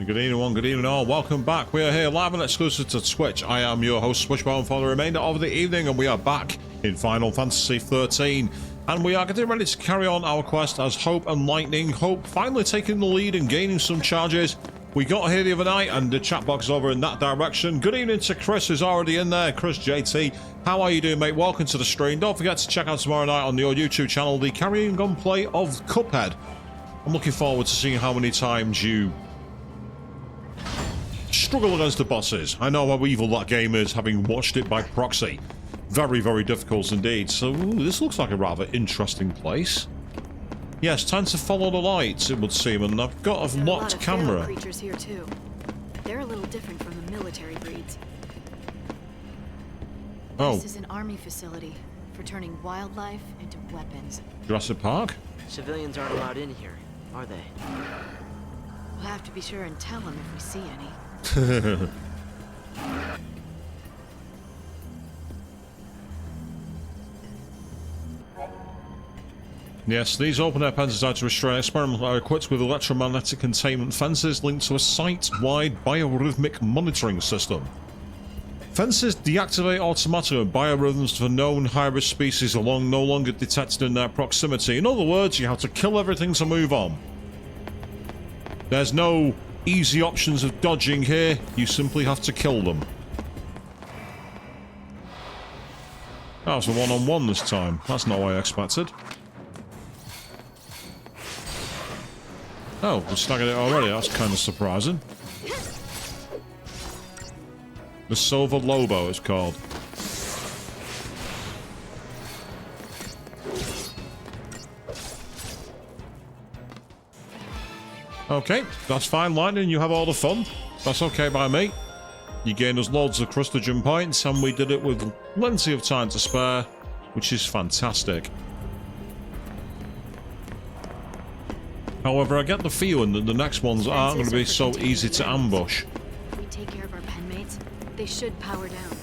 Good evening, one. Good evening, all. Welcome back. We are here live and exclusive to Twitch. I am your host, Swishbone, for the remainder of the evening, and we are back in Final Fantasy XIII. And we are getting ready to carry on our quest as Hope and Lightning. Hope finally taking the lead and gaining some charges. We got here the other night, and the chat box is over in that direction. Good evening to Chris, who's already in there. Chris JT, how are you doing, mate? Welcome to the stream. Don't forget to check out tomorrow night on your YouTube channel the carrying gun play of Cuphead. I'm looking forward to seeing how many times you struggle against the bosses. I know how evil that game is, having watched it by proxy. Very, very difficult indeed. So, this looks like a rather interesting place. Yes, time to follow the lights, it would seem, and I've got a locked camera. Creatures here too. They're a little different from the military breeds. Oh. This is an army facility for turning wildlife into weapons. Jurassic Park? Civilians aren't allowed in here, are they? We'll have to be sure and tell them if we see any. Yes, these open-air pens designed to restrain experimental are equipped with electromagnetic containment fences linked to a site-wide biorhythmic monitoring system. Fences deactivate automatically when biorhythms for known high-risk species are no longer detected in their proximity. In other words, you have to kill everything to move on. There's no easy options of dodging here, you simply have to kill them. That was a one-on-one this time. That's not what I expected. Oh, we're staggered it already. That's kind of surprising. The Silver Lobo is called. Okay, that's fine, Lightning. You have all the fun. That's okay by me. You gained us loads of crustagen points, and we did it with plenty of time to spare, which is fantastic. However, I get the feeling that the next ones aren't going to be so easy to ambush. If we take care of our pen mates, they should power down.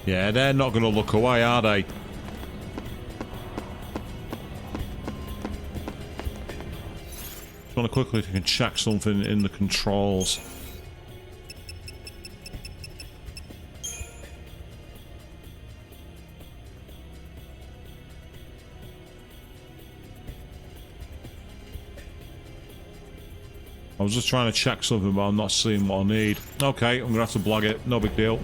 Yeah, they're not going to look away, are they? Just want to quickly check something in the controls. I was just trying to check something, but I'm not seeing what I need. Okay, I'm going to have to blag it. No big deal.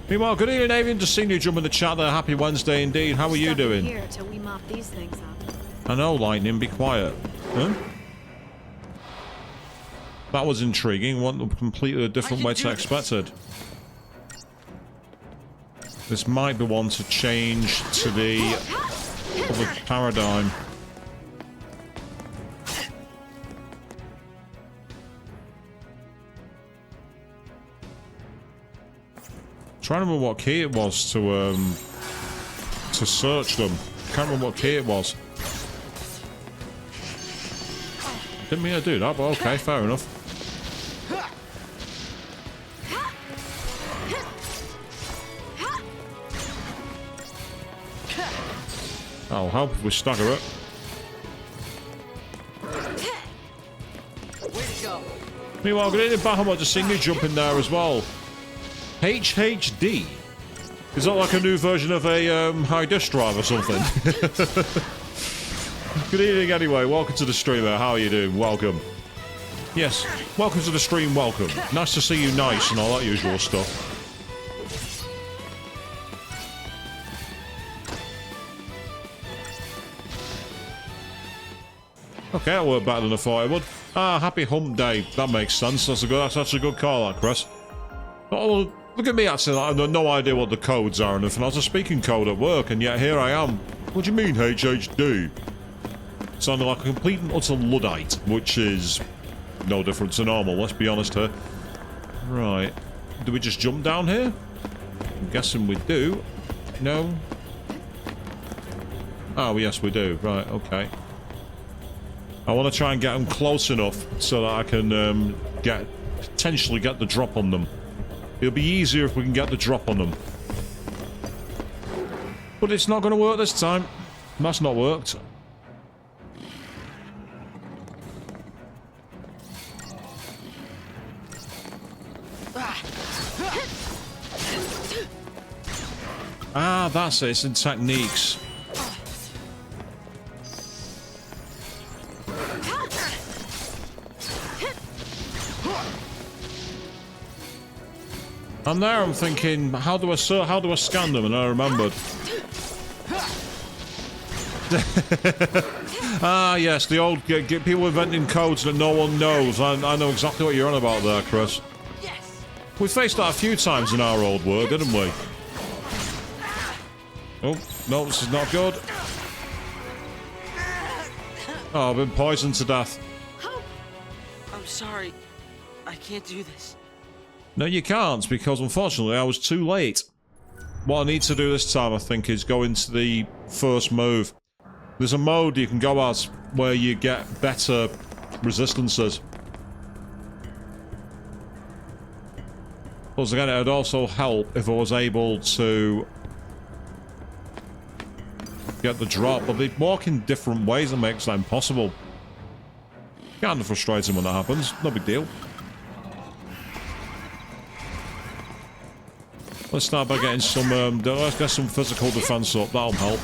Meanwhile, good evening, Avian. Just seen you jump in the chat there. Happy Wednesday indeed. How are you doing? Here till we mop these things up. I know, Lightning. Be quiet. Huh? That was intriguing. One completely different way to expected. This might be one to change to the other paradigm. Trying to remember what key it was to search them. Can't remember what key it was. Didn't mean to do that, but okay, fair enough. I'll help if we stagger it. Meanwhile, good evening, Bahamut. Just seeing you jump in there as well. HHD? Is that like a new version of a high disk drive or something? Good evening anyway, welcome to the streamer. How are you doing? Welcome. Yes, welcome to the stream, welcome. Nice to see you nice and all that usual stuff. Okay, that worked better than I thought it would. Ah, happy hump day. That makes sense. That's actually a good call, that, Chris. Oh, look at me actually, I have no idea what the codes are or anything. I was a speaking code at work, and yet here I am. What do you mean, HHD? Sounding like a complete and utter Luddite, which is no different to normal, let's be honest here. Right. Do we just jump down here? I'm guessing we do. No? Oh, yes, we do. Right, okay. I want to try and get them close enough so that I can potentially get the drop on them. It'll be easier if we can get the drop on them. But it's not going to work this time. That's not worked. Ah, that's it. It's in techniques. I'm there, I'm thinking, how do I scan them? And I remembered. Ah, yes, the old get people inventing codes that no one knows. I know exactly what you're on about there, Chris. Yes. We faced that a few times in our old world, didn't we? Oh, no, this is not good. Oh, I've been poisoned to death. I'm sorry. I can't do this. No, you can't, because unfortunately I was too late. What I need to do this time, I think, is go into the first move. There's a mode you can go at where you get better resistances. Plus, again, it would also help if I was able to get the drop, but they walk in different ways and makes that impossible. Kind of frustrating when that happens. No big deal. Let's start by getting some, let's get some physical defense up. That'll help.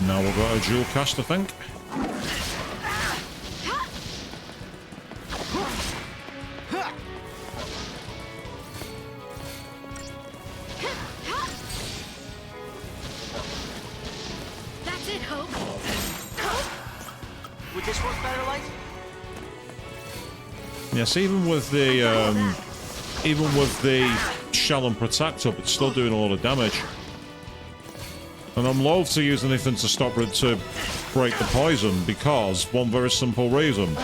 Now we've got a dual cast, I think. That's it, Hope. Would this work better, Light? Yes, even with the shell and protect up, it's still doing a lot of damage. And I'm loath to use anything to stop it to break the poison because one very simple reason.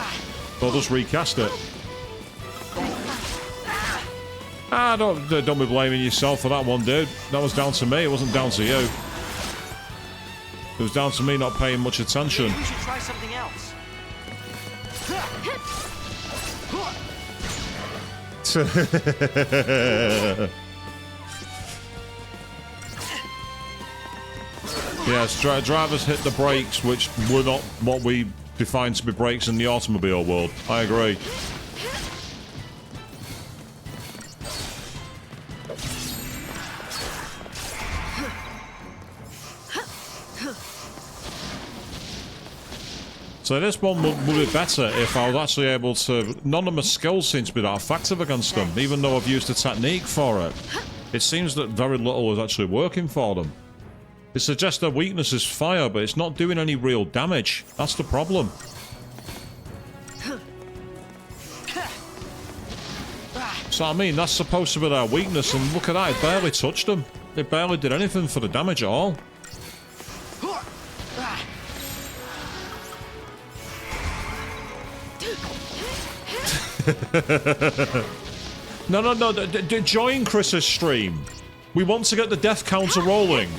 I'll just recast it. Ah, don't be blaming yourself for that one, dude. That was down to me, it wasn't down to you. It was down to me not paying much attention. Maybe we should try something else. Yes, drivers hit the brakes, which were not what we define to be brakes in the automobile world. I agree. So this one would be better if I was actually able to... None of my skills seem to be that effective against them, even though I've used a technique for it. It seems that very little is actually working for them. It suggests their weakness is fire, but it's not doing any real damage. That's the problem. So I mean, that's supposed to be their weakness, and look at that, it barely touched them. It barely did anything for the damage at all. No, join Chris's stream. We want to get the death counter rolling.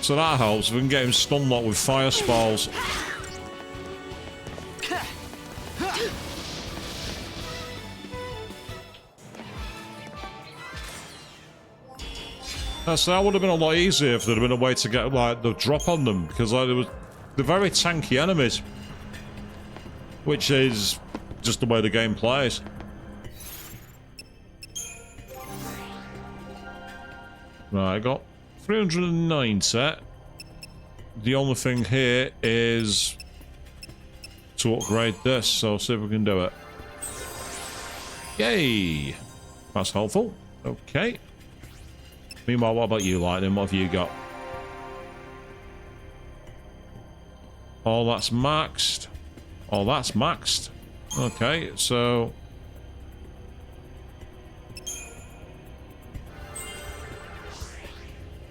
So that helps. We can get him stun locked with fire spalls. So that would have been a lot easier if there'd have been a way to get like the drop on them, because like, they're very tanky enemies, which is just the way the game plays. Right, I got 390. The only thing here is to upgrade this, so see if we can do it. Yay! That's helpful. Okay. Meanwhile, what about you, Lightning? What have you got? Oh, that's maxed. Oh, that's maxed. Okay, so...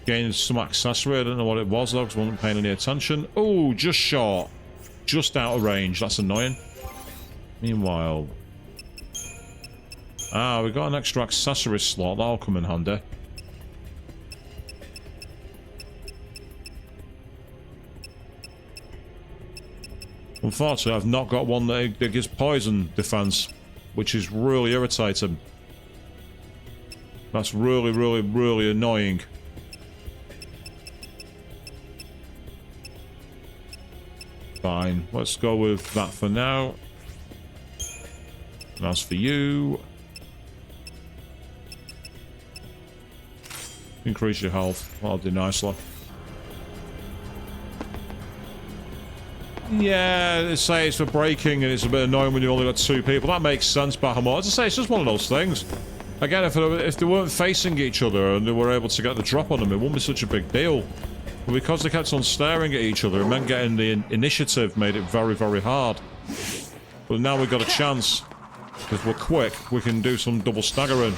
Gained some accessory. I don't know what it was, though, because I wasn't paying any attention. Oh, just short. Just out of range. That's annoying. Meanwhile... Ah, we got an extra accessory slot. That'll come in handy. Unfortunately, I've not got one that gives poison defense. which is really irritating. That's really, really, really annoying. Fine, let's go with that for now. And as for you... increase your health. That'll do nicely. Yeah, they say it's for braking and it's a bit annoying when you only got 2 people. That makes sense, Bahamut. As I say, it's just one of those things. Again, if they weren't facing each other and they were able to get the drop on them, it wouldn't be such a big deal. But because they kept on staring at each other, it meant getting the initiative made it very, very hard. But now we've got a chance. If we're quick, we can do some double staggering.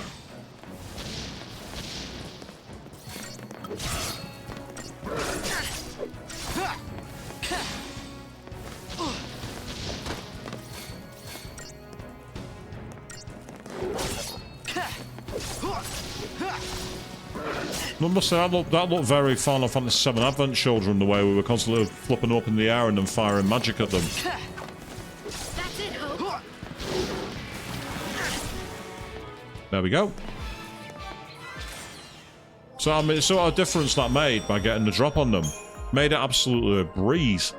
I must say, that looked very Final Fantasy VII Advent Children, the way we were constantly flipping up in the air and then firing magic at them. That's it, Hope. There we go. So, I mean, it's sort of difference that made by getting the drop on them. Made it absolutely a breeze.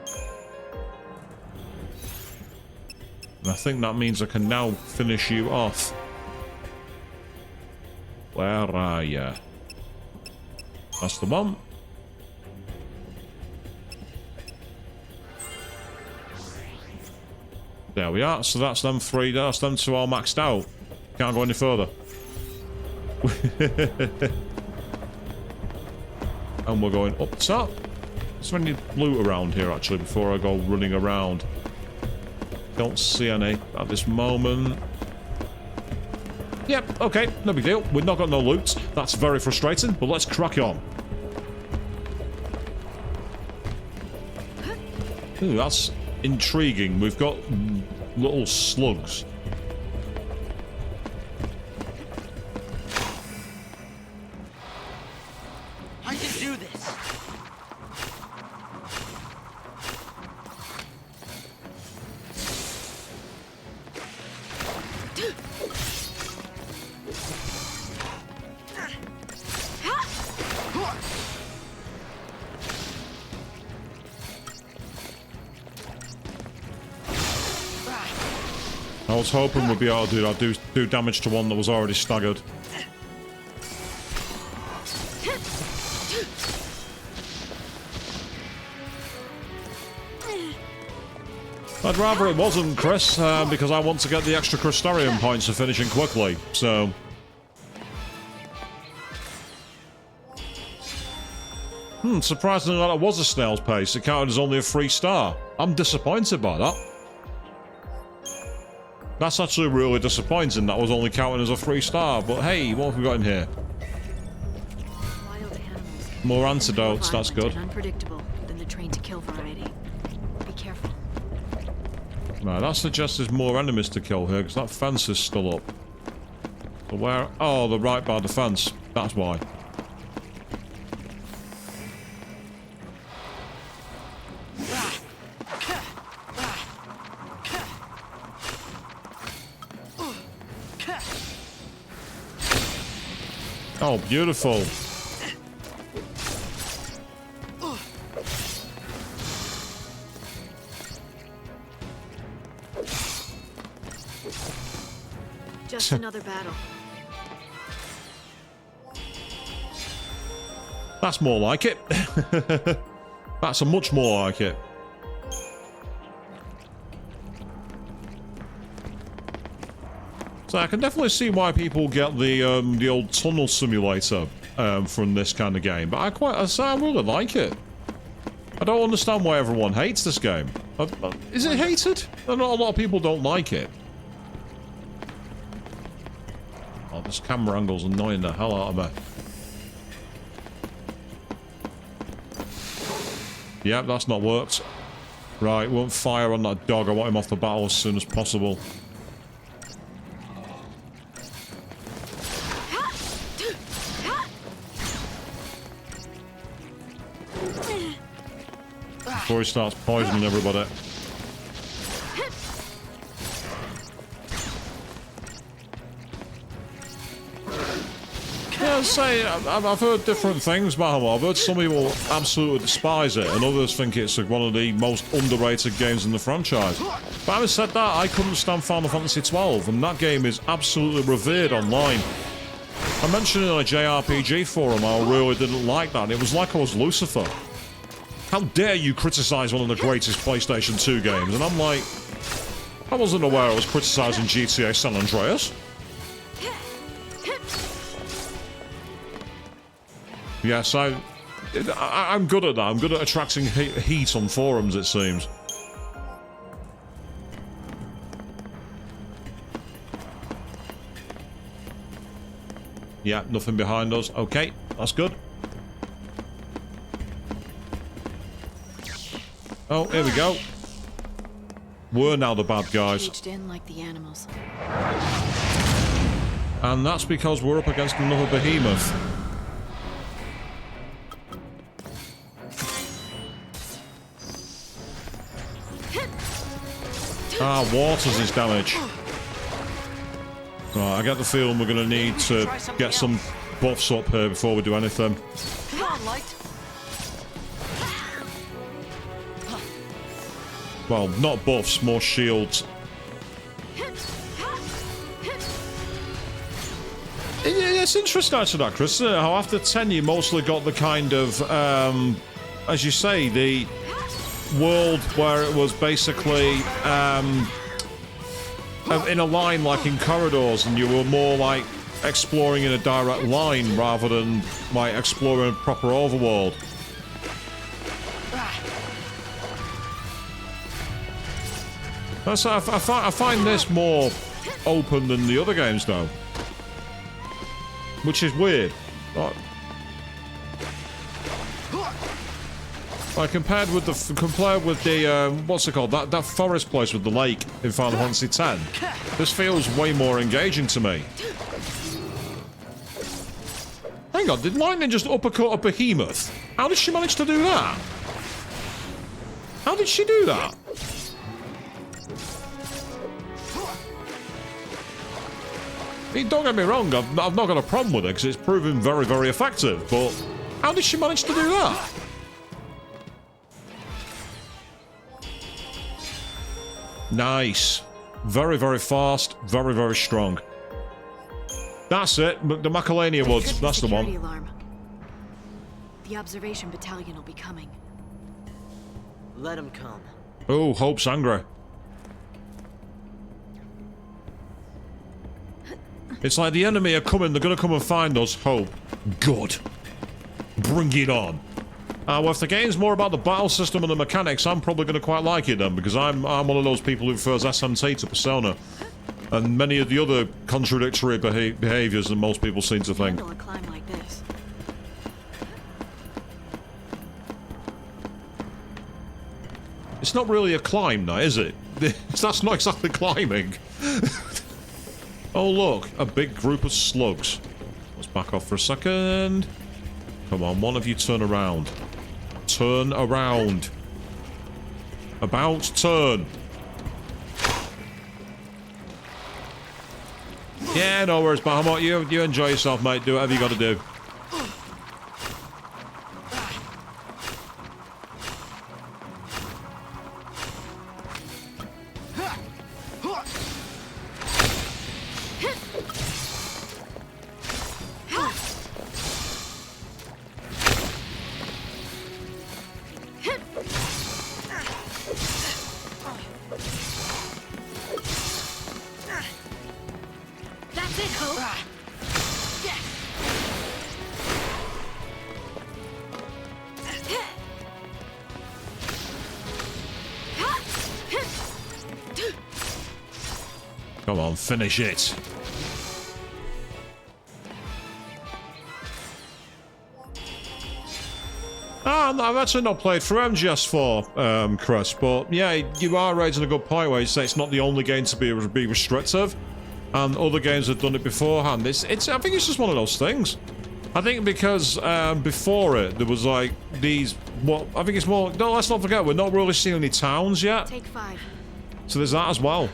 And I think that means I can now finish you off. Where are you? That's the one. There we are. So that's them 3. That's them 2 all maxed out. Can't go any further. And we're going up top. Is there any loot around here, actually, before I go running around? Don't see any at this moment. Yep, okay, no big deal. We've not got no loot. That's very frustrating, but let's crack on. Ooh, that's intriguing. We've got little slugs. I can do this. I was hoping we'd be able to do damage to one that was already staggered. I'd rather it wasn't, Chris, because I want to get the extra Crystarium points for finishing quickly, so... surprisingly that it was a snail's pace. It counted as only a 3-star. I'm disappointed by that. That's actually really disappointing. That was only counted as a 3-star, but hey, what have we got in here? Wild animals. More antidotes, that's good. And unpredictable than the trained to kill variety. Be careful. Right, that suggests there's more enemies to kill here, because that fence is still up. So where... oh, they're right by the fence. That's why. Oh, beautiful. Just another battle. That's more like it. That's a much more like it. So I can definitely see why people get the old tunnel simulator from this kind of game, but I really like it. I don't understand why everyone hates this game. Is it hated? I know a lot of people don't like it. Oh, this camera angle's annoying the hell out of me. Yep, that's not worked. Right, won't fire on that dog. I want him off the battle as soon as possible. Before he starts poisoning everybody. I'd say I've heard different things about it. I've heard some people absolutely despise it, and others think it's one of the most underrated games in the franchise. But having said that, I couldn't stand Final Fantasy XII, and that game is absolutely revered online. I mentioned in a JRPG forum how I really didn't like that. It was like I was Lucifer. How dare you criticize one of the greatest PlayStation 2 games? And I'm like, I wasn't aware I was criticizing GTA San Andreas. Yes, I'm good at that. I'm good at attracting heat on forums, it seems. Yeah, nothing behind us. Okay, that's good. Oh, here we go. We're now the bad guys. Caged in like the animals. And that's because we're up against another behemoth. Ah, waters his damage. Right, I get the feeling we're going to need to get some buffs up here before we do anything. Come on, Light. Well, not buffs, more shields. It's interesting actually that, Chris, isn't it? How after 10 you mostly got the kind of, as you say, the world where it was basically in a line like in corridors, and you were more like exploring in a direct line rather than like exploring a proper overworld. I find this more open than the other games though, which is weird. Like compared with the what's it called, that forest place with the lake in Final Fantasy X, this feels way more engaging to me. Hang on, did Lightning just uppercut a behemoth? How did she manage to do that? How did she do that? Don't get me wrong, I've not got a problem with it because it's proven very, very effective, but how did she manage to do that? Nice. Very, very fast, very, very strong. That's it, the Macalania Woods, that's the one. Alarm. The observation battalion will be coming. Let him come. Oh, Hope's angry. It's like the enemy are coming, they're going to come and find us. Hope. Good. Bring it on. Well, if the game's more about the battle system and the mechanics, I'm probably going to quite like it then, because I'm one of those people who prefers SMT to Persona. And many of the other contradictory behaviours than most people seem to think. Handle a climb like this. It's not really a climb now, is it? That's not exactly climbing. Oh look, a big group of slugs. Let's back off for a second. Come on, one of you turn around. Turn around. About turn. Yeah, no worries, Bahamut. You enjoy yourself, mate. Do whatever you got to do. That's it, Hope. Come on, finish it. I've actually not played through MGS4, Chris, but yeah, you are raising a good point where you say it's not the only game to be restrictive, and other games have done it beforehand. I think it's just one of those things. I think because before it, there was like these, I think it's more, no, let's not forget, we're not really seeing any towns yet. Take 5. So there's that as well.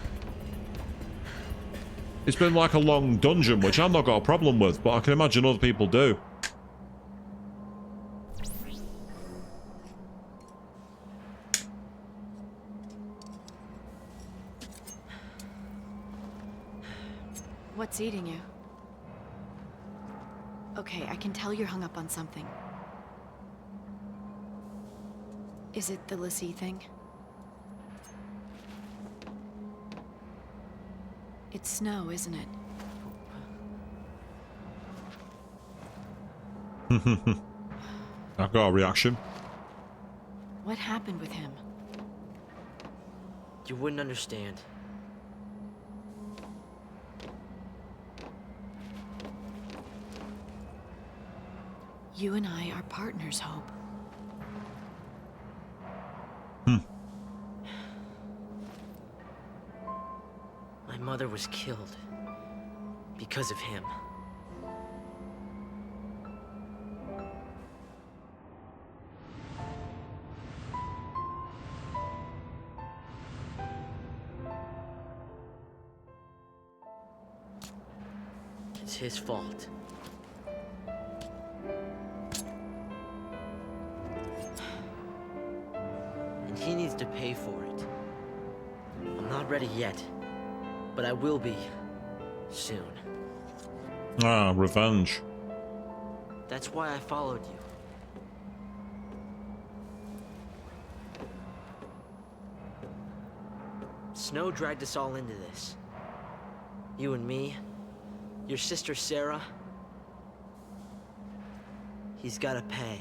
it's been like a long dungeon, which I've not got a problem with, but I can imagine other people do. What's eating you? Okay, I can tell you're hung up on something. Is it the Lassie thing? It's snow, isn't it? I've got a reaction. What happened with him? You wouldn't understand. You and I are partners, Hope. My mother was killed because of him. It's his fault. And he needs to pay for it. I'm not ready yet, but I will be soon. Ah, revenge. That's why I followed you. Snow dragged us all into this. You and me, your sister Sarah. He's gotta pay.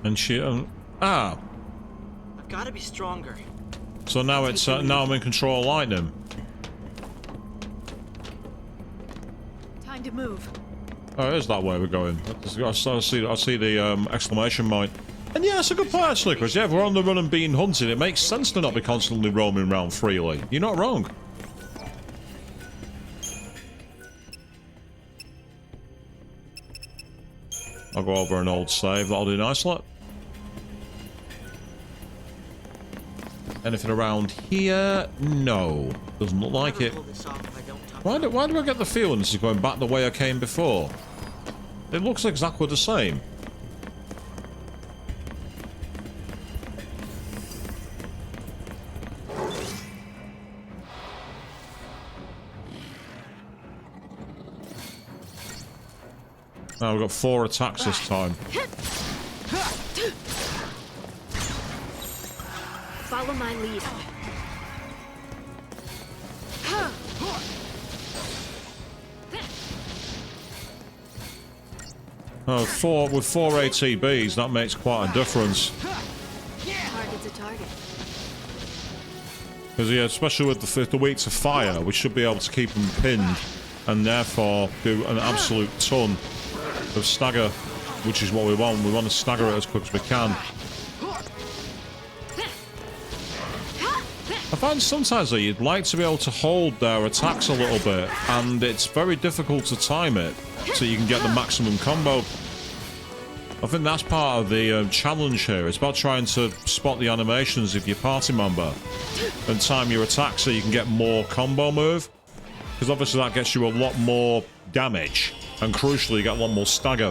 And she... I've Gotta be stronger. So now it's... now I'm in control of lightning. Time to move. Oh, it is that way we're going. I see the exclamation point. And yeah, it's a good point actually, because yeah, if we're on the run and being hunted, it makes sense to not be constantly roaming around freely. You're not wrong. I'll go over an old save, that'll do nicely. Anything around here? No. Doesn't look like it. Why do I get the feeling this is going back the way I came before? It looks exactly the same. Now we've got 4 attacks this time. Follow my lead. Oh, with 4 ATBs, that makes quite a difference. Target's a target. Because yeah, especially with the weak to fire, we should be able to keep them pinned, and therefore do an absolute ton of stagger, which is what we want. We want to stagger it as quick as we can. I find sometimes that you'd like to be able to hold their attacks a little bit, and it's very difficult to time it so you can get the maximum combo. I think that's part of the challenge here. It's about trying to spot the animations of your party member and time your attack so you can get more combo move. Because obviously that gets you a lot more damage, and crucially you get a lot more stagger.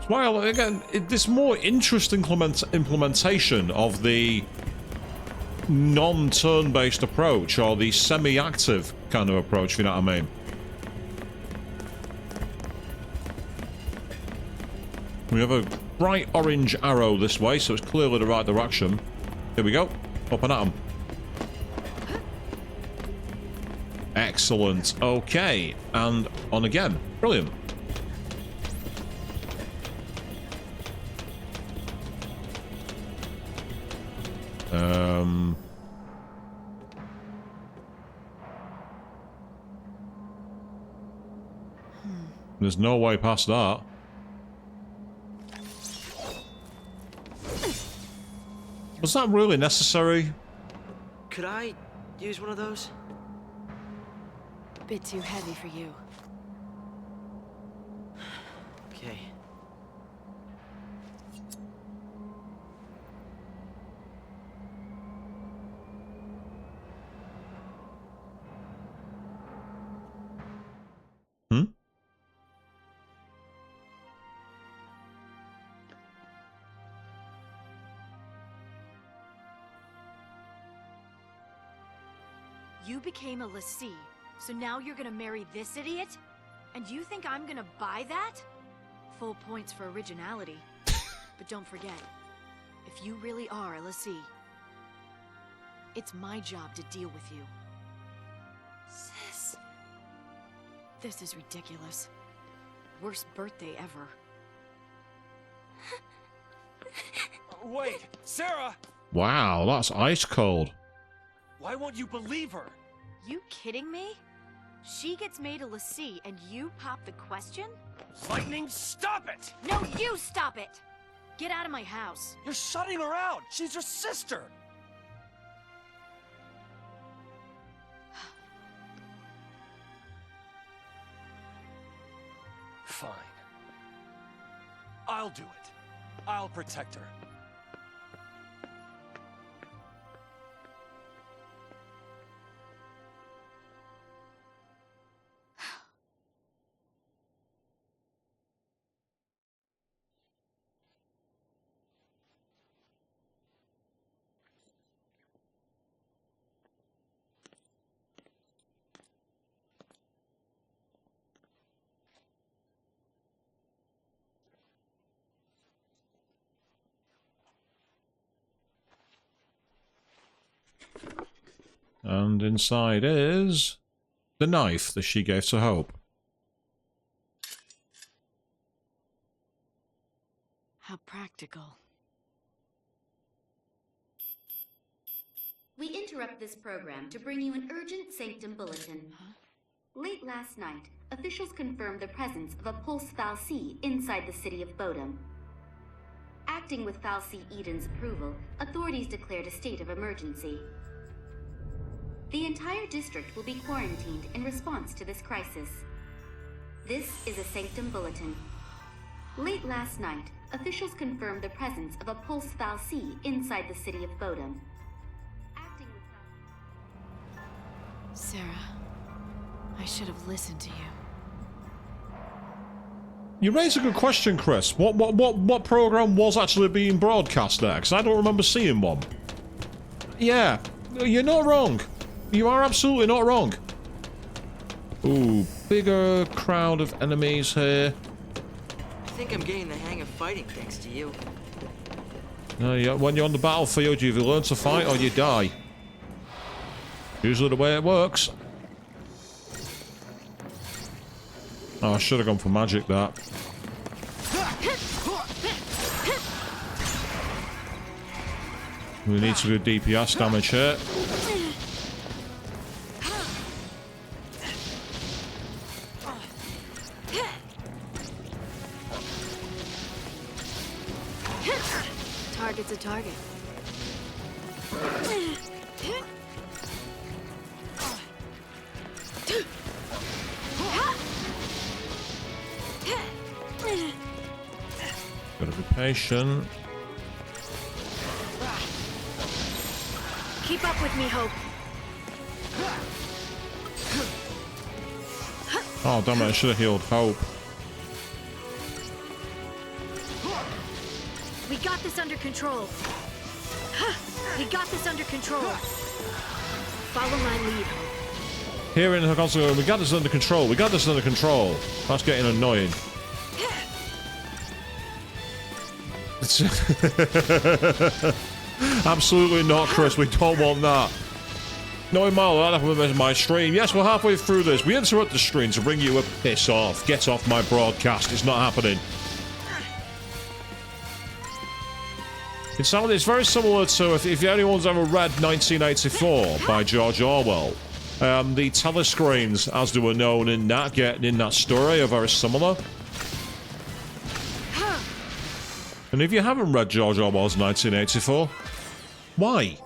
While again, this more interesting implementation of the non-turn-based approach, or the semi-active kind of approach, if you know what I mean. We have a bright orange arrow this way, so it's clearly the right direction. Here we go. Up and at 'em. Excellent. Okay. And on again. Brilliant. There's no way past that. Was that really necessary? Could I use one of those? Bit too heavy for you. Okay. You became a lessee, so now you're gonna marry this idiot? And you think I'm gonna buy that? Full points for originality. But don't forget, if you really are a lessee, it's my job to deal with you. Sis. This is ridiculous. Worst birthday ever. Wait, Sarah! Wow, that's ice cold. Why won't you believe her? You kidding me? She gets made a lessee and you pop the question? Lightning, stop it! No, you stop it! Get out of my house. You're shutting her out! She's your sister! Fine. I'll do it. I'll protect her. And inside is the knife that she gave to Hope. How practical. We interrupt this program to bring you an urgent Sanctum bulletin. Late last night, officials confirmed the presence of a pulse fal'Cie inside the city of Bodum. Acting with fal'Cie Eden's approval, authorities declared a state of emergency. The entire district will be quarantined in response to this crisis. This is a Sanctum bulletin. Late last night, officials confirmed the presence of a pulse fal'Cie inside the city of Bodum. Acting with Sarah, I should have listened to you. You raise a good question, Chris. What program was actually being broadcast there? Because I don't remember seeing one. Yeah, you're not wrong. You are absolutely not wrong. Ooh, bigger crowd of enemies here. I think I'm getting the hang of fighting thanks to you. Yeah, when you're on the battlefield, you either learn to fight or you die. Usually the way it works. Oh, I should have gone for magic, that. We need to do DPS damage here. Target's a target. Gotta be patient. Keep up with me, Hope. Oh, damn it, I should have healed Hope. We got this under control. We got this under control. Follow my lead. Hearing her constantly going, we got this under control, we got this under control. That's getting annoying. Absolutely not, Chris. We don't want that. No, Marlo, that happened with my stream. Yes, we're halfway through this. We interrupt the stream to bring you a piss off. Get off my broadcast. It's not happening. It's very similar to, if anyone's ever read 1984 by George Orwell, the telescreens, as they were known in that story, are very similar. And if you haven't read George Orwell's 1984, why?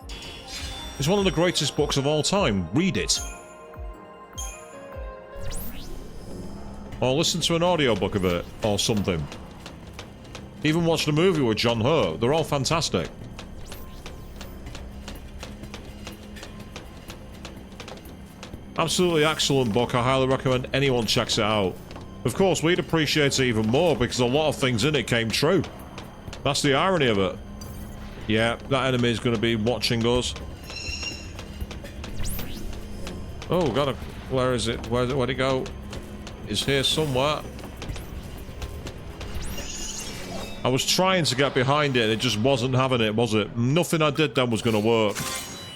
It's one of the greatest books of all time. Read it. Or listen to an audiobook of it, or something. Even watch the movie with John Hurt. They're all fantastic. Absolutely excellent book. I highly recommend anyone checks it out. Of course, we'd appreciate it even more because a lot of things in it came true. That's the irony of it. Yeah, that enemy is going to be watching us. Oh, gotta... Where is it? Where'd it go? It's here somewhere. I was trying to get behind it. It just wasn't having it, was it? Nothing I did then was going to work.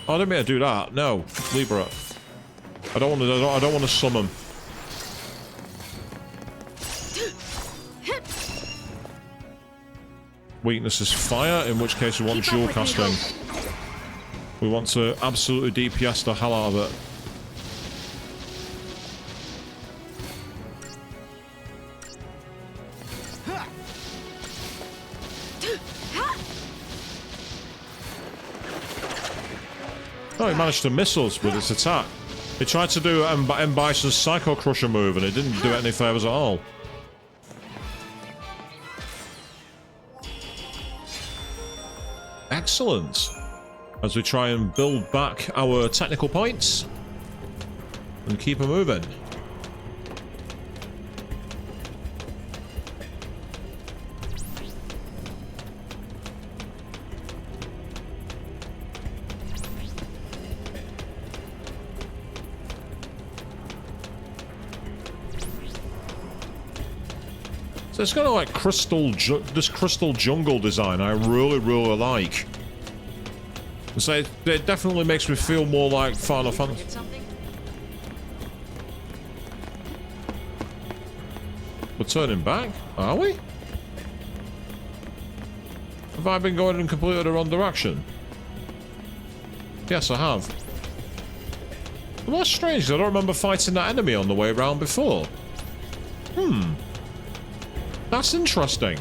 Oh, I didn't mean to do that. No, Libra. I don't want to summon. Weakness is fire, in which case we want dual casting. We want to absolutely DPS the hell out of it. Oh, it managed to miss us with its attack. It tried to do M. Bison's Psycho Crusher move and it didn't do it any favours at all. Excellent. As we try and build back our technical points and keep them moving. So it's kind of like this crystal jungle design I really like. So it definitely makes me feel more like Final Fantasy. We're turning back, are we? Have I been going in completely the wrong direction? Yes, I have. Well, that's strange, I don't remember fighting that enemy on the way around before. That's interesting.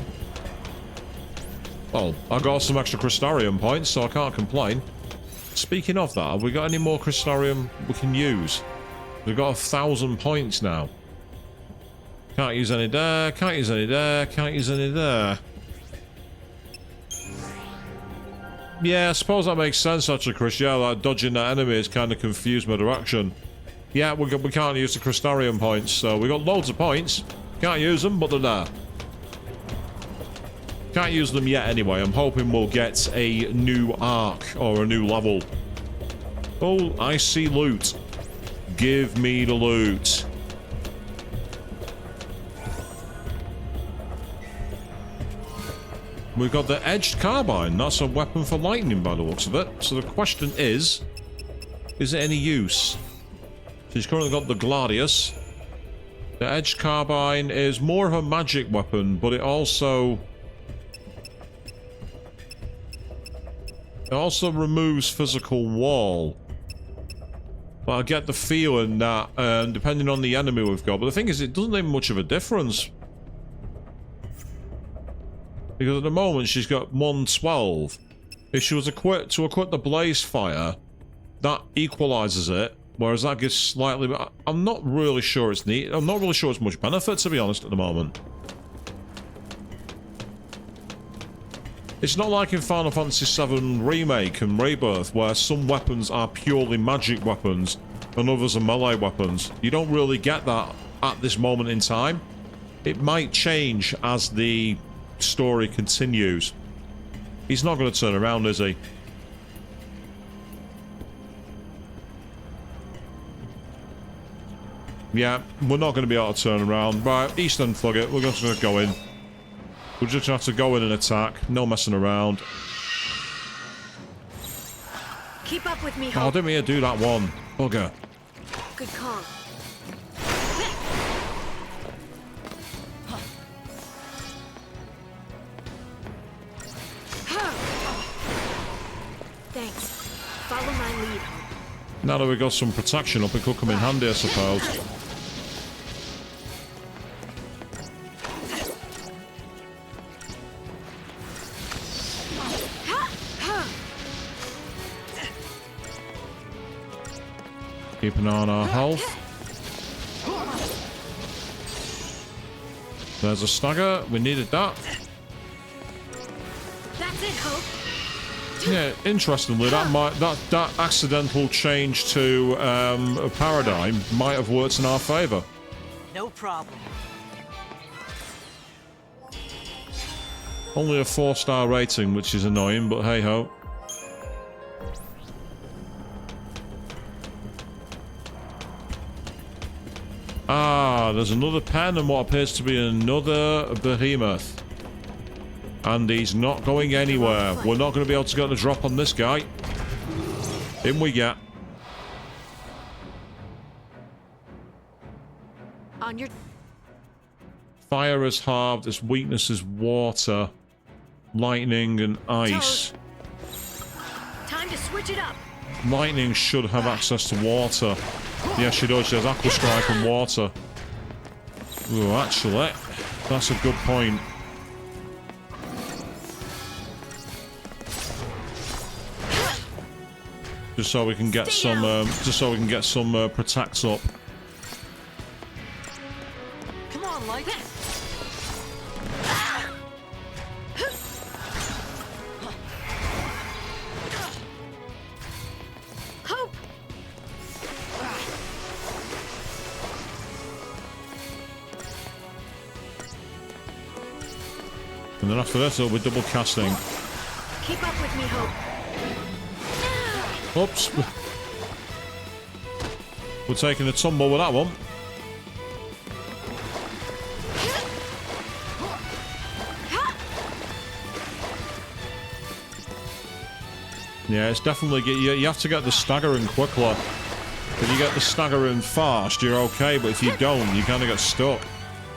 Well, I got some extra Crystarium points, so I can't complain. Speaking of that, have we got any more Crystarium we can use? We've got 1,000 points now. Can't use any there, can't use any there, can't use any there. Yeah, I suppose that makes sense actually, Chris. Yeah, like dodging that enemy has kind of confused my direction. Yeah, we can't use the Crystarium points, so we got loads of points. Can't use them, but they're there. Can't use them yet anyway. I'm hoping we'll get a new arc or a new level. Oh, I see loot. Give me the loot. We've got the edged carbine. That's a weapon for lightning by the looks of it. So the question is it any use? She's currently got the Gladius. The edged carbine is more of a magic weapon, but it also removes physical wall. But I get the feeling that, depending on the enemy we've got, but the thing is, it doesn't make much of a difference. Because at the moment, she's got 112. If she was to equip the Blaze Fire, that equalizes it, whereas that gives slightly... I'm not really sure it's neat. I'm not really sure it's much benefit, to be honest, at the moment. It's not like in Final Fantasy VII Remake and Rebirth, where some weapons are purely magic weapons and others are melee weapons. You don't really get that at this moment in time. It might change as the story continues. He's not going to turn around, is he? Yeah, we're not going to be able to turn around. Right, Eastern Frigate, we're just going to go in. We'll just have to go in and attack. No messing around. Keep up with me, Oh, I Hope. didn't mean to do that one. Bugger. Good call. Thanks. Follow my lead, Hope. Now that we've got some protection up, it could come in handy, I suppose. Keep an eye on our health. There's a stagger. We needed that. That's it, Hope. Yeah, interestingly, that accidental change to a paradigm might have worked in our favour. No problem. Only a 4-star rating, which is annoying, but hey ho. Ah, there's another pen and what appears to be another behemoth. And he's not going anywhere. We're not going to be able to get the drop on this guy. In we get. On your... Fire is halved, its weakness is water, lightning and ice. Time to switch it up. Lightning should have access to water. Yes, she does. She has Aqua Strike and water. Ooh, actually, that's a good point. Just so we can get some, protects up. Come on, Light. Hope. And then after this, it'll be double casting. Keep up with me, Hope. Oops. We're taking a tumble with that one. Yeah, it's definitely... You have to get the staggering quickly. If you get the staggering fast, you're okay, but if you don't, you kind of get stuck.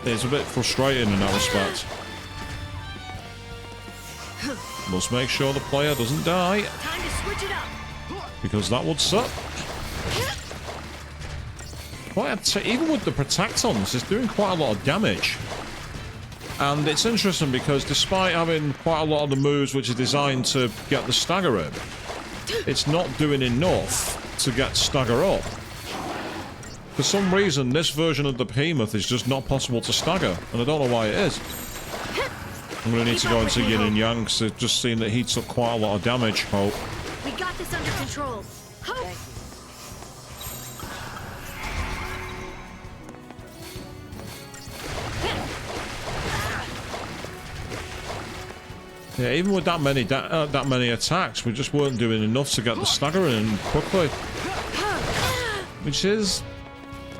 It's a bit frustrating in that respect. Must make sure the player doesn't die. Time to switch it up. Because that would suck. But even with the protectons, it's doing quite a lot of damage. And it's interesting because despite having quite a lot of the moves which are designed to get the stagger in, it's not doing enough to get stagger up. For some reason, this version of the behemoth is just not possible to stagger, and I don't know why it is. I'm going to need to go into Yin and Yang because I've just seen that he took quite a lot of damage, Hope. We got this under control. Hope. Yeah, even with that many attacks, we just weren't doing enough to get the stagger in quickly. Which is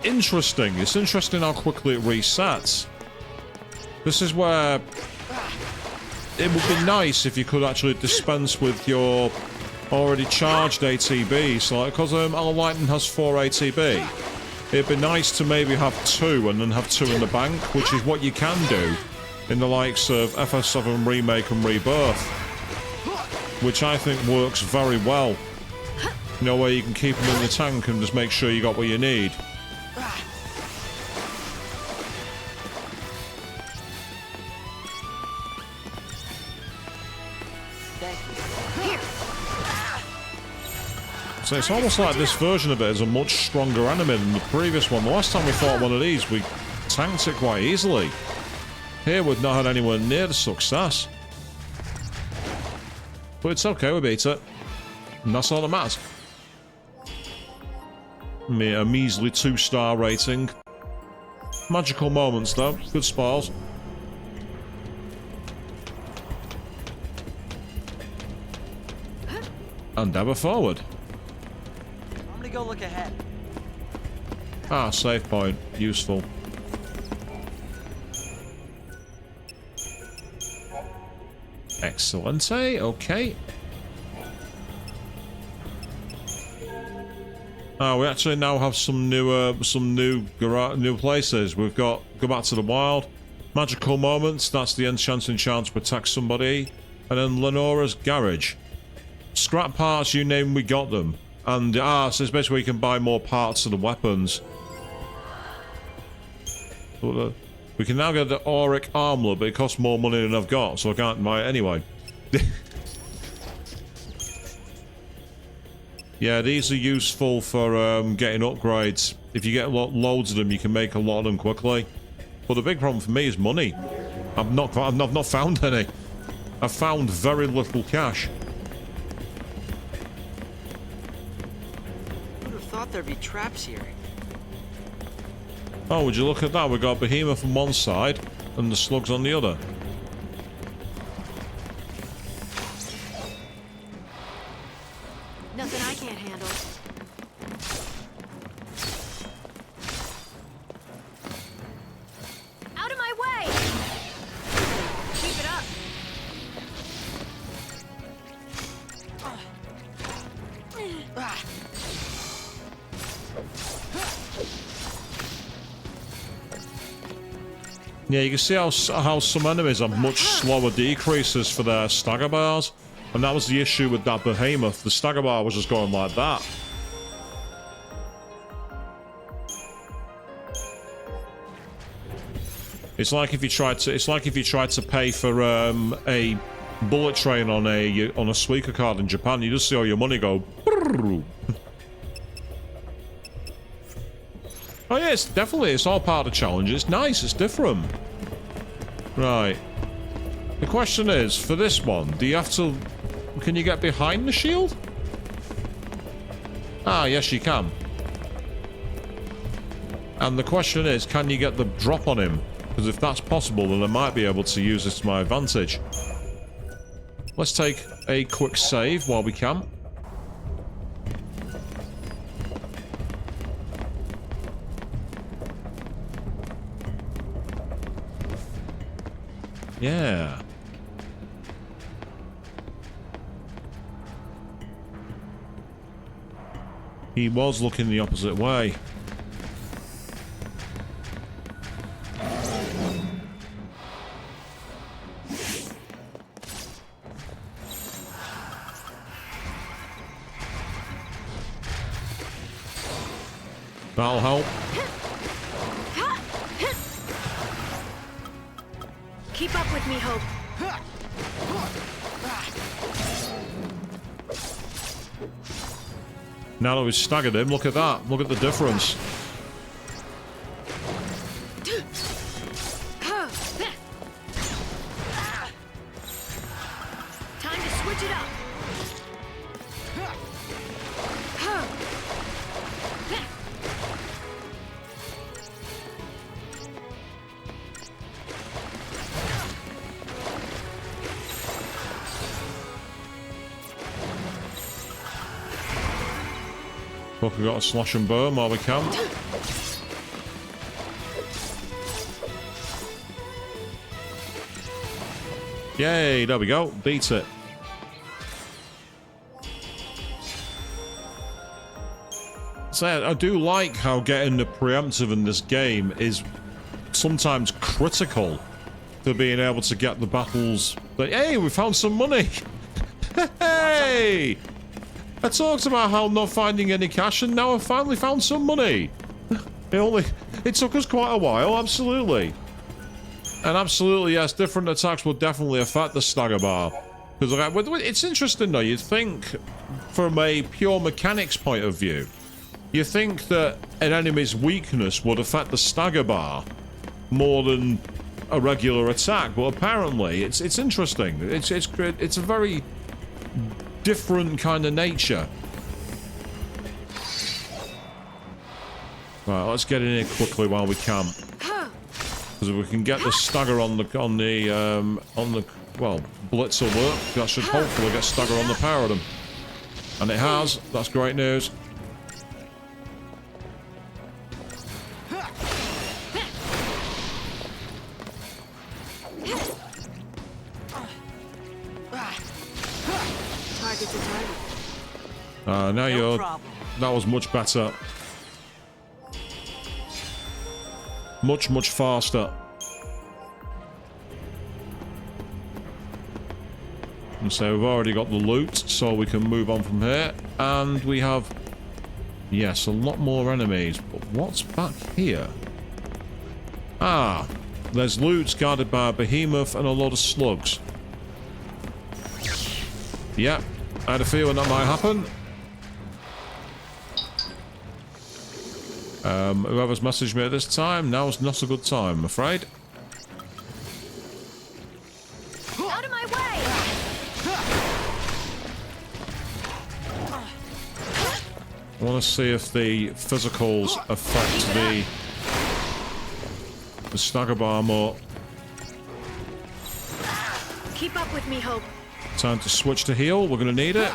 interesting. It's interesting how quickly it resets. This is where it would be nice if you could actually dispense with your already charged ATB. So, like, because our Lightning has 4 ATB, it'd be nice to maybe have 2 and then have 2 in the bank, which is what you can do in the likes of FF7 Remake and Rebirth, which I think works very well. You know, where you can keep them in the tank and just make sure you got what you need. So it's almost like this version of it is a much stronger enemy than the previous one. The last time we fought one of these, we tanked it quite easily. Here we've not had anywhere near the success. But it's okay, we beat it. And that's all that matters. A measly 2-star rating. Magical moments though, good spoils. And ever forward. I'm gonna go look ahead. Ah, save point. Useful. Excellent, okay. We actually now have some new places. We've got go back to the wild, magical moments. That's the enchanting chance to protect somebody, and then Lenora's garage. Scrap parts, you name, we got them. And so it's basically you can buy more parts of the weapons. But, we can now get the auric armlet, but it costs more money than I've got, so I can't buy it anyway. Yeah, these are useful for getting upgrades. If you get loads of them, you can make a lot of them quickly. But the big problem for me is money. I've not found any. I've found very little cash. Who'd have thought there'd be traps here? Oh, would you look at that? We've got Behemoth on one side and the slugs on the other. Nothing I can't handle. Yeah, you can see how some enemies have much slower decreases for their stagger bars. And that was the issue with that behemoth. The stagger bar was just going like that. It's like if you tried to pay for a bullet train on a Suica card in Japan. You just see all your money go. Oh yeah, it's all part of the challenge. It's nice, it's different. Right. The question is, for this one, do you have to... Can you get behind the shield? Ah, yes you can. And the question is, can you get the drop on him? Because if that's possible, then I might be able to use this to my advantage. Let's take a quick save while we can. Yeah. He was looking the opposite way. That'll help. Keep up with me, Hope. Now that we've staggered him, look at that. Look at the difference. Time to switch it up. Look, we've got a slash and burn while we can. Yay, there we go. Beat it. So I do like how getting the preemptive in this game is sometimes critical for being able to get the battles. But hey, we found some money. Hey! I talked about how not finding any cash, and now I finally found some money. It took us quite a while, absolutely. And absolutely, yes, different attacks will definitely affect the stagger bar. Because it's interesting though, you'd think, from a pure mechanics point of view, you think that an enemy's weakness would affect the stagger bar more than a regular attack, but apparently it's interesting. It's a very different kind of nature. Right, let's get in here quickly while we can, because if we can get the stagger on the well, blitz will work. That should hopefully get stagger on the power of them, and it has. That's great news. Now you're... That was much better. Much, much faster. And so we've already got the loot, so we can move on from here. And we have... Yes, a lot more enemies. But what's back here? Ah, there's loot guarded by a behemoth and a lot of slugs. Yep, I had a feeling that might happen. Whoever's messaged me at this time, now's not a good time, I'm afraid. Out of my way! I want to see if the physicals affect the stagger bar more. Keep up with me, Hope. Time to switch to heal. We're going to need it.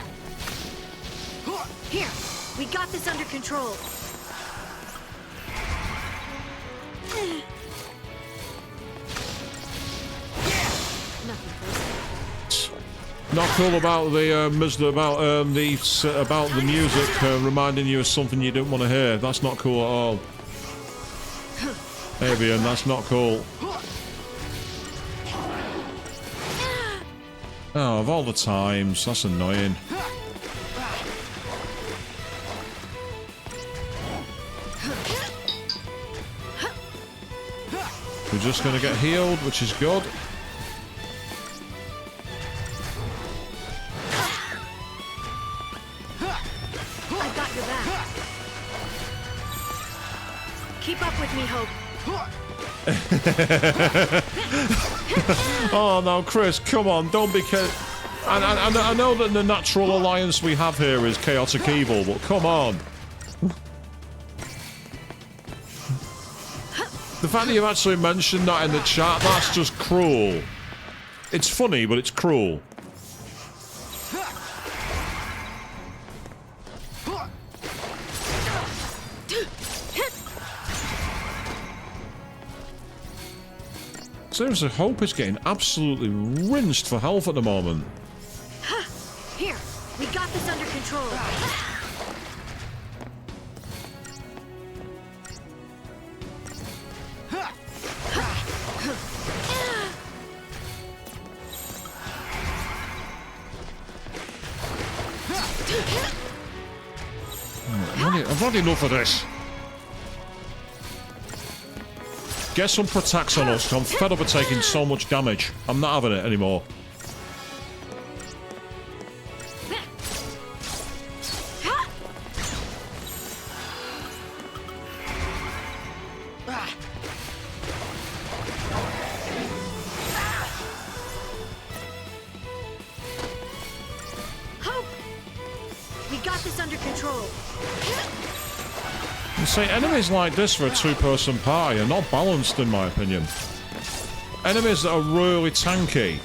Here, we got this under control. Not cool about the about the music reminding you of something you didn't want to hear. That's not cool at all. Avian, that's not cool. Oh, of all the times. That's annoying. We're just going to get healed, which is good. I got your back. Keep up with me, Hope. Oh no, Chris, come on, don't be I know that the natural alliance we have here is chaotic evil, but come on. The fact that you've actually mentioned that in the chat, that's just cruel. It's funny, but it's cruel. Seriously, Hope is getting absolutely rinsed for health at the moment. Here, we got this under control. I've had enough of this. Get some protects on us, 'cause I'm fed up of taking so much damage. I'm not having it anymore. Hope! We got this under control. You see, enemies like this for a two-person party are not balanced, in my opinion. Enemies that are really tanky,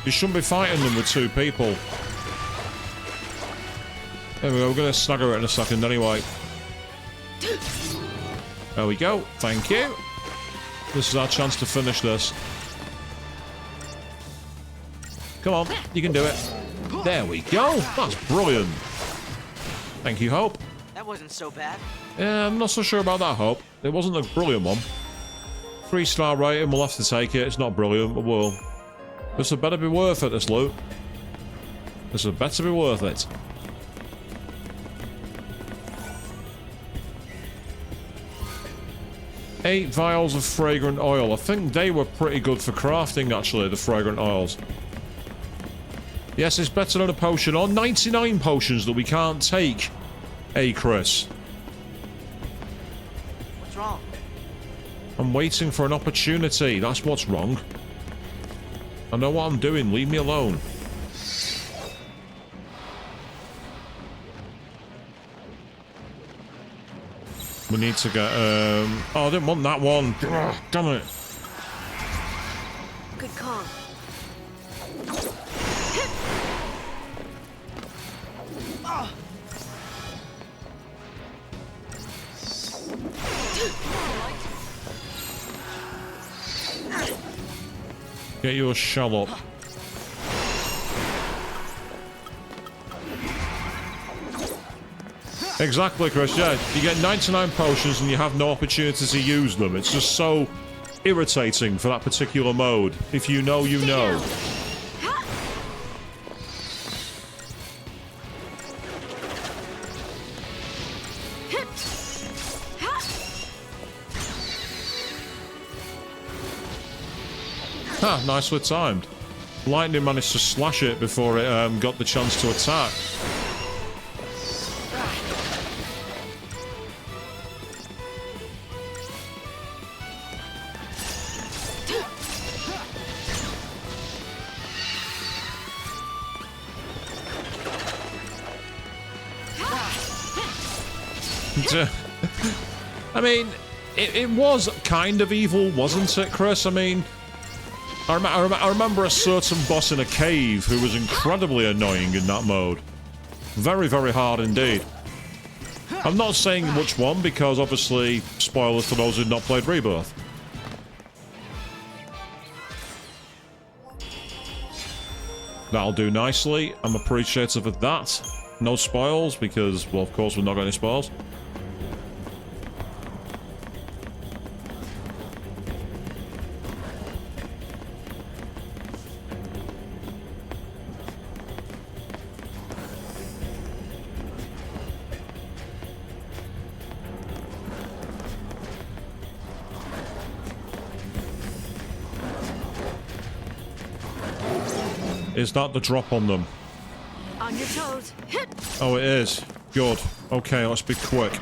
you shouldn't be fighting them with two people. There we go, we're going to snagger it in a second anyway. There we go, thank you. This is our chance to finish this. Come on, you can do it. There we go, that's brilliant. Thank you, Hope. That wasn't so bad. Yeah, I'm not so sure about that, Hope. It wasn't a brilliant one. 3-star rating, we'll have to take it. It's not brilliant, but we'll... This had better be worth it, this loot. This had better be worth it. Eight vials of fragrant oil. I think they were pretty good for crafting, actually, the fragrant oils. Yes, it's better than a potion, or 99 potions that we can't take. Hey, Chris. What's wrong? I'm waiting for an opportunity. That's what's wrong. I know what I'm doing. Leave me alone. We need to get, Oh, I didn't want that one. Ugh, damn it. Good call. Get your shell up. Exactly, Chris, yeah. You get 99 potions and you have no opportunity to use them. It's just so irritating for that particular mode. If you know, you know. Ah, nicely timed. Lightning managed to slash it before it got the chance to attack. I mean, it was kind of evil, wasn't it, Chris? I mean, I remember a certain boss in a cave who was incredibly annoying in that mode. Very, very hard indeed. I'm not saying which one because obviously spoilers for those who've not played Rebirth. That'll do nicely. I'm appreciative of that. No spoils because, well, of course, we're not going to spoils. Is that the drop on them? On your toes. Hit. Oh, it is. Good. Okay, let's be quick.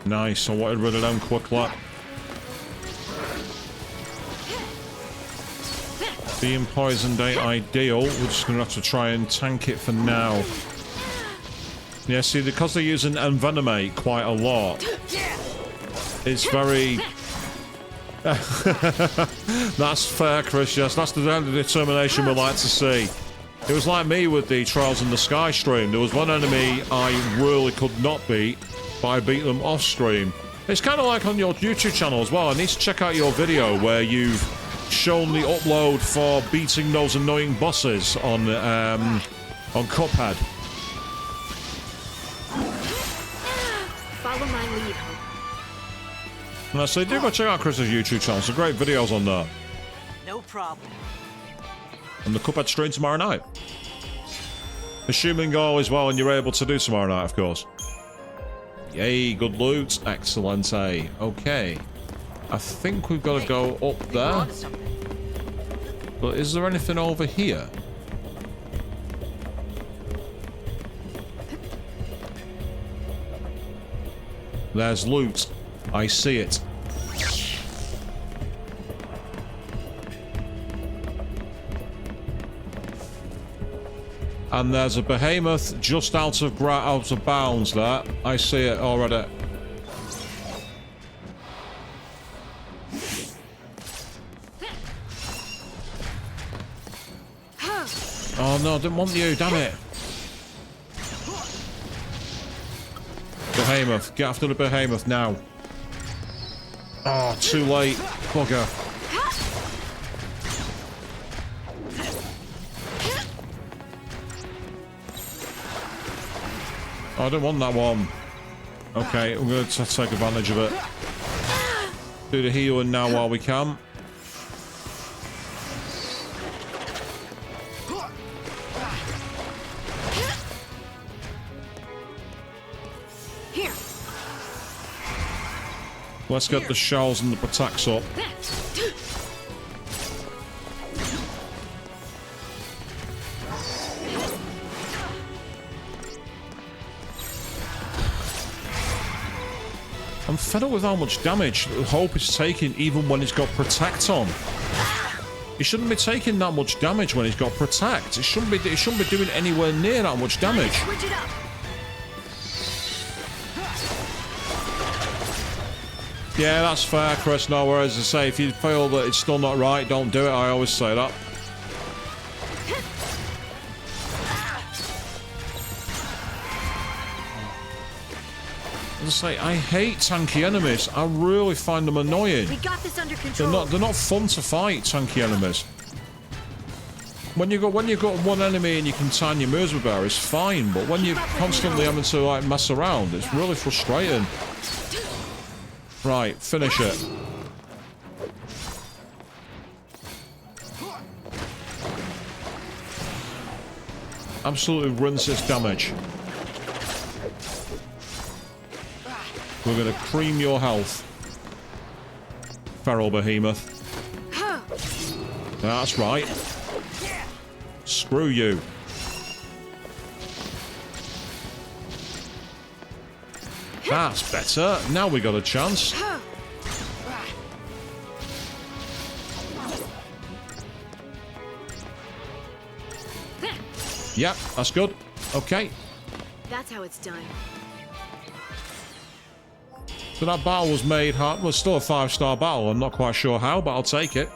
Nice, I wanted rid of them quickly. Being poisoned ain't ideal. We're just gonna have to try and tank it for now. Yeah, see, because they're using Envenomate quite a lot, it's very... That's fair, Chris, yes. That's the kind of determination we like to see. It was like me with the Trials in the Sky stream. There was one enemy I really could not beat, but I beat them off stream. It's kind of like on your YouTube channel as well. I need to check out your video where you've shown the upload for beating those annoying bosses on Cuphead. Follow my lead. And I say, do go check out Chris's YouTube channel. Some great videos on there. No problem. And the Cuphead stream tomorrow night. Assuming all is well and you're able to do tomorrow night, of course. Yay, good loot. Excellent, eh? Okay. I think we've got to go up there. But is there anything over here? There's loot. I see it. And there's a behemoth just out of bounds there. I see it already. Oh no, I didn't want you, damn it. Behemoth, get after the behemoth now. Oh, too late. Bugger. Oh, I don't want that one. Okay, we're going to take advantage of it. Do the healing now while we can. Here. Let's get the shells and the protects up. I'm fed up with how much damage Hope is taking even when he's got Protect on. He shouldn't be taking that much damage when he's got Protect. He shouldn't be doing anywhere near that much damage. Switch it up. Yeah, that's fair, Chris. No worries. I say, if you feel that it's still not right, don't do it. I always say that. As I say, I hate tanky enemies. I really find them annoying. We got this under control. They're not fun to fight, tanky enemies. When you've got one enemy and you can time your moves with her, it's fine. But when you're constantly having to like mess around, it's really frustrating. Right, finish it. Absolutely rinse its damage. We're going to cream your health. Feral Behemoth. That's right. Screw you. That's better. Now we got a chance. Yep, that's good. Okay. That's how it's done. So that battle was made hard. Well, still a 5-star battle. I'm not quite sure how, but I'll take it.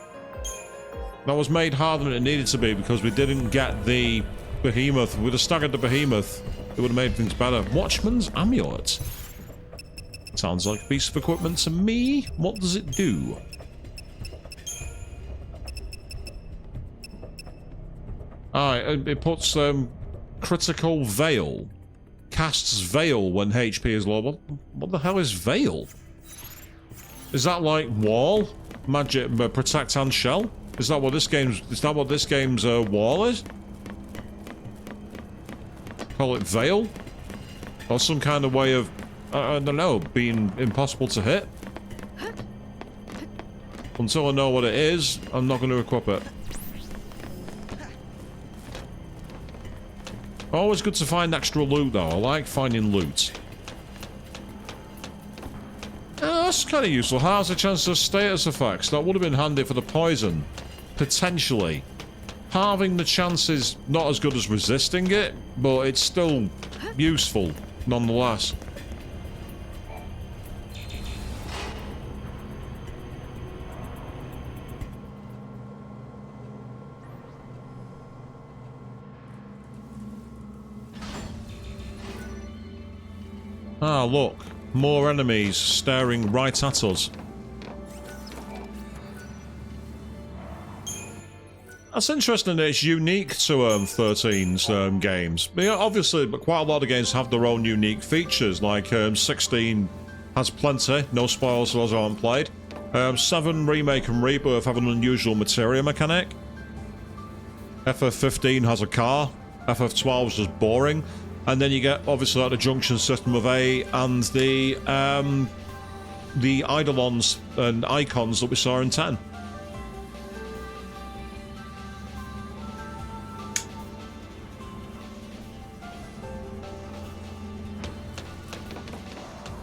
That was made harder than it needed to be because we didn't get the behemoth. We'd have staggered the behemoth. It would have made things better. Watchman's Amulet. Sounds like a piece of equipment to me. What does it do? Alright, it puts critical veil. casts Veil when HP is low. What the hell is Veil? Is that like wall? Magic, protect and shell? Is that what this game's wall is? Call it Veil? Or some kind of way of, I don't know, being impossible to hit? Until I know what it is, I'm not going to equip it. Always good to find extra loot though. I like finding loot. That's kind of useful. Has a chance of status effects. That would have been handy for the poison. Potentially. Halving the chances not as good as resisting it, but it's still useful nonetheless. Ah, look. More enemies staring right at us. That's interesting that it's unique to 13's games. Yeah, obviously, but quite a lot of games have their own unique features, like 16 has plenty, no spoilers for those who haven't played. 7 Remake and Rebirth have an unusual materia mechanic. FF15 has a car. FF12 is just boring. And then you get, obviously, like the junction system of A and the Eidolons and icons that we saw in 10.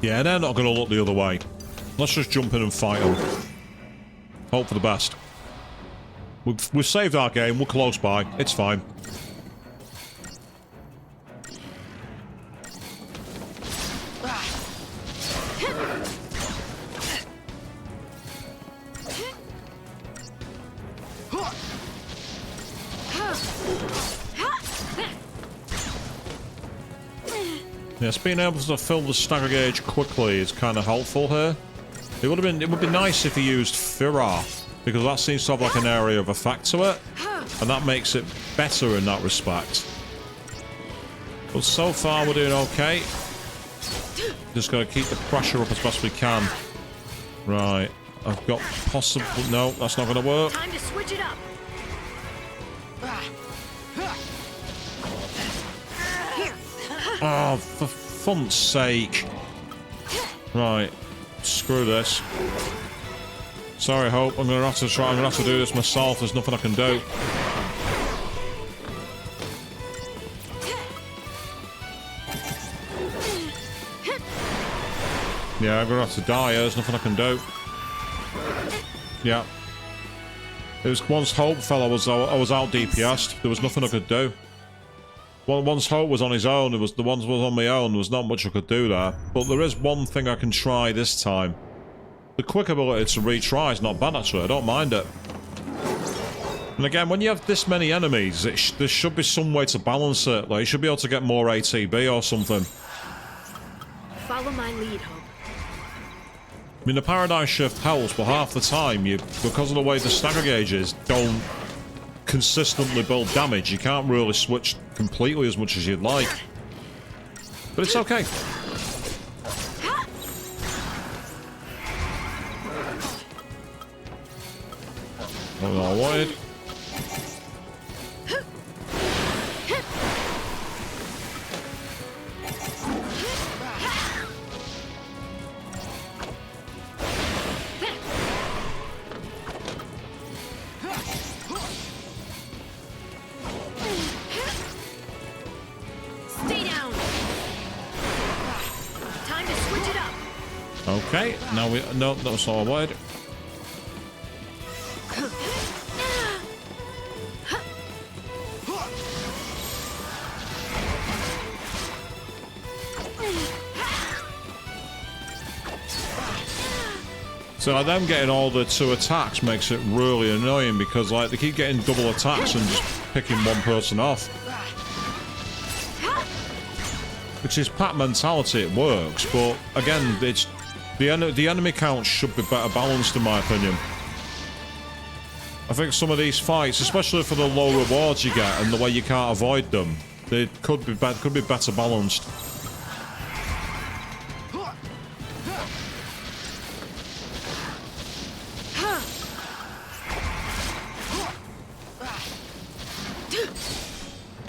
Yeah, they're not going to look the other way. Let's just jump in and fight them. Hope for the best. We've saved our game. We're close by. It's fine. Yes, being able to fill the stagger gauge quickly is kind of helpful here. It would be nice if he used Firah, because that seems to have like an area of effect to it, and that makes it better in that respect. But so far we're doing okay. Just got to keep the pressure up as best we can. Right, I've got possible. No, that's not going to work. Time to switch it up. Oh, for fun's sake. Right. Screw this. Sorry, Hope. I'm gonna have to do this myself. There's nothing I can do. Yeah, I'm gonna have to die. There's nothing I can do. Yeah. It was once Hope fell, I was out DPS'd. There was nothing I could do. Well, once Hope was on his own, the ones was on my own, there was not much I could do there. But there is one thing I can try this time. The quick ability to retry is not bad, actually. I don't mind it. And again, when you have this many enemies, there should be some way to balance it. Like, you should be able to get more ATB or something. Follow my lead, Hope. I mean, the paradigm shift helps, but half the time, because of the way the stagger gauges don't consistently build damage, you can't really switch completely as much as you'd like. But it's okay. Not what I wanted. Okay, now we... No, that's all I wanted. So them getting all the 2 attacks makes it really annoying because, like, they keep getting double attacks and just picking one person off. Which is pack mentality, it works, but again, it's... The enemy count should be better balanced, in my opinion. I think some of these fights, especially for the low rewards you get and the way you can't avoid them, they could be better balanced.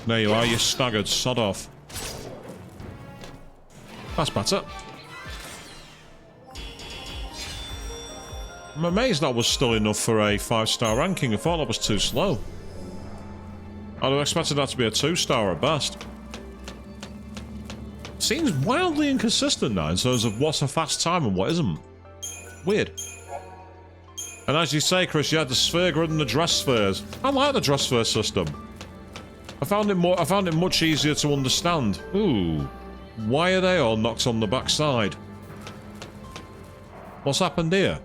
There you are, you're staggered. Sod off. That's better. I'm amazed that was still enough for a 5-star ranking. I thought that was too slow. I'd have expected that to be a 2-star at best. Seems wildly inconsistent now in terms of what's a fast time and what isn't. Weird. And as you say, Chris, you had the sphere grid and the dress spheres. I like the dress sphere system. I found it much easier to understand. Ooh. Why are they all knocked on the backside? What's happened here?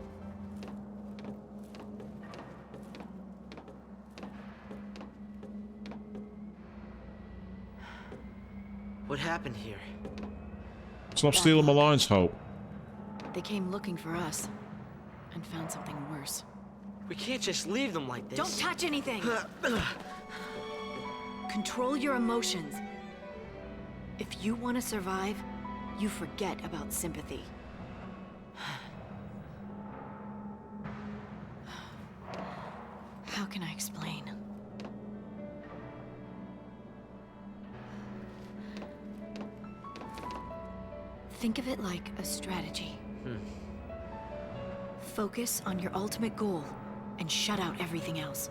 What happened here? Stop stealing my lines, Hope. They came looking for us and found something worse. We can't just leave them like this. Don't touch anything! Control your emotions. If you want to survive, you forget about sympathy. How can I explain? Think of it like a strategy. Focus on your ultimate goal and shut out everything else.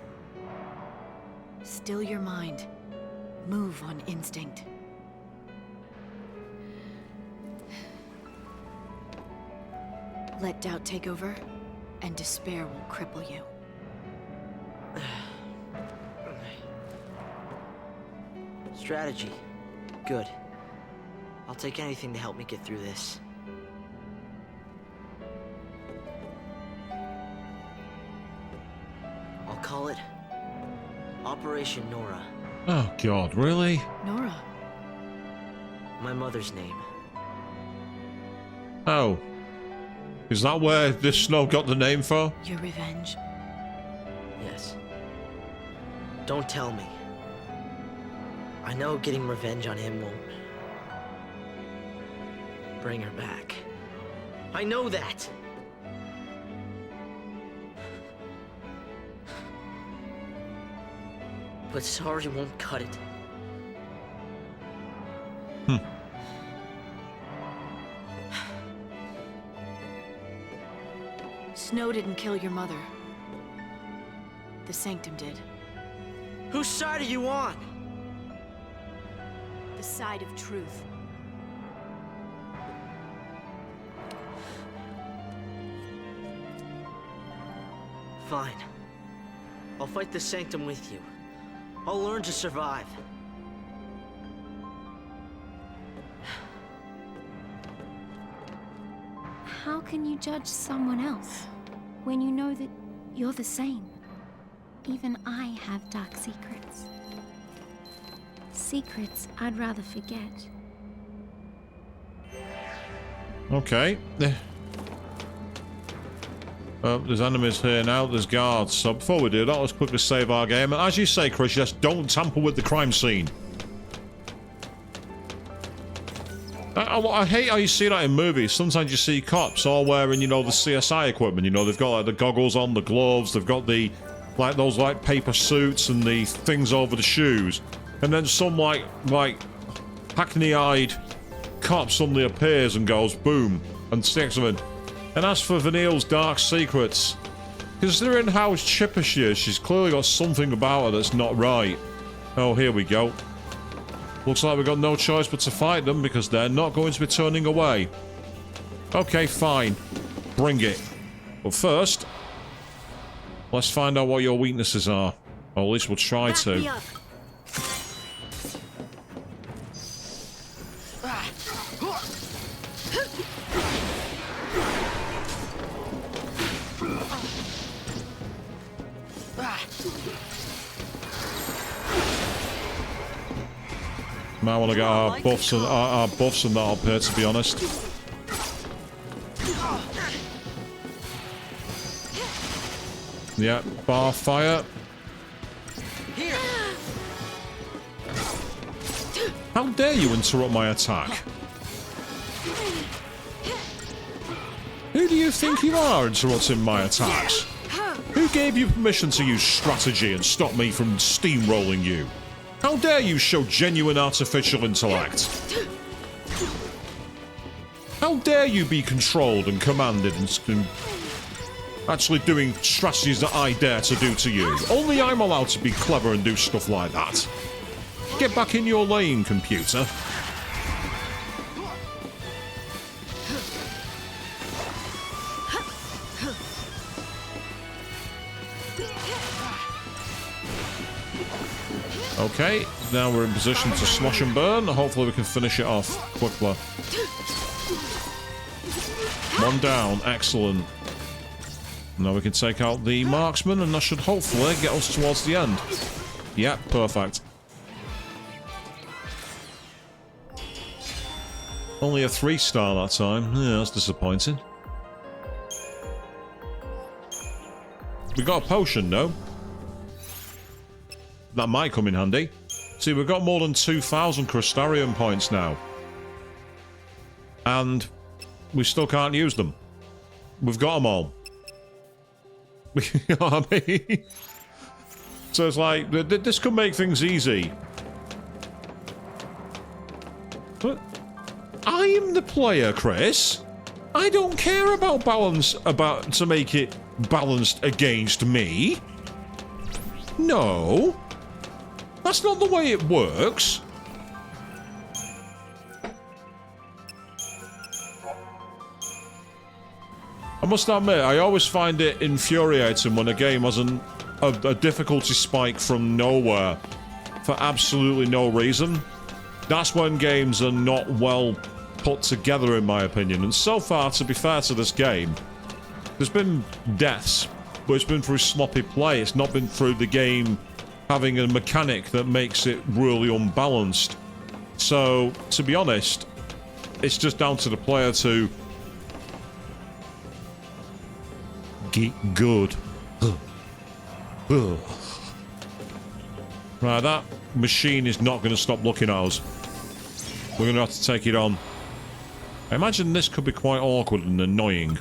Still your mind. Move on instinct. Let doubt take over, and despair will cripple you. Strategy. Good. I'll take anything to help me get through this. I'll call it Operation Nora. Oh, God, really? Nora. My mother's name. Oh. Is that where this snow got the name for? Your revenge. Yes. Don't tell me. I know getting revenge on him won't bring her back. I know that! But sorry won't cut it. Snow didn't kill your mother. The Sanctum did. Whose side are you on? The side of truth. Fine. I'll fight the Sanctum with you. I'll learn to survive. How can you judge someone else when you know that you're the same? Even I have dark secrets. Secrets I'd rather forget. Okay. There's enemies here now, there's guards. So before we do that, let's quickly save our game. And as you say, Chris, just don't tamper with the crime scene. I hate how you see that in movies. Sometimes you see cops all wearing, you know, the CSI equipment. You know, they've got like the goggles on, the gloves, they've got the, like those like paper suits and the things over the shoes. And then some like hackney-eyed cop suddenly appears and goes boom and sticks them in. And as for Vanille's dark secrets, considering how chipper she is, she's clearly got something about her that's not right. Oh, here we go. Looks like we've got no choice but to fight them because they're not going to be turning away. Okay, fine. Bring it. But first, let's find out what your weaknesses are. Or at least we'll try Back to. me up. Might want to get our buffs and our buffs and that up here, to be honest. Yeah, bar fire. How dare you interrupt my attack? Who do you think you are interrupting my attacks? gave you permission to use strategy and stop me from steamrolling you? How dare you show genuine artificial intellect? How dare you be controlled and commanded and actually doing strategies that I dare to do to you? Only I'm allowed to be clever and do stuff like that. Get back in your lane, computer. Okay, now we're in position to slash and burn. Hopefully we can finish it off quickly. One down, excellent. Now we can take out the marksman, and that should hopefully get us towards the end. Yep, perfect. Only a 3-star that time. Yeah, that's disappointing. We got a potion, no? That might come in handy. See, we've got more than 2,000 Crystarium points now. And we still can't use them. We've got them all. You know what I mean? So it's like, this could make things easy. But I'm the player, Chris. I don't care about balance, to make it balanced against me. No. That's not the way it works. I must admit, I always find it infuriating when a game has a difficulty spike from nowhere for absolutely no reason. That's when games are not well put together, in my opinion. And so far, to be fair to this game, there's been deaths, but it's been through sloppy play. It's not been through the game having a mechanic that makes it really unbalanced. So, to be honest, it's just down to the player to get good. Right, that machine is not going to stop looking at us. We're going to have to take it on. I imagine this could be quite awkward and annoying.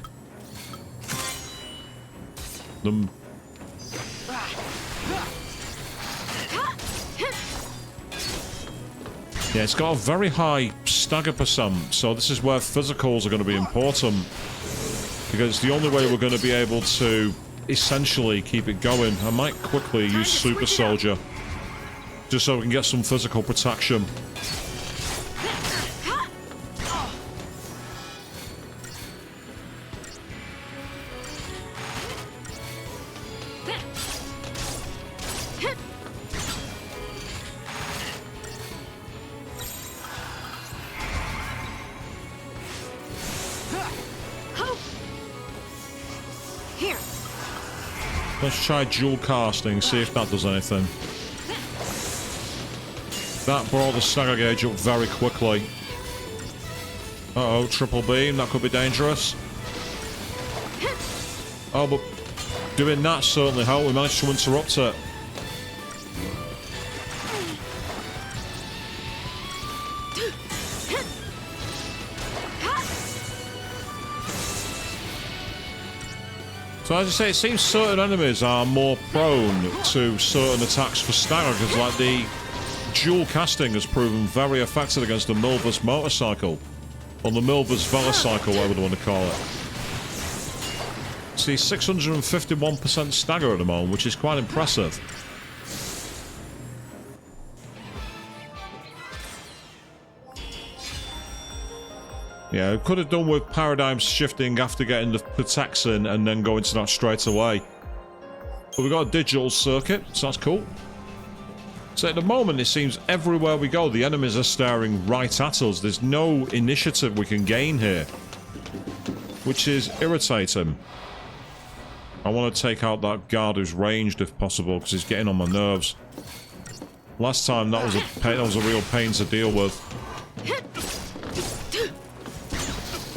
Yeah, it's got a very high stagger percent, so this is where physicals are going to be important. Because it's the only way we're going to be able to essentially keep it going. I might quickly use Super Soldier, just so we can get some physical protection. Let's try dual casting, see if that does anything. That brought the stagger gauge up very quickly. Uh-oh, triple beam, that could be dangerous. Oh, but doing that certainly helped. We managed to interrupt it. So as I say, it seems certain enemies are more prone to certain attacks for stagger, because like the dual casting has proven very effective against the Milvus motorcycle. Or the Milvus Velocycle, whatever you want to call it. See, 651% stagger at the moment, which is quite impressive. Yeah, it could have done with paradigm shifting after getting the protects in and then going to that straight away. But we've got a digital circuit, so that's cool. So at the moment, it seems everywhere we go, the enemies are staring right at us. There's no initiative we can gain here, which is irritating. I want to take out that guard who's ranged if possible, because he's getting on my nerves. Last time, that was a real pain to deal with.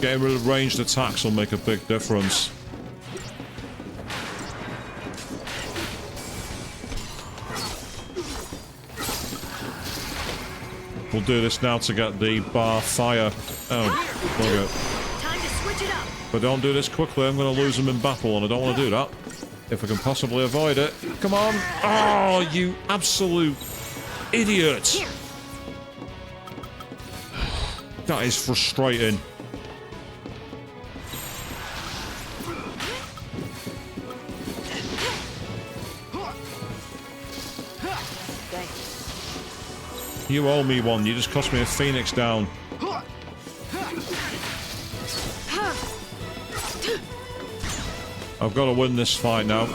Getting rid of ranged attacks will make a big difference. We'll do this now to get the bar fire. Oh, okay. Time to switch it up. But don't do this quickly, I'm going to lose them in battle, and I don't want to do that. If I can possibly avoid it. Come on. Oh, you absolute idiot. That is frustrating. You owe me one. You just cost me a phoenix down. I've got to win this fight now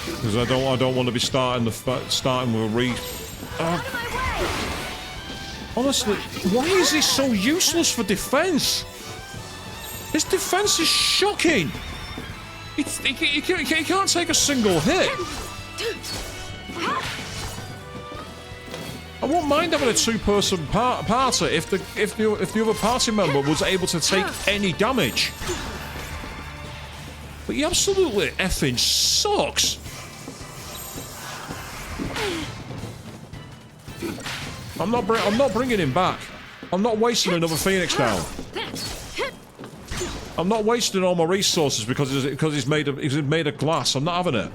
because I don't want to be starting with a re. Honestly, why is he so useless for defense? His defense is shocking. He can't take a single hit. I won't mind having a two-person party if the other party member was able to take any damage. But he absolutely effing sucks. I'm not bringing him back. I'm not wasting another Phoenix down. I'm not wasting all my resources because he's made of glass. I'm not having it.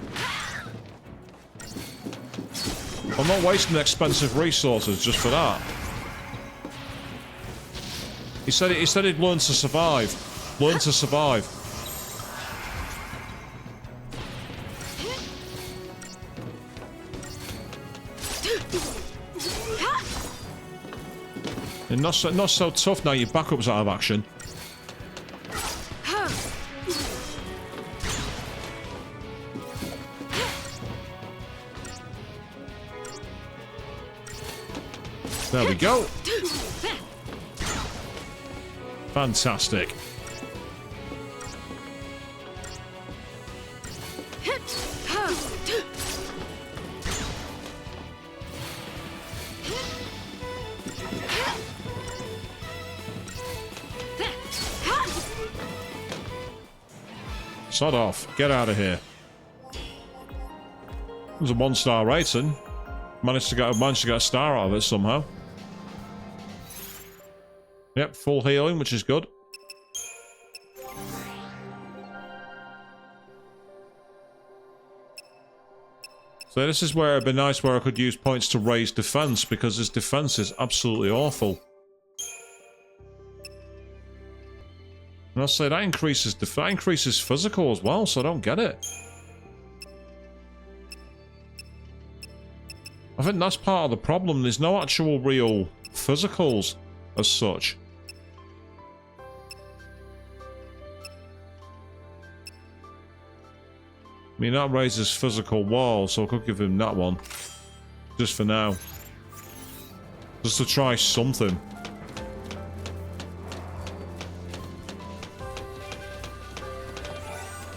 I'm not wasting expensive resources just for that. He said he'd learn to survive. Learn to survive. And not so tough now. Your backup's out of action. There we go. Fantastic. Sod off. Get out of here. It was a 1-star rating. Managed to get a star out of it somehow. Yep, full healing, which is good. So this is where it'd be nice where I could use points to raise defense, because his defense is absolutely awful. And I'll say that increases physical as well, so I don't get it. I think that's part of the problem. There's no actual real physicals as such. I mean, that raises physical wall, so I could give him that one. Just for now. Just to try something.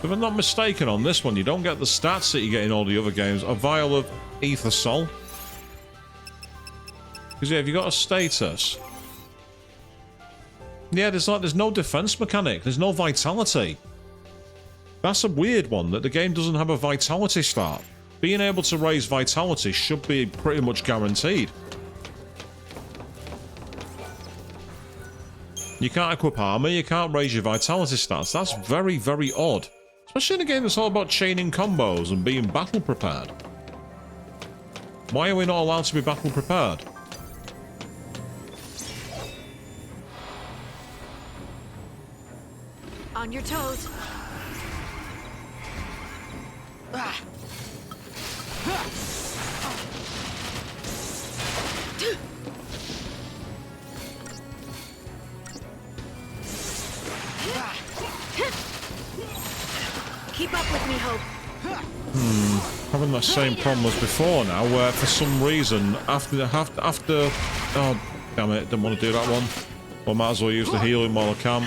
If I'm not mistaken on this one, you don't get the stats that you get in all the other games. A vial of ether soul. Because yeah, have you got a status? Yeah, there's no defense mechanic. There's no vitality. That's a weird one, that the game doesn't have a vitality stat. Being able to raise vitality should be pretty much guaranteed. You can't equip armor, you can't raise your vitality stats. That's very, very odd. Especially in a game that's all about chaining combos and being battle prepared. Why are we not allowed to be battle prepared? On your toes. Keep up with me, Hope. Having that same problem as before now, where for some reason, after oh, damn it, didn't want to do that one. Well, might as well use the healing while I can.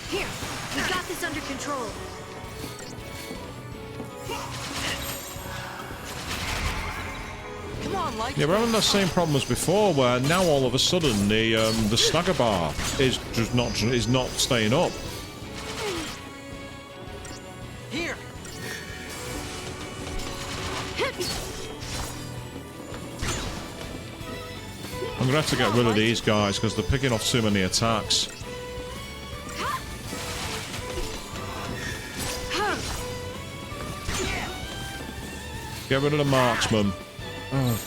Here, we got this under control. Come on, like. Yeah, we're having that same problem as before, where now all of a sudden the stagger bar is not staying up. Here. I'm gonna have to get rid of these guys because they're picking off too many attacks. Get rid of the marksman. Oh.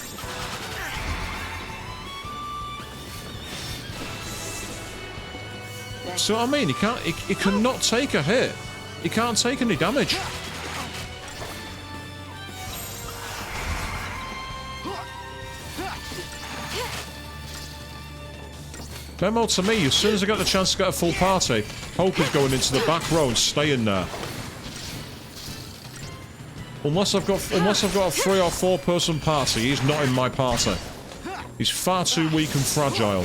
So I mean, he cannot take a hit. He can't take any damage. Memo to me, as soon as I get the chance to get a full party, Hope is going into the back row and staying there. Unless I've got a 3 or 4 person party, he's not in my party. He's far too weak and fragile.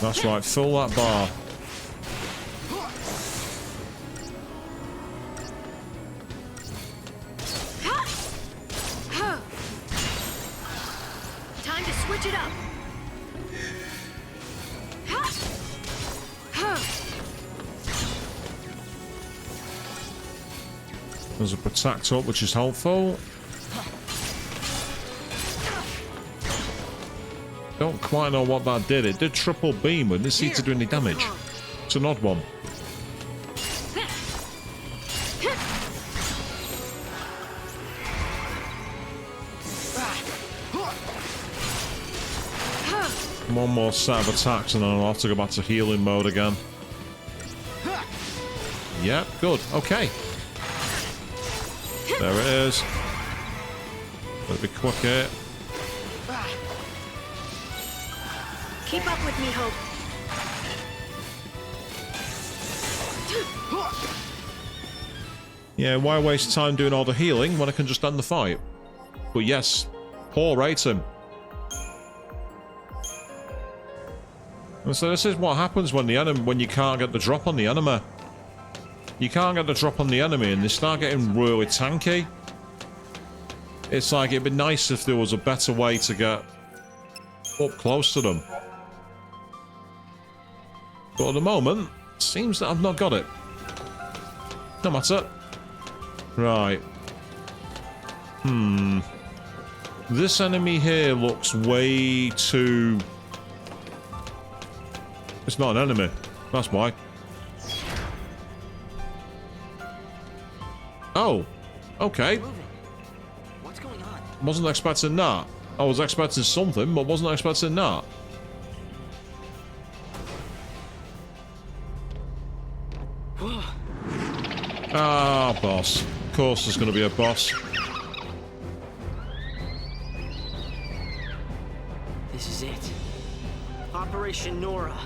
That's right, fill that bar. Time to switch it up. There's a protect up, which is helpful. Don't quite know what that did. It did triple beam, but it didn't seem to do any damage. It's an odd one. One more set of attacks and then I'll have to go back to healing mode again. Yep, good. Okay. There it is. Better be quick here. Keep up with me, Hope. Yeah, why waste time doing all the healing when I can just end the fight? But yes, poor item. And so this is what happens when you can't get the drop on the enemy. You can't get the drop on the enemy and they start getting really tanky. It's like it'd be nice if there was a better way to get up close to them. But at the moment, it seems that I've not got it. No matter. Right. This enemy here looks way too... It's not an enemy. That's why. Oh. Okay. What's going on? Wasn't expecting that. I was expecting something, but wasn't expecting that. Ah, boss. Of course there's going to be a boss. This is it. Operation Nora.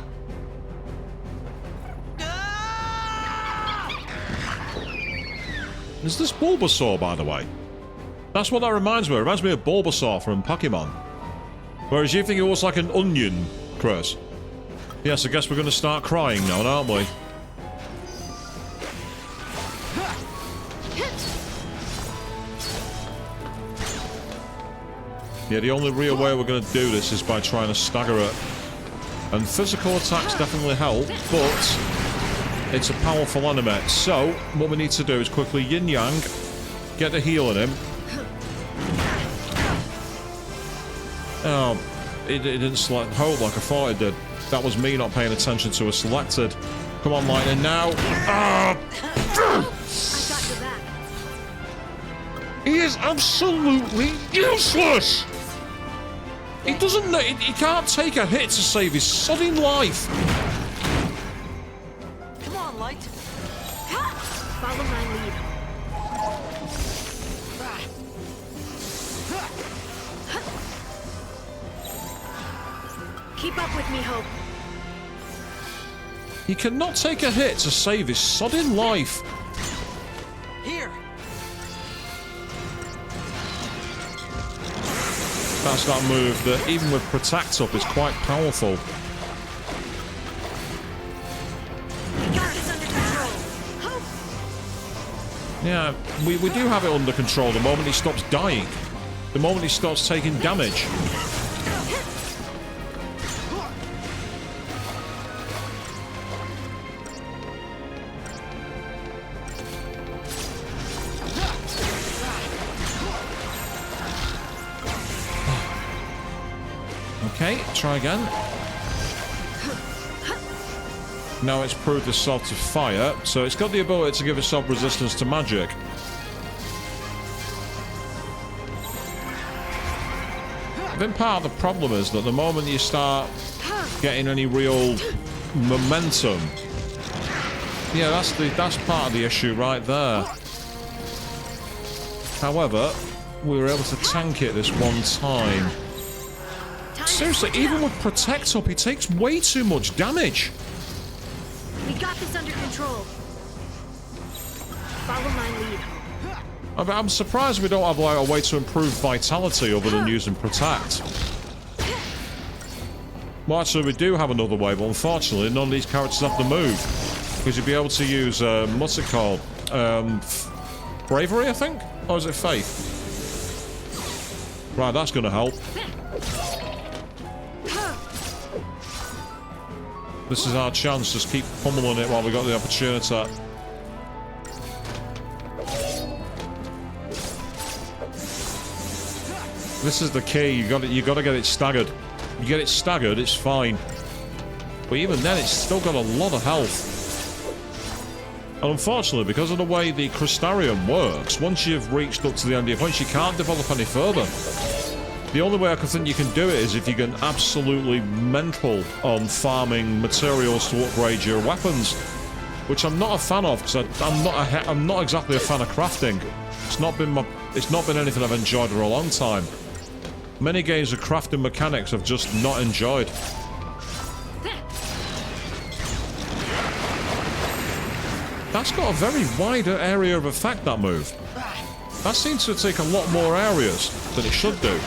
Is this Bulbasaur, by the way? That's what that reminds me of. It reminds me of Bulbasaur from Pokemon. Whereas you think it was like an onion, Chris. Yes, I guess we're going to start crying now, aren't we? Yeah, the only real way we're going to do this is by trying to stagger it. And physical attacks definitely help, but it's a powerful enemy. So, what we need to do is quickly yin-yang, get the heal in him. Oh, it didn't select Hope like I thought it did. That was me not paying attention to a selected. Come on, Lightning, now. Ah! I got your back. He is absolutely useless! He doesn't know, he can't take a hit to save his sodding life. Come on, Light. Follow my lead. Keep up with me, Hope. He cannot take a hit to save his sodding life. Here. That's that move that, even with Protect Up, is quite powerful. Got this under control. Hope. Yeah, we do have it under control the moment he stops dying. The moment he starts taking damage. Okay, try again. Now it's proved itself to fire, so it's got the ability to give itself resistance to magic. I think part of the problem is that the moment you start getting any real momentum, yeah, that's part of the issue right there. However, we were able to tank it this one time. Seriously, even with Protect up, he takes way too much damage. We got this under control. Follow my lead. I'm surprised we don't have like a way to improve vitality other than using Protect. Well, actually, we do have another way, but unfortunately, none of these characters have to move. Because you'd be able to use, what's it called? Bravery, I think? Or is it Faith? Right, that's gonna help. This is our chance, just keep pummeling it while we got the opportunity. This is the key, you gotta get it staggered. You get it staggered, it's fine. But even then, it's still got a lot of health. And unfortunately, because of the way the Crystarium works, once you've reached up to the end of your points, you can't develop any further. The only way I can think you can do it is if you get absolutely mental on farming materials to upgrade your weapons, which I'm not a fan of because I'm not exactly a fan of crafting. It's not been anything I've enjoyed for a long time. Many games of crafting mechanics I've just not enjoyed. That's got a very wide area of effect, that move. That seems to take a lot more areas than it should do.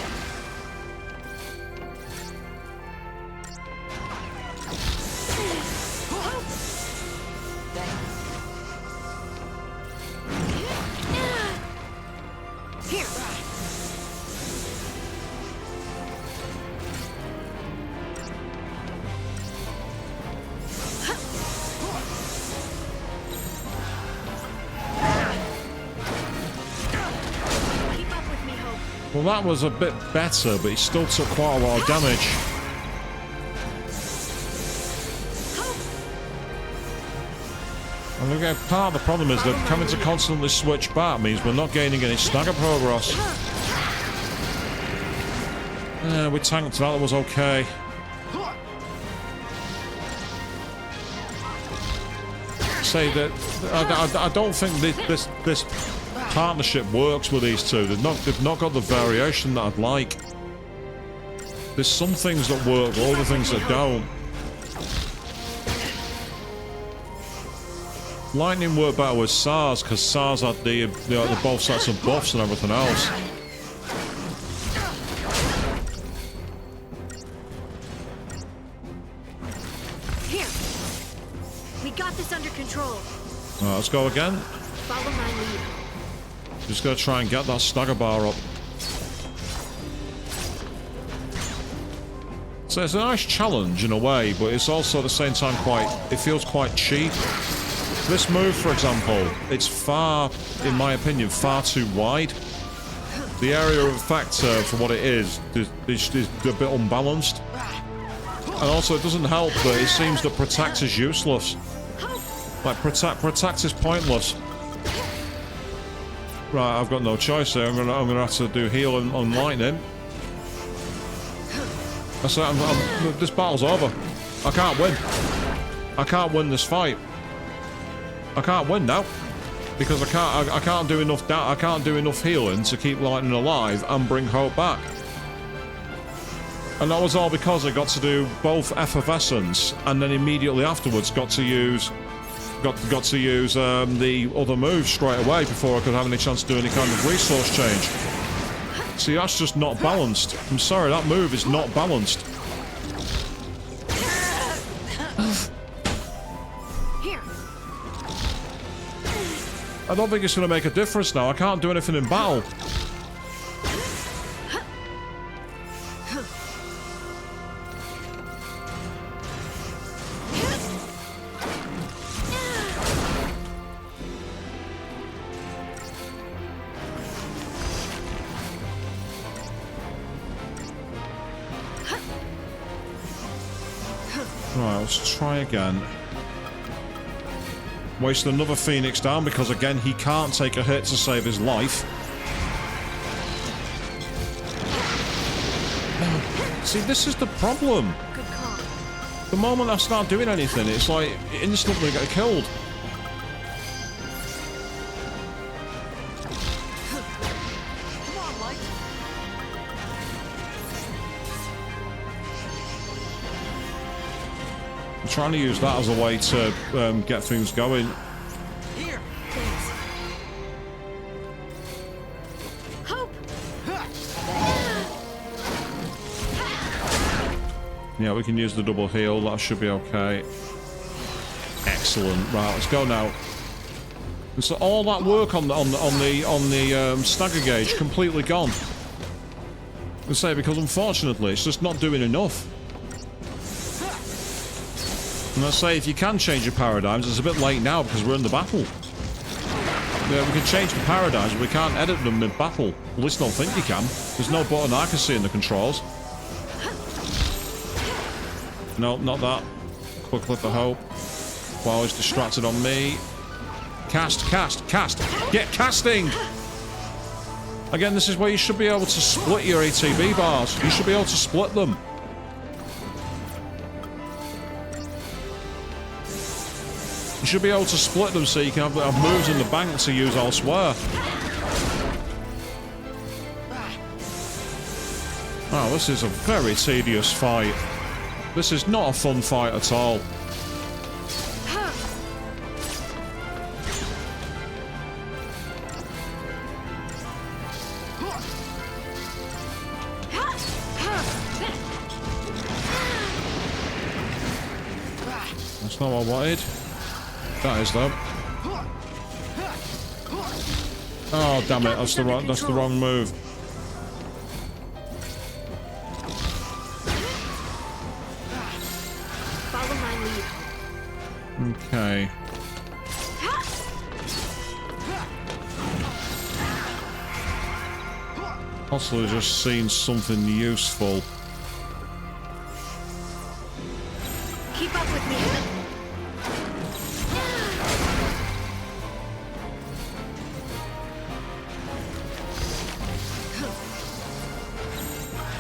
Well, that was a bit better, but it still took quite a lot of damage. And again, part of the problem is that having to constantly switch back means we're not gaining any stagger progress. Yeah, we tanked that, was okay. Say that I don't think this partnership works with these two. They've not got the variation that I'd like. There's some things that work, but other things that don't. Lightning worked better with SARS because SARS had the both sets of buffs and everything else. Here, we got this under control. Alright, let's go again. Follow my lead. Just gotta try and get that stagger bar up. So it's a nice challenge in a way, but it's also at the same time it feels quite cheap. This move, for example, it's far, in my opinion, far too wide. The area of effect for what it is a bit unbalanced. And also it doesn't help that it seems that Protect is useless. Like, Protect is pointless. Right, I've got no choice here. I'm gonna have to do heal on lightning. That's it. This battle's over. I can't win. I can't win this fight. I can't win now because I can't do enough. I can't do enough healing to keep lightning alive and bring hope back. And that was all because I got to do both effervescence and then immediately afterwards got to use the other move straight away before I could have any chance to do any kind of resource change. See, that's just not balanced. I'm sorry, that move is not balanced. I don't think it's going to make a difference now. I can't do anything in battle. Right, let's try again. Waste another Phoenix down because, again, he can't take a hit to save his life. See, this is the problem. Good call. The moment I start doing anything, it's like instantly get killed. Come on, Light. I'm trying to use that as a way to get things going. Here. Thanks. Hope! Yeah, we can use the double heal. That should be okay. Excellent. Right, let's go now. And so all that work on the stagger gauge completely gone. I say because unfortunately it's just not doing enough. And I say if you can change your paradigms, it's a bit late now because we're in the battle. Yeah, we can change the paradigms, but we can't edit them mid-battle. At least I don't think you can. There's no button I can see in the controls. No, not that. Quickly for hope. While he's distracted on me. Cast, cast, cast! Get casting! Again, this is where you should be able to split your ATB bars. You should be able to split them. You should be able to split them so you can have moves in the bank to use elsewhere. Oh, this is a very tedious fight. This is not a fun fight at all. That's not what I wanted. That is though. Oh damn it! That's the wrong move. Follow my lead. Okay. Possibly just seen something useful. Keep up with me.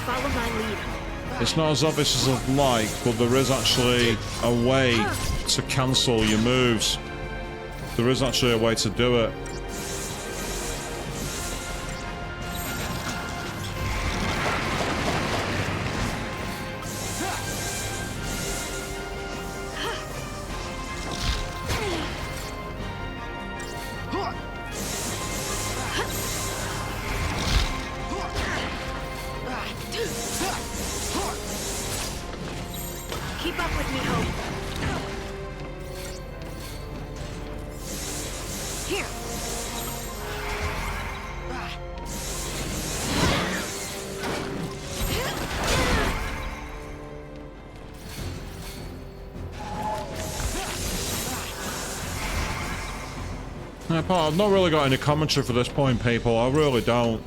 Follow my lead. It's not as obvious as I'd like, but there is actually a way to cancel your moves. There is actually a way to do it. Keep up with me, Hope. Here. Yeah, Paul, I've not really got any commentary for this point, people. I really don't.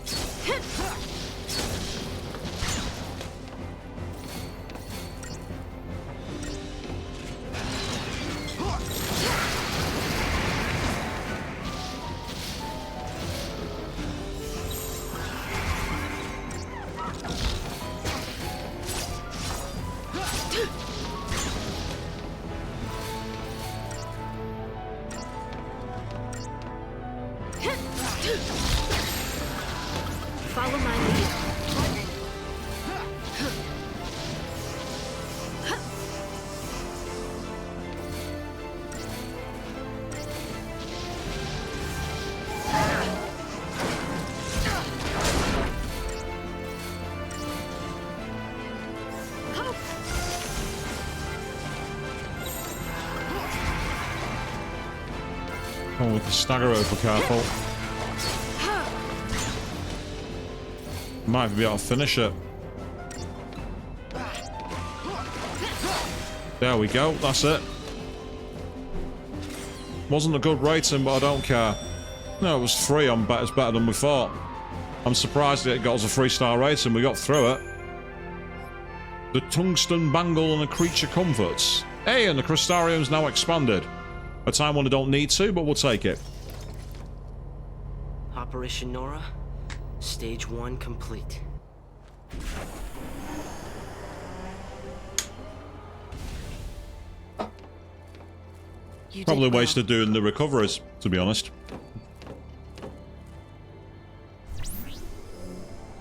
Follow my lead. Oh, with the stagger over, careful. Might be able to finish it. There we go, that's it. Wasn't a good rating, but I don't care. No, it was 3 on bet. It's better than we thought. I'm surprised it got us a 3-star rating. We got through it. The tungsten bangle and the creature comforts. Hey, and the crystarium's now expanded. A time when I don't need to, but we'll take it. Operation Nora, Stage 1 complete. You Probably did well. wasted doing the recoveries, to be honest.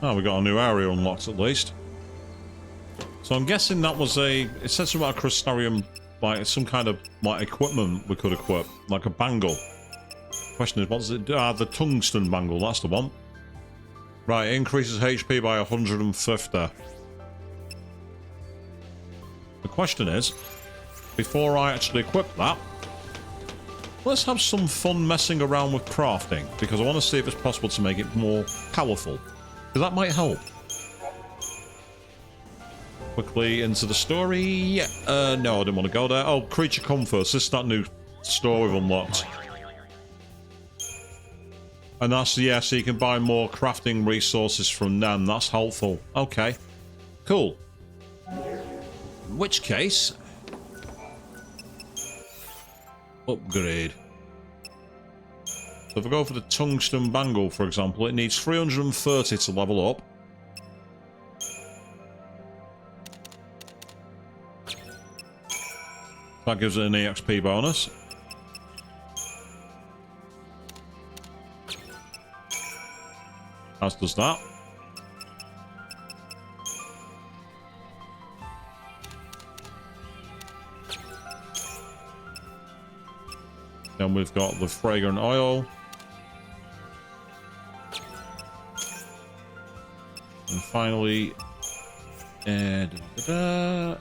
Oh, we got a new area unlocked at least. So I'm guessing that was a... It said something about a crystarium, like some kind of like equipment we could equip, like a bangle. Question is, what does it do? Ah, the tungsten bangle, that's the one. Right, it increases HP by 150. The question is, before I actually equip that, let's have some fun messing around with crafting, because I want to see if it's possible to make it more powerful. Because that might help. Quickly into the story. No, I didn't want to go there. Oh, creature comforts. This is that new store we've unlocked. And that's, yeah, so you can buy more crafting resources from them. That's helpful. Okay. Cool. In which case... upgrade. So if I go for the tungsten bangle, for example, it needs 330 to level up. That gives it an EXP bonus. As does that. Then we've got the fragrant oil. And finally, that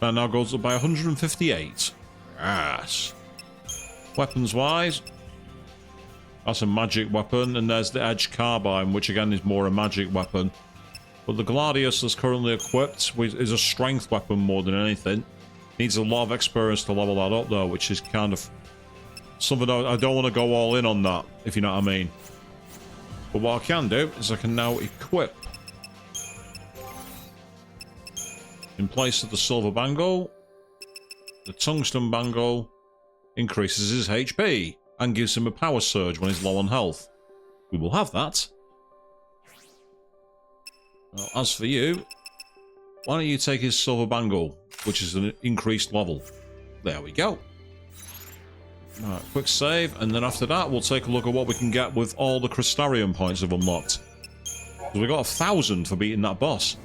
now goes up by 158. Yes. Weapons wise, that's a magic weapon, and there's the edge carbine, which again is more a magic weapon. But the Gladius that's currently equipped is a strength weapon more than anything. Needs a lot of experience to level that up though, which is kind of something I don't want to go all in on that, if you know what I mean. But what I can do is I can now equip, in place of the silver bangle, the tungsten bangle increases his HP and gives him a power surge when he's low on health. We will have that. Now, as for you, why don't you take his silver bangle, which is an increased level. There we go. Alright, quick save, and then after that we'll take a look at what we can get with all the crystarium points we've unlocked. So we got 1,000 for beating that boss.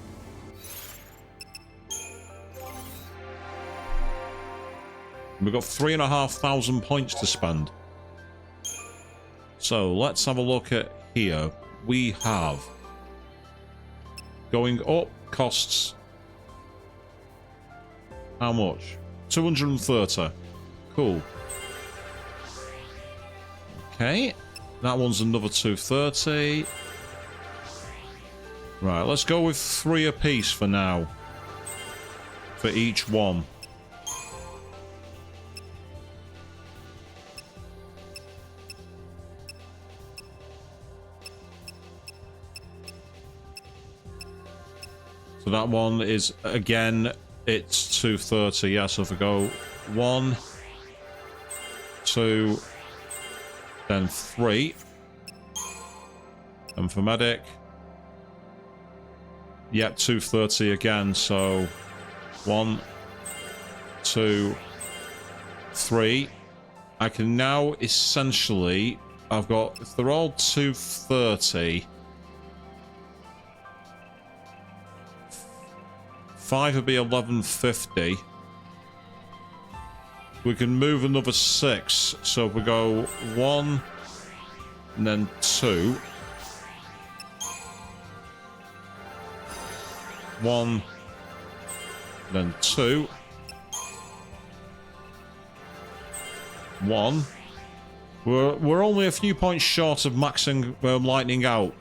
We've got 3,500 points to spend. So let's have a look at here. We have going up costs how much? 230. Cool. Okay, that one's another 230. Right, let's go with 3 apiece for now. For each one. So that one is, again, it's 230. Yeah, so if we go 1, 2, then 3. And for medic, yeah, 230 again. So 1, 2, 3. I can now essentially, I've got, if they're all 230, 5 would be 1150. We can move another 6. So if we go 1 and then 2. 1 then 2. 1. We're only a few points short of maxing lightning out.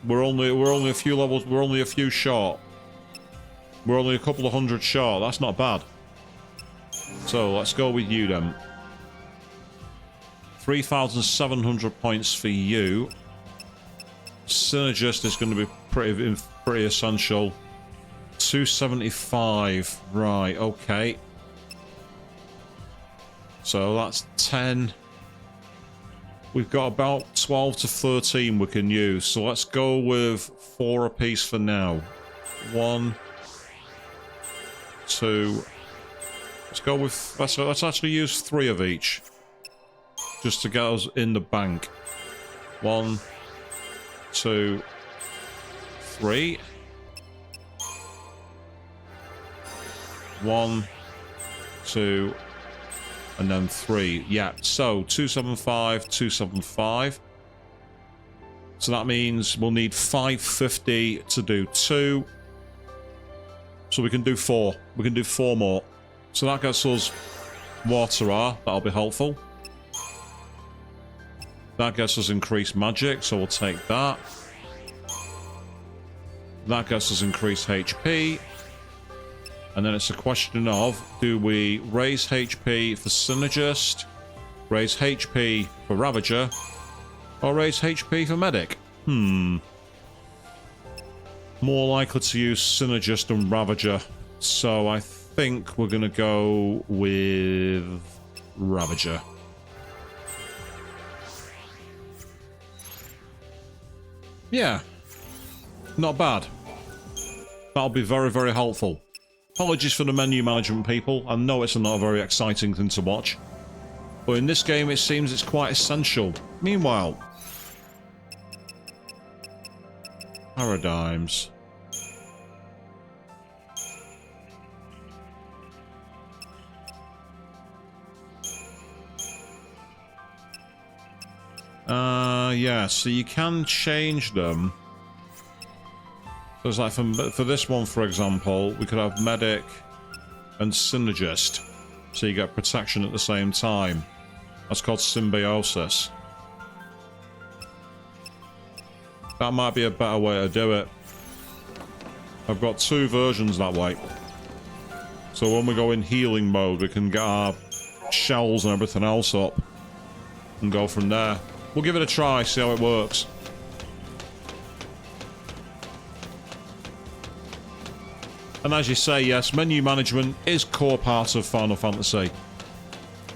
We're only a few levels. We're only a few short. We're only a couple of hundred short. That's not bad. So let's go with you then. 3,700 points for you. Synergist is going to be pretty essential 275. Right, okay. So that's 10. We've got about 12 to 13 we can use. So let's go with 4 apiece for now. 1, 2. Let's go with... Let's actually use 3 of each. Just to get us in the bank. 1, 2, 3. 1, 2, and then 3. Yeah, so 275, 275. So that means we'll need 550 to do 2. So we can do 4. We can do 4 more. So that gets us water R. That'll be helpful. That gets us increased magic, so we'll take that. That gets us increased HP. And then it's a question of, do we raise HP for Synergist, raise HP for Ravager, or raise HP for Medic? More likely to use Synergist and Ravager. So I think we're going to go with Ravager. Yeah. Not bad. That'll be very, very helpful. Apologies for the menu management, people. I know it's not a very exciting thing to watch. But in this game, it seems it's quite essential. Meanwhile... Paradigms. Yeah, so you can change them. So it's like for this one, for example, we could have Medic and Synergist. So you get protection at the same time. That's called Symbiosis. That might be a better way to do it. I've got 2 versions that way. So when we go in healing mode, we can get our shells and everything else up. And go from there. We'll give it a try, see how it works. And as you say, yes, menu management is core part of Final Fantasy.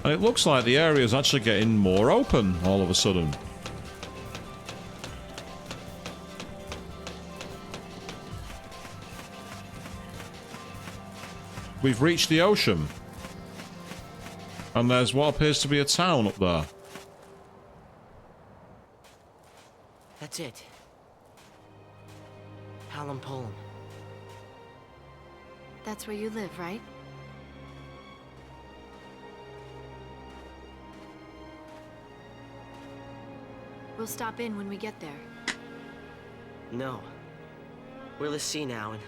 And it looks like the area is actually getting more open all of a sudden. We've reached the ocean. And there's what appears to be a town up there. That's it. Hallam Poem. That's where you live, right? We'll stop in when we get there. No. We're the sea now, and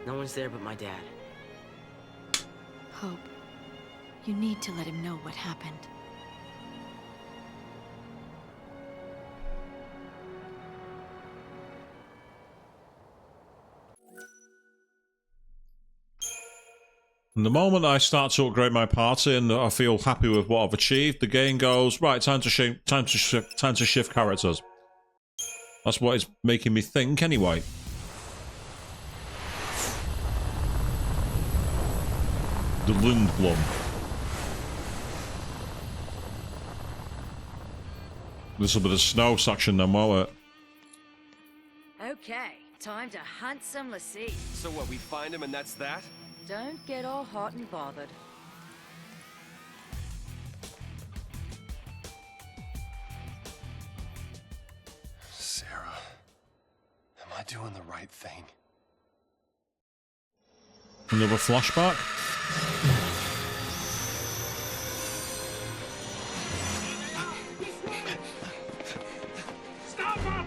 no one's there but my dad. Hope, you need to let him know what happened. And the moment I start to upgrade my party and I feel happy with what I've achieved, the game goes, right, time to shift characters. That's what it's making me think anyway. The Lundblom. This will be the snow section then, won't it? Okay, time to hunt some lassie. So what, we find him and that's that? Don't get all hot and bothered. Sarah, am I doing the right thing? Another flashback. Stop him!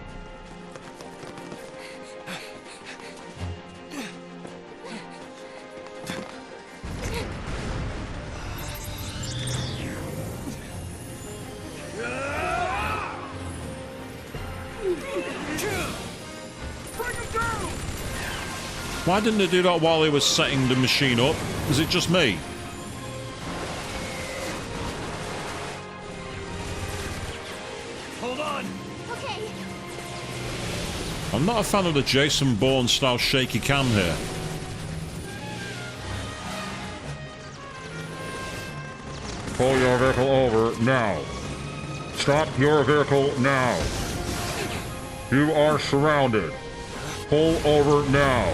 Why didn't they do that while he was setting the machine up? Is it just me? Hold on! Okay. I'm not a fan of the Jason Bourne style shaky cam here. Pull your vehicle over now. Stop your vehicle now. You are surrounded. Pull over now.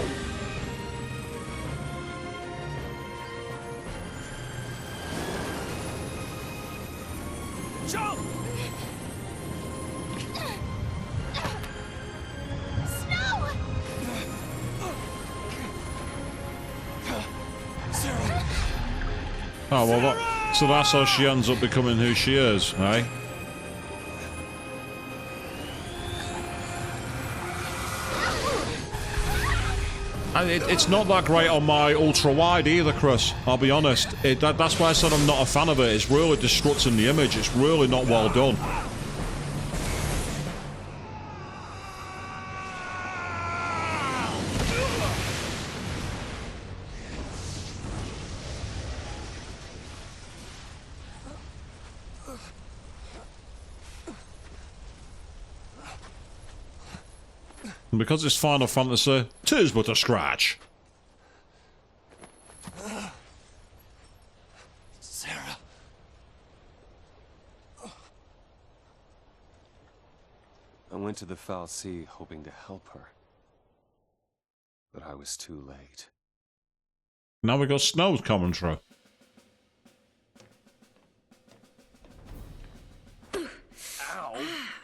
Jump! Snow! Sarah! Oh, well, so that's how she ends up becoming who she is, eh? And it's not that great on my ultra-wide either, Chris. I'll be honest. That's why I said I'm not a fan of it. It's really destructing the image. It's really not well done. And because it's Final Fantasy, 'tis but a scratch. Sarah. I went to the Foul Sea hoping to help her. But I was too late. Now we got Snow's commentary. Ow!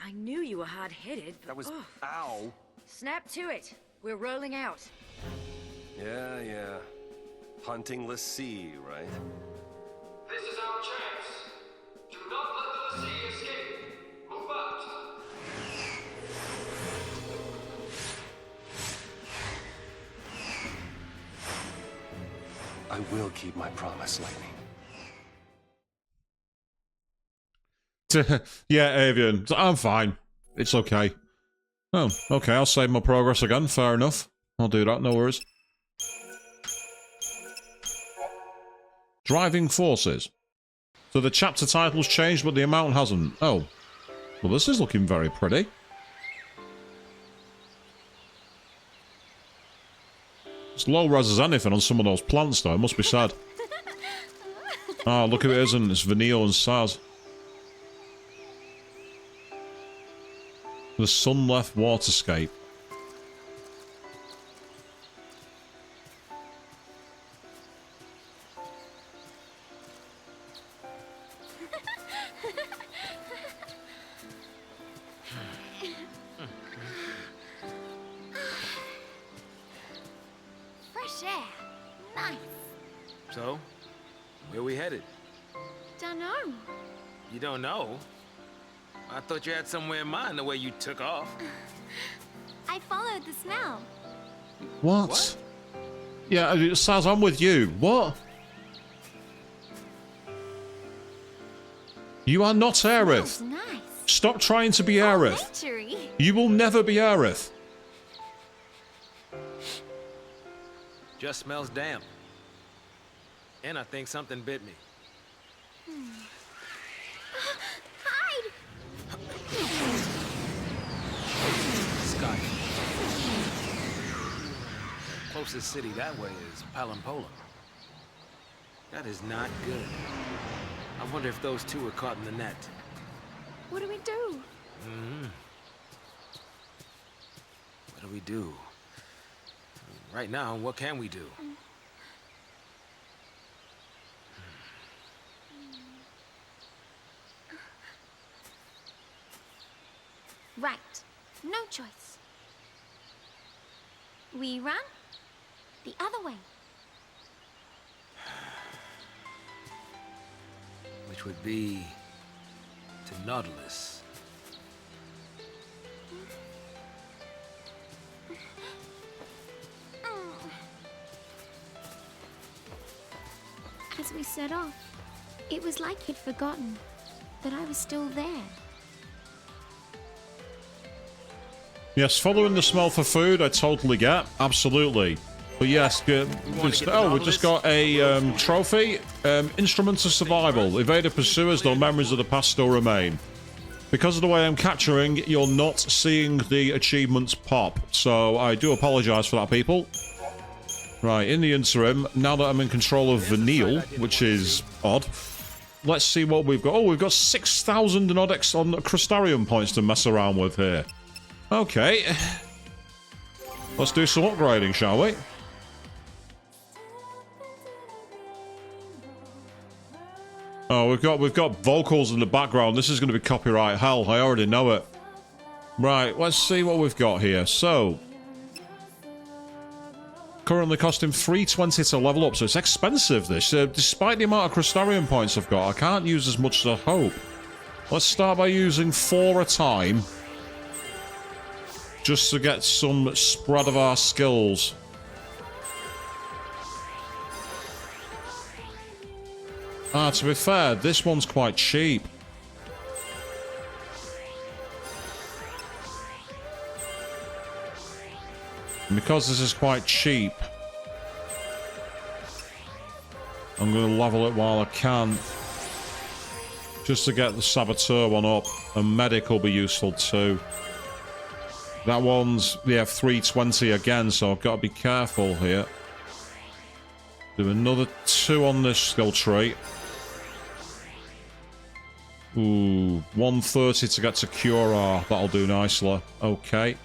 I knew you were hard-headed, but That was... oh, Ow! snap to it. We're rolling out. Yeah. Hunting sea, right? This is our chance. Do not let the sea escape. Move out. I will keep my promise, Lightning. Yeah, Avian. I'm fine. It's okay. Oh, okay. I'll save my progress again. Fair enough. I'll do that. No worries. Driving Forces. So the chapter title's changed, but the amount hasn't. Oh. Well, this is looking very pretty. It's low res as anything on some of those plants, though. It must be sad. Ah, look at it, isn't it? It's Vanille and Saz. The sun-left waterscape. Fresh air. Nice. So, where we headed? Dunno. You don't know? I thought you had somewhere in mind the way you took off. I followed the smell. What? Yeah, Saz, I'm with you. What? You are not Aerith. Smells nice. Stop trying to be Aerith. Victory. You will never be Aerith. Just smells damp. And I think something bit me. Hide! Scott. Closest city that way is Palampolam. That is not good. I wonder if those two were caught in the net. What do we do? What do we do? Right now, what can we do? Right. No choice. We run the other way. Which would be to Nautilus. As we set off, it was like he'd forgotten that I was still there. Yes, following the smell for food, I totally get. Absolutely. But yes, we just got a trophy. Instrument of survival. Evaded pursuers, though memories of the past still remain. Because of the way I'm capturing, you're not seeing the achievements pop. So I do apologise for that, people. Right, in the interim, now that I'm in control of Vanille, which is odd, let's see what we've got. Oh, we've got 6,000 and odd on Crystarium points to mess around with here. Okay. Let's do some upgrading, shall we? Oh, we've got vocals in the background. This is going to be copyright hell. I already know it. Right, let's see what we've got here. So, currently costing 320 to level up, so it's expensive, this. Despite the amount of Crystarium points I've got, I can't use as much as I hope. Let's start by using 4 a time. Just to get some spread of our skills. Ah, to be fair, this one's quite cheap. And because this is quite cheap, I'm going to level it while I can. Just to get the Saboteur one up. And Medic will be useful too. That one's, yeah, 320 again, so I've got to be careful here. Do another 2 on this skill tree. Ooh, 130 to get to Cura. That'll do nicely. Okay.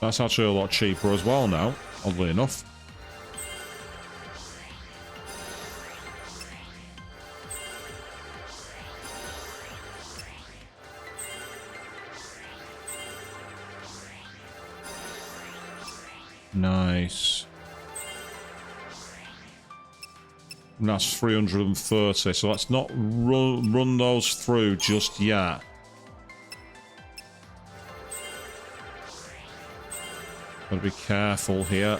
That's actually a lot cheaper as well now, oddly enough. Nice. And that's 330, so let's not run those through just yet. Gotta be careful here.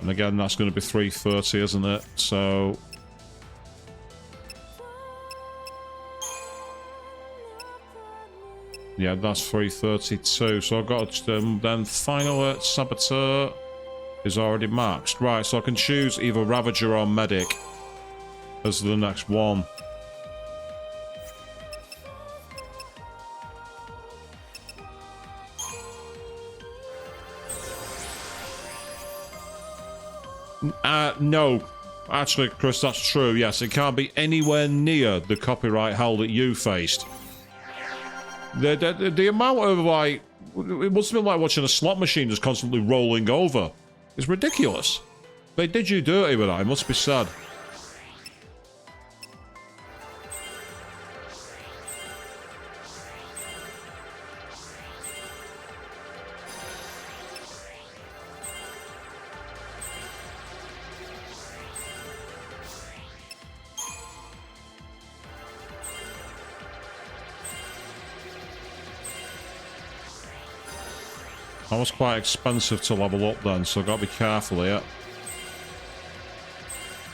And again, that's going to be 330, isn't it? So... yeah, that's 332. So I've got then Final Saboteur is already maxed. Right, so I can choose either Ravager or Medic as the next one. No. Actually, Chris, that's true. Yes, it can't be anywhere near the copyright hell that you faced. The amount of, like... it must have been like watching a slot machine just constantly rolling over. It's ridiculous. They did you dirty with that, it must be said. That was quite expensive to level up then, so I've got to be careful here.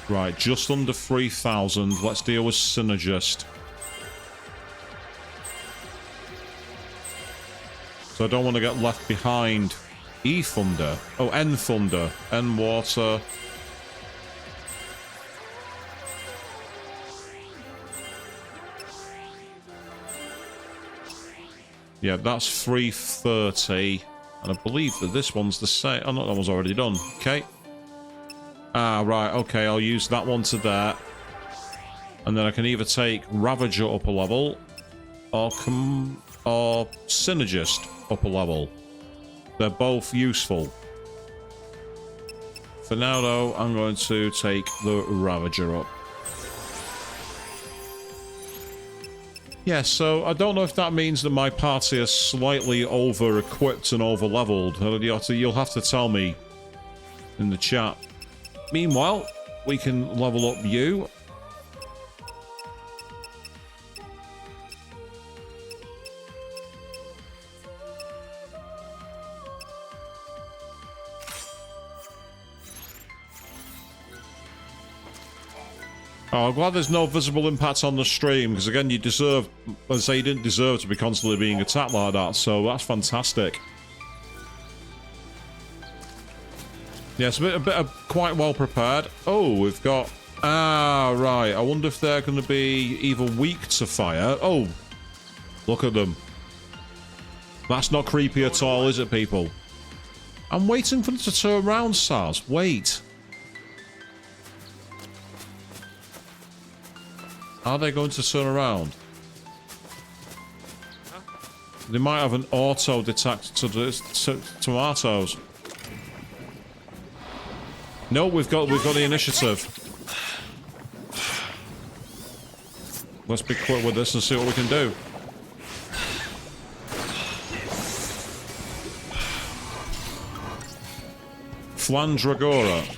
Right, just under 3,000. Let's deal with Synergist. So I don't want to get left behind. E-Thunder. Oh, N-Thunder. N-Water. Yeah, that's 330. And I believe that this one's the same. Oh, no, that one's already done. Okay. Ah, right. Okay, I'll use that one to there. And then I can either take Ravager up a level or Synergist up a level. They're both useful. For now, though, I'm going to take the Ravager up. Yeah, so I don't know if that means that my party is slightly over-equipped and over-leveled. You'll have to tell me in the chat. Meanwhile, we can level up you. Oh, I'm glad there's no visible impacts on the stream, because again, you deserve, let's say you didn't deserve to be constantly being attacked like that, so that's fantastic. Yeah, it's a bit of quite well prepared. Oh, we've got... Ah, right. I wonder if they're going to be either weak to fire. Oh, look at them. That's not creepy at all, is it, people? I'm waiting for them to turn around, Saz. Wait. Are they going to turn around? They might have an auto detect to tomatoes. No, we've got the initiative. Let's be quick with this and see what we can do. Flandragora.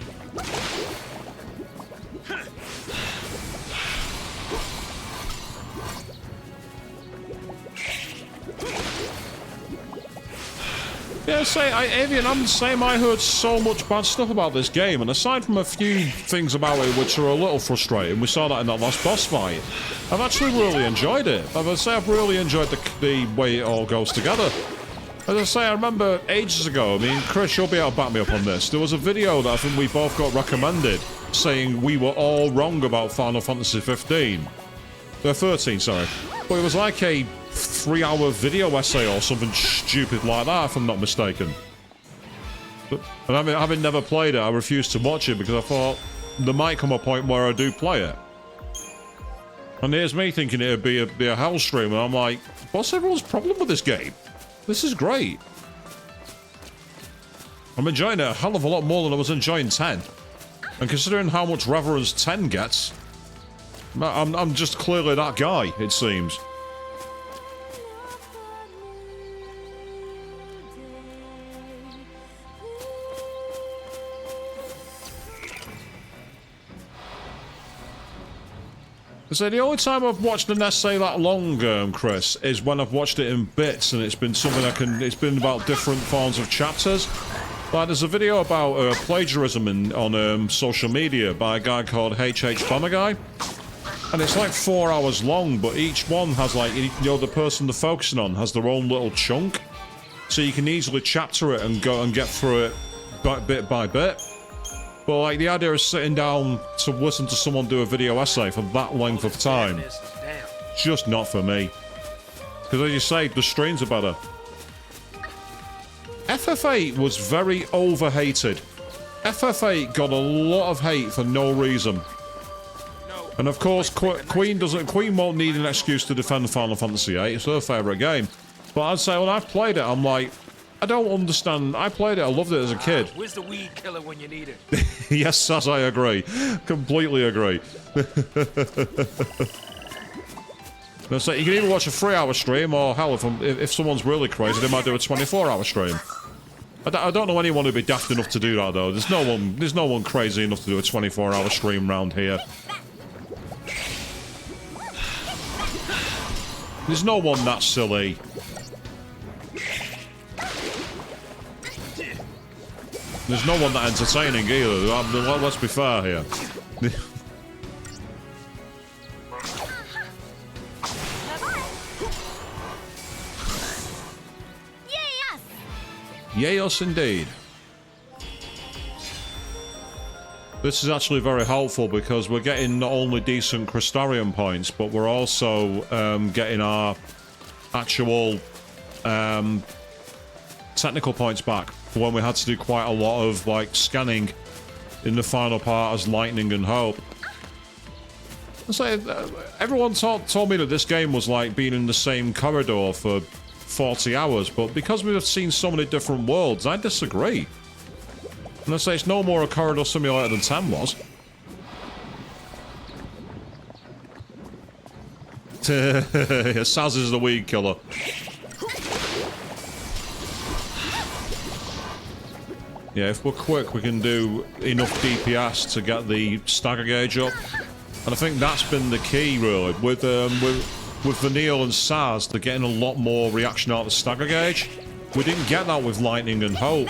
Yeah, Avian, I'm the same. I heard so much bad stuff about this game, and aside from a few things about it which are a little frustrating, we saw that in that last boss fight, I've actually really enjoyed it. I've really enjoyed the way it all goes together. As I say, I remember ages ago, I mean, Chris, you'll be able to back me up on this, there was a video that I think we both got recommended saying we were all wrong about Final Fantasy XIII. 13, sorry. But it was like a 3-hour video essay or something stupid like that, if I'm not mistaken. And I mean, having never played it, I refused to watch it because I thought there might come a point where I do play it. And here's me thinking it'd be a hellstream, and I'm like, what's everyone's problem with this game? This is great. I'm enjoying it a hell of a lot more than I was enjoying 10. And considering how much reverence 10 gets, I'm just clearly that guy, it seems. So the only time I've watched an essay that long, Chris, is when I've watched it in bits, and it's been something it's been about different forms of chapters. Like, there's a video about plagiarism on social media by a guy called HH Bomber Guy, and it's like 4 hours long, but each one has, like, you know, the person they're focusing on has their own little chunk, so you can easily chapter it and go and get through it bit by bit. But, like, the idea of sitting down to listen to someone do a video essay for that length of time, just not for me. Because, as you say, the streams are better. FF8 was very overhated. FF8 got a lot of hate for no reason. And, of course, Queen won't need an excuse to defend Final Fantasy VIII. It's her favourite game. But I'd say when I've played it, I'm like, I don't understand. I played it, I loved it as a kid. Where's the weed killer when you need it? Yes, as I agree. Completely agree. So you can either watch a 3-hour stream, or hell, if someone's really crazy, they might do a 24-hour stream. I don't know anyone who'd be daft enough to do that, though. There's no one crazy enough to do a 24-hour stream round here. There's no one that silly. There's no one that entertaining either. Let's be fair here. Yes, indeed. This is actually very helpful because we're getting not only decent Crystarium points, but we're also getting our actual technical points back for when we had to do quite a lot of, like, scanning in the final part as Lightning and Hope. So, everyone told me that this game was like being in the same corridor for 40 hours, but because we've seen so many different worlds, I disagree. And I say it's no more a corridor simulator than 10 was. Saz is the weed killer. Yeah, if we're quick, we can do enough DPS to get the stagger gauge up. And I think that's been the key, really. With Vanille and Saz, they're getting a lot more reaction out of the stagger gauge. We didn't get that with Lightning and Hope.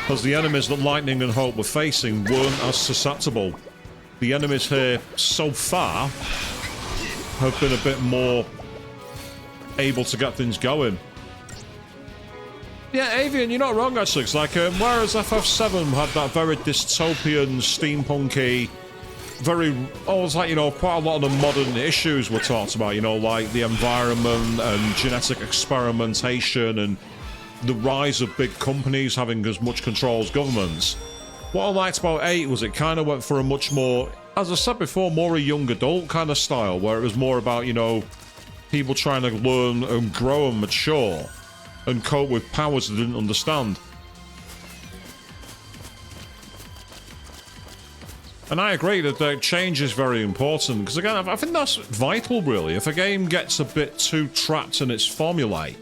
Because the enemies that Lightning and Hope were facing weren't as susceptible. The enemies here, so far, have been a bit more able to get things going. Yeah, Avian, you're not wrong actually. It's like whereas FF7 had that very dystopian, steampunky, very almost like, you know, quite a lot of the modern issues were talked about, you know, like the environment and genetic experimentation and the rise of big companies having as much control as governments. What I liked about 8 was it kind of went for a much more, as I said before, more a young adult kind of style, where it was more about, you know, people trying to learn and grow and mature and cope with powers they didn't understand. And I agree that the change is very important, because again, I think that's vital really. If a game gets a bit too trapped in its formulae,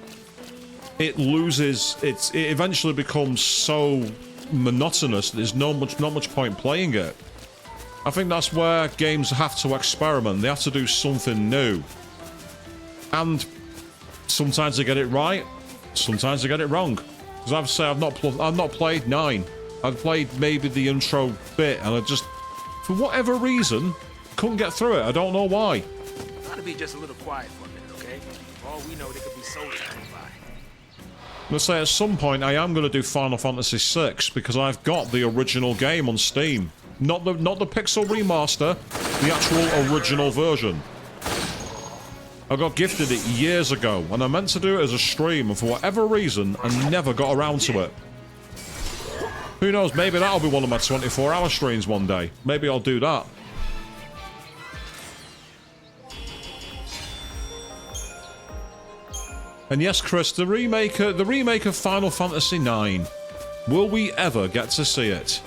it loses, it eventually becomes so monotonous that there's not much point playing it. I think that's where games have to experiment. They have to do something new. And sometimes they get it right, sometimes they get it wrong. Because I've said I've not played 9. I've played maybe the intro bit, and I just, for whatever reason, couldn't get through it. I don't know why. Try to be just a little quiet for a minute, okay? For all we know, they could be soul ties by. I'm gonna say at some point I am gonna do Final Fantasy VI because I've got the original game on Steam, not the pixel remaster, the actual original version. I got gifted it years ago, and I meant to do it as a stream, and for whatever reason, I never got around to it. Who knows? Maybe that'll be one of my 24-hour streams one day. Maybe I'll do that. And yes, Chris, the remake of Final Fantasy IX. Will we ever get to see it?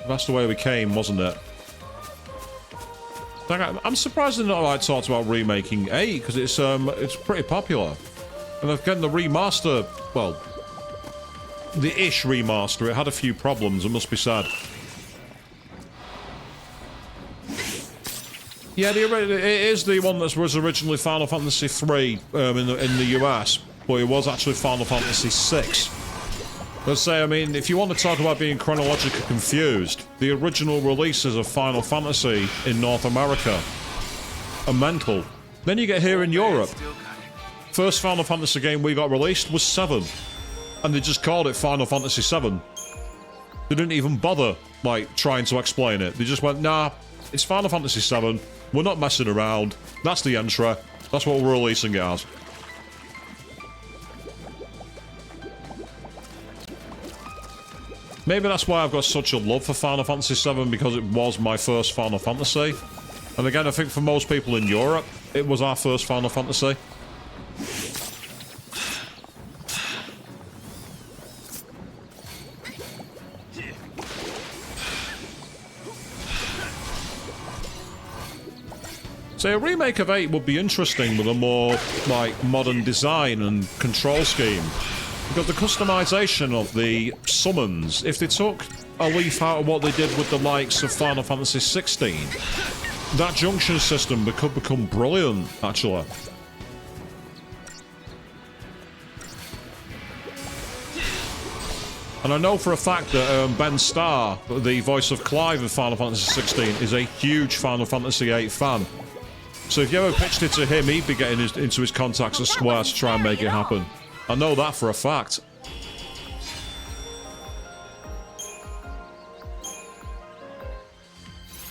That's the way we came, wasn't it? I'm surprised they're not like talked about remaking 8 because it's pretty popular, and they're getting the remaster. Well, the ish remaster. It had a few problems. It must be said. Yeah, it is the one that was originally Final Fantasy III in the US, but it was actually Final Fantasy VI. Let's say, I mean, if you want to talk about being chronologically confused, the original releases of Final Fantasy in North America are mental. Then you get here in Europe. First Final Fantasy game we got released was 7, and they just called it Final Fantasy VII. They didn't even bother, like, trying to explain it. They just went, nah, it's Final Fantasy VII. We're not messing around. That's the intro. That's what we're releasing it as. Maybe that's why I've got such a love for Final Fantasy VII, because it was my first Final Fantasy. And again, I think for most people in Europe, it was our first Final Fantasy. So a remake of 8 would be interesting with a more, like, modern design and control scheme. Because the customization of the summons, if they took a leaf out of what they did with the likes of Final Fantasy XVI, that junction system could become brilliant, actually. And I know for a fact that Ben Starr, the voice of Clive in Final Fantasy XVI, is a huge Final Fantasy VIII fan. So if you ever pitched it to him, he'd be getting into his contacts at Square to try and make it happen. I know that for a fact.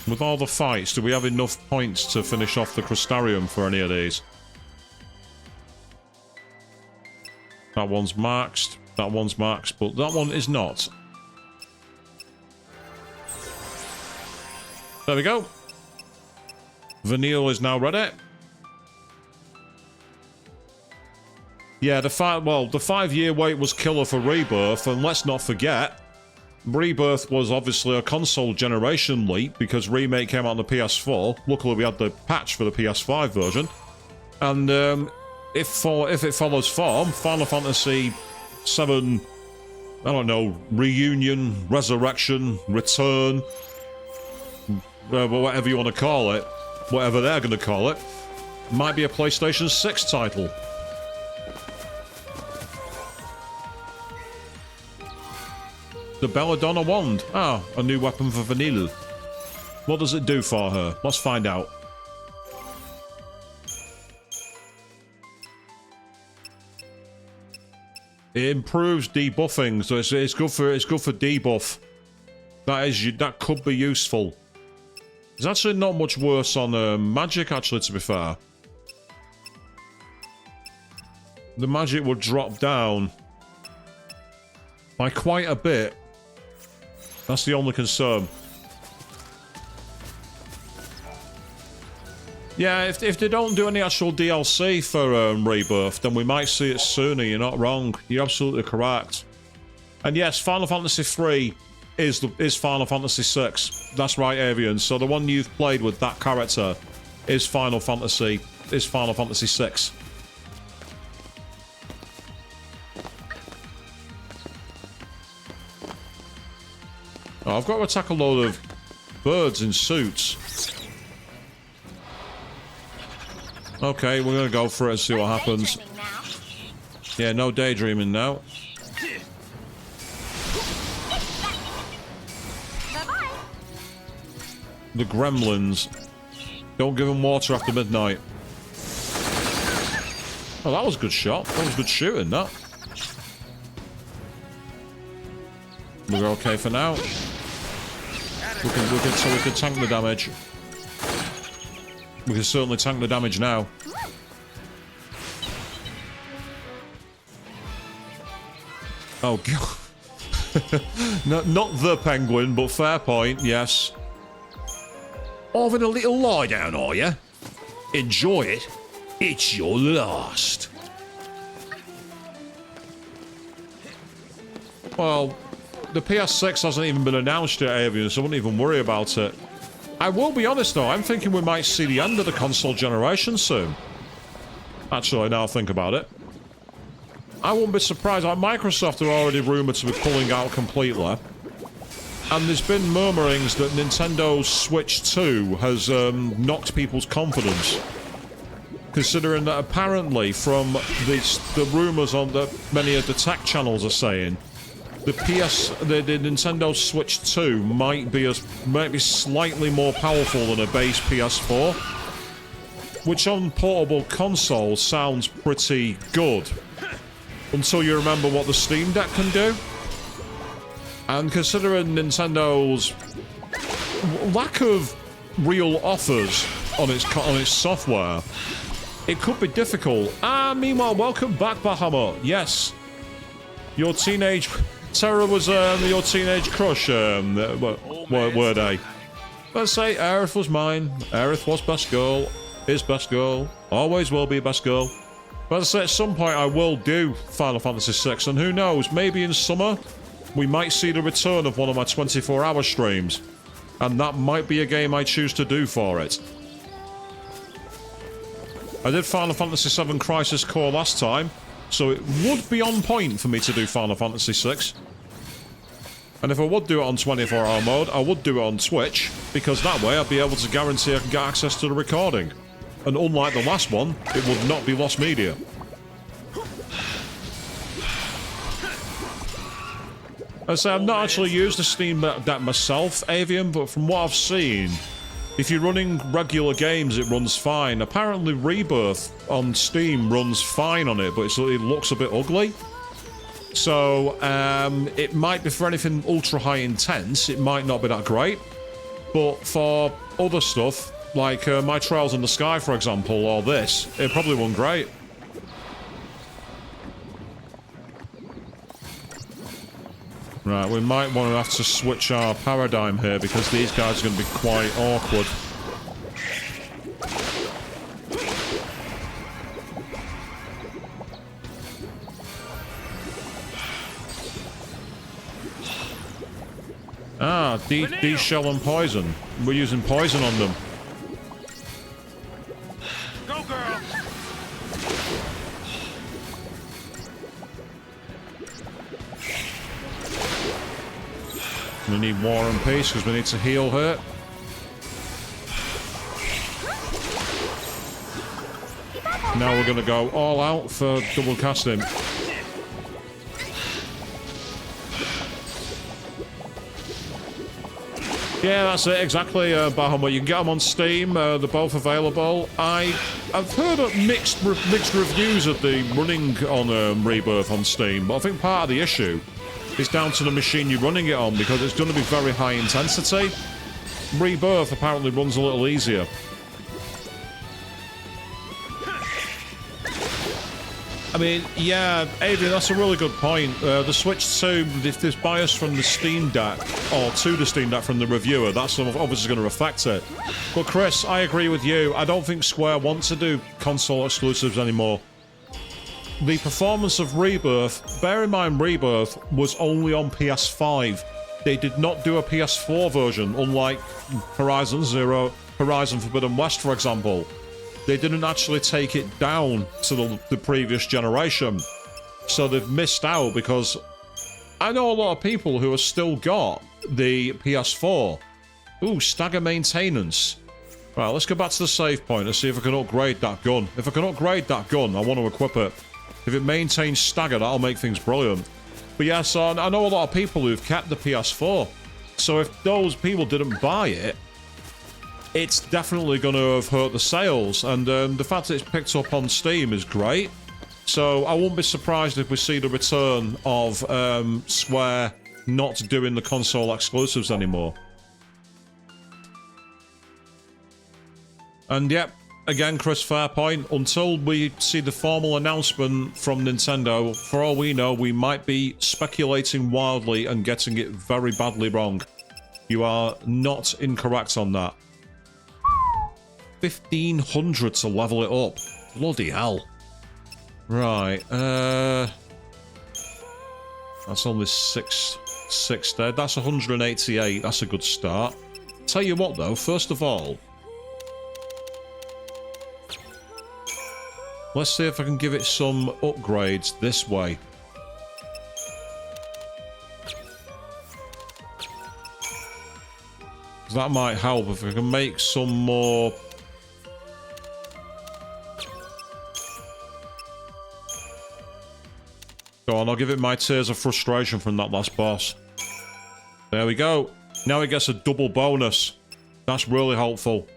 With all the fights, do we have enough points to finish off the Crystarium for any of these? That one's maxed. That one's maxed, but that one is not. There we go. Vanille is now ready. Yeah, the 5-year wait was killer for Rebirth, and let's not forget, Rebirth was obviously a console generation leap because Remake came out on the PS4. Luckily, we had the patch for the PS5 version. And if it follows form, Final Fantasy VII, I don't know, Reunion, Resurrection, Return, whatever you want to call it, whatever they're going to call it, might be a PlayStation 6 title. The Belladonna Wand. Ah, a new weapon for Vanille. What does it do for her? Let's find out. It improves debuffing, so it's good for debuff. That could be useful. It's actually not much worse on magic, actually, to be fair. The magic would drop down by quite a bit. That's the only concern. Yeah, if they don't do any actual DLC for Rebirth, then we might see it sooner. You're not wrong. You're absolutely correct. And yes, Final Fantasy III is Final Fantasy VI. That's right, Avian. So the one you've played with that character is Final Fantasy VI. Oh, I've got to attack a load of birds in suits. Okay, we're gonna go for it and see what happens. Yeah, no daydreaming now. The gremlins. Don't give them water after midnight. Oh, that was a good shot. That was good shooting, that. We're okay for now. We can tank the damage. We can certainly tank the damage now. Oh god. Not the penguin, but fair point, yes. Having a little lie down, are you? Enjoy it. It's your last. Well, the PS6 hasn't even been announced yet, Avian, so I wouldn't even worry about it. I will be honest though, I'm thinking we might see the end of the console generation soon. Actually, now I think about it. I wouldn't be surprised. Like, Microsoft are already rumoured to be pulling out completely. And there's been murmurings that Nintendo Switch 2 has knocked people's confidence. Considering that apparently from the rumours on that many of the tech channels are saying, the Nintendo Switch 2 might be slightly more powerful than a base PS4, which on portable consoles sounds pretty good, until you remember what the Steam Deck can do. And considering Nintendo's lack of real offers on its software, it could be difficult. Meanwhile, welcome back, Bahamut. Yes, your teenage. Terra was your teenage crush, were they? Let's say Aerith was mine. Aerith was best girl, is best girl, always will be best girl. But let's say at some point I will do Final Fantasy VI, and who knows, maybe in summer we might see the return of one of my 24-hour streams. And that might be a game I choose to do for it. I did Final Fantasy VII Crisis Core last time, so it would be on point for me to do Final Fantasy VI. And if I would do it on 24-hour mode, I would do it on Twitch, because that way I'd be able to guarantee I can get access to the recording. And unlike the last one, it would not be lost media. I say I've not actually used the Steam Deck myself, Avian, but from what I've seen, if you're running regular games, it runs fine. Apparently Rebirth on Steam runs fine on it, but it looks a bit ugly. So, it might be for anything ultra-high intense, it might not be that great. But for other stuff, like My Trails in the Sky, for example, or this, it probably run great. Right, we might want to have to switch our paradigm here, because these guys are going to be quite awkward. De-shell and poison. We're using poison on them. Go, girl! We need War and Peace because we need to heal her. Now we're going to go all out for double casting. Yeah, that's it, exactly, Bahamut. You can get them on Steam, they're both available. I've heard of mixed reviews of the running on Rebirth on Steam, but I think part of the issue is down to the machine you're running it on, because it's going to be very high intensity. Rebirth apparently runs a little easier. I mean, yeah, Adrian, that's a really good point. The Switch 2, if there's bias from the Steam Deck, or to the Steam Deck from the reviewer, that's obviously going to affect it. But Chris, I agree with you. I don't think Square wants to do console exclusives anymore. The performance of Rebirth, bear in mind Rebirth was only on PS5. They did not do a PS4 version, unlike Horizon Forbidden West, for example. They didn't actually take it down to the previous generation. So they've missed out, because I know a lot of people who have still got the PS4. Ooh, stagger maintenance. Right, let's go back to the save point and see if I can upgrade that gun. If I can upgrade that gun, I want to equip it. If it maintains stagger, that'll make things brilliant. But yeah, so I know a lot of people who've kept the PS4. So if those people didn't buy it, it's definitely going to have hurt the sales, and the fact that it's picked up on Steam is great. So I won't be surprised if we see the return of Square not doing the console exclusives anymore. And yep, again, Chris, fair point. Until we see the formal announcement from Nintendo, for all we know, we might be speculating wildly and getting it very badly wrong. You are not incorrect on that. 1,500 to level it up. Bloody hell. Right, that's only six there. That's 188. That's a good start. Tell you what, though, first of all, let's see if I can give it some upgrades this way. That might help if I can make some more. Go on, I'll give it my tears of frustration from that last boss. There we go. Now it gets a double bonus. That's really helpful.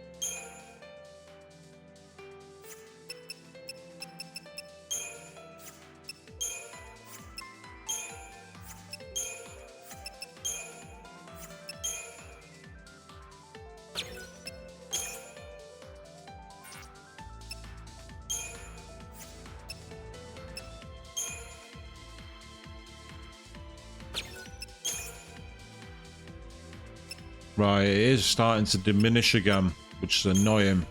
Right, it is starting to diminish again, which is annoying.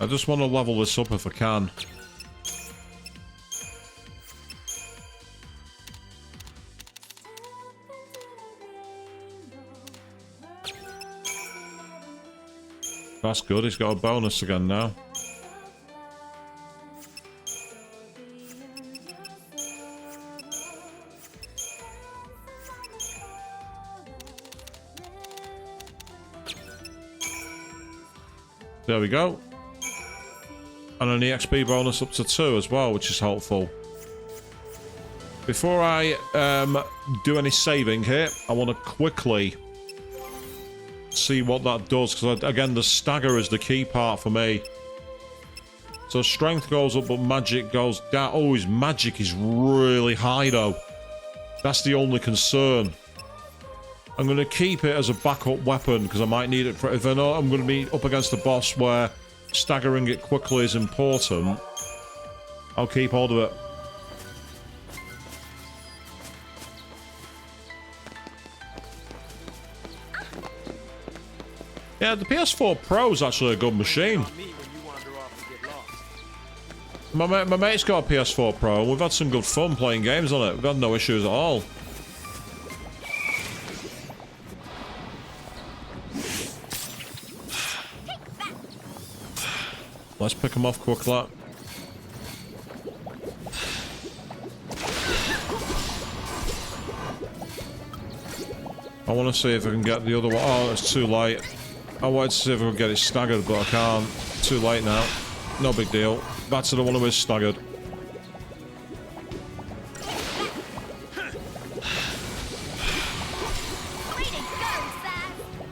I just want to level this up if I can. That's good, he's got a bonus again now. There we go. And an EXP bonus up to 2 as well, which is helpful. Before I do any saving here, I want to quickly see what that does, because again, the stagger is the key part for me. So strength goes up, but magic goes down. Oh, his magic is really high, though. That's the only concern. I'm going to keep it as a backup weapon, because I might need it for... If I know I'm going to be up against a boss where staggering it quickly is important, I'll keep hold of it. Yeah, the PS4 Pro is actually a good machine. My mate's got a PS4 Pro, and we've had some good fun playing games on it. We've had no issues at all. Let's pick him off quickly. I want to see if I can get the other one. Oh, it's too late. I wanted to see if I could get it staggered, but I can't. Too late now. No big deal. Back to the one who is staggered.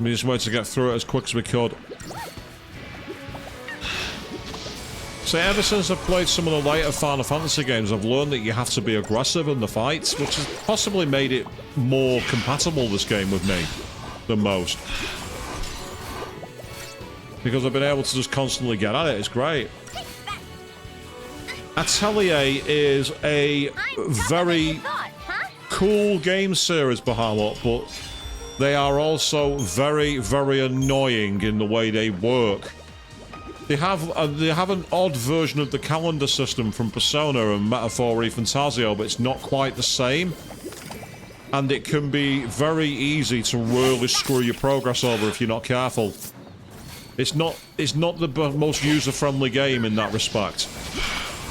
We just wanted to get through it as quick as we could. So ever since I've played some of the later Final Fantasy games, I've learned that you have to be aggressive in the fights, which has possibly made it more compatible, this game, with me than most. Because I've been able to just constantly get at it. It's great. Atelier is a very cool game series, Bahamut, but they are also very, very annoying in the way they work. They have an odd version of the calendar system from Persona and Metaphor Fantasio, but it's not quite the same. And it can be very easy to really screw your progress over if you're not careful. It's not the most user-friendly game in that respect.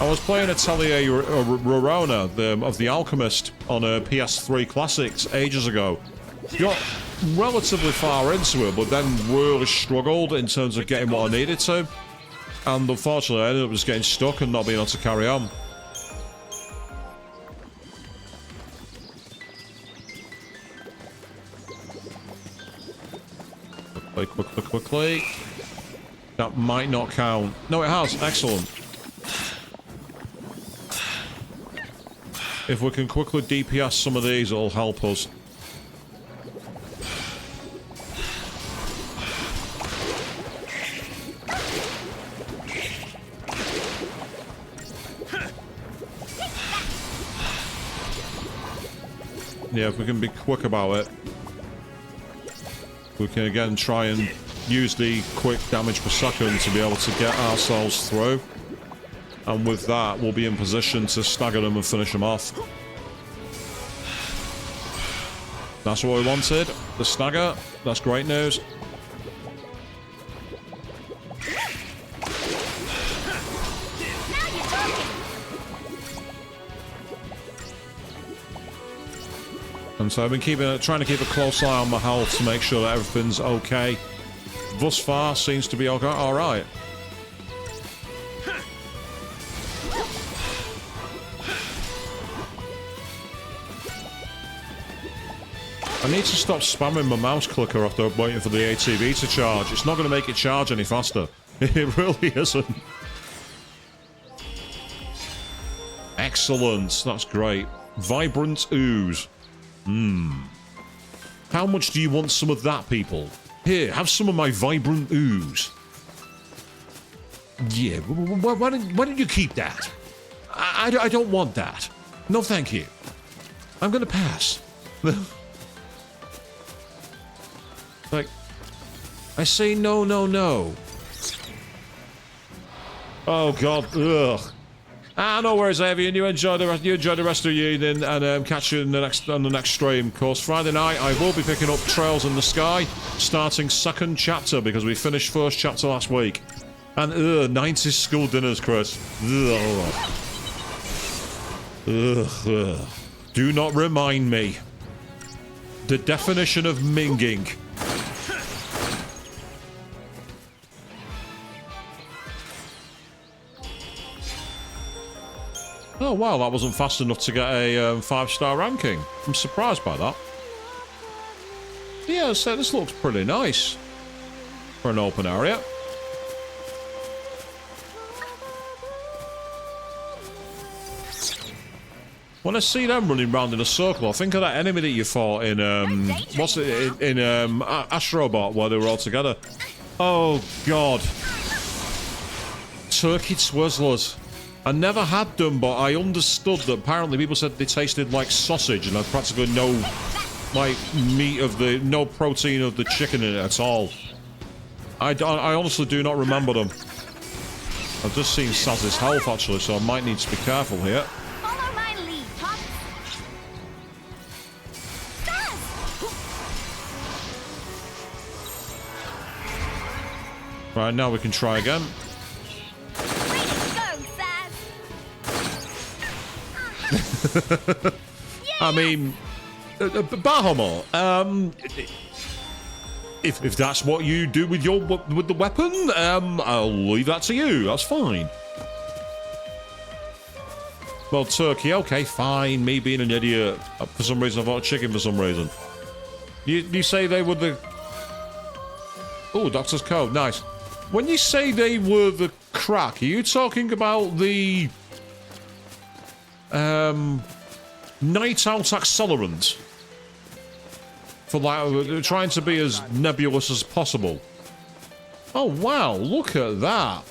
I was playing Atelier Rorona of The Alchemist on a PS3 Classics ages ago. Got relatively far into it, but then really struggled in terms of getting what I needed to. And unfortunately, I ended up just getting stuck and not being able to carry on. Quickly. That might not count. No, it has. Excellent. If we can quickly DPS some of these, it'll help us. Yeah, if we can be quick about it, we can again try and use the quick damage per second to be able to get ourselves through. And with that, we'll be in position to stagger them and finish them off. That's what we wanted. The stagger. That's great news. And so I've been trying to keep a close eye on my health to make sure that everything's okay. Thus far, seems to be okay. All right. I need to stop spamming my mouse clicker after waiting for the ATV to charge. It's not going to make it charge any faster. It really isn't. Excellent. That's great. Vibrant ooze. How much do you want some of that, people? Here, have some of my vibrant ooze. Yeah, why don't you keep that? I don't want that. No, thank you. I'm going to pass. Like, I say no, no, no. Oh, God. Ugh. No worries, Avian. You enjoy the rest of your evening, and catch you on the next stream. Of course, Friday night I will be picking up Trails in the Sky, starting second chapter because we finished first chapter last week. And 90s school dinners, Chris. Ugh. Do not remind me. The definition of minging. Oh wow, that wasn't fast enough to get a 5-star ranking. I'm surprised by that. Yeah, so this looks pretty nice for an open area. When I see them running around in a circle, I think of that enemy that you fought in Astrobot, where they were all together. Oh God, turkey twizzlers. I never had them, but I understood that apparently people said they tasted like sausage and had practically no, like, no protein of the chicken in it at all. I honestly do not remember them. I've just seen Saz's health, actually, so I might need to be careful here. Follow my lead, Pop. Right, now we can try again. I mean, Bahamut, if that's what you do with the weapon, I'll leave that to you. That's fine. Well, turkey, okay, fine. Me being an idiot. For some reason, I thought chicken for some reason. You say they were the... Oh, Doctor's Code, nice. When you say they were the crack, are you talking about the... night out accelerant? For like, trying to be as nebulous as possible. Oh, wow, look at that.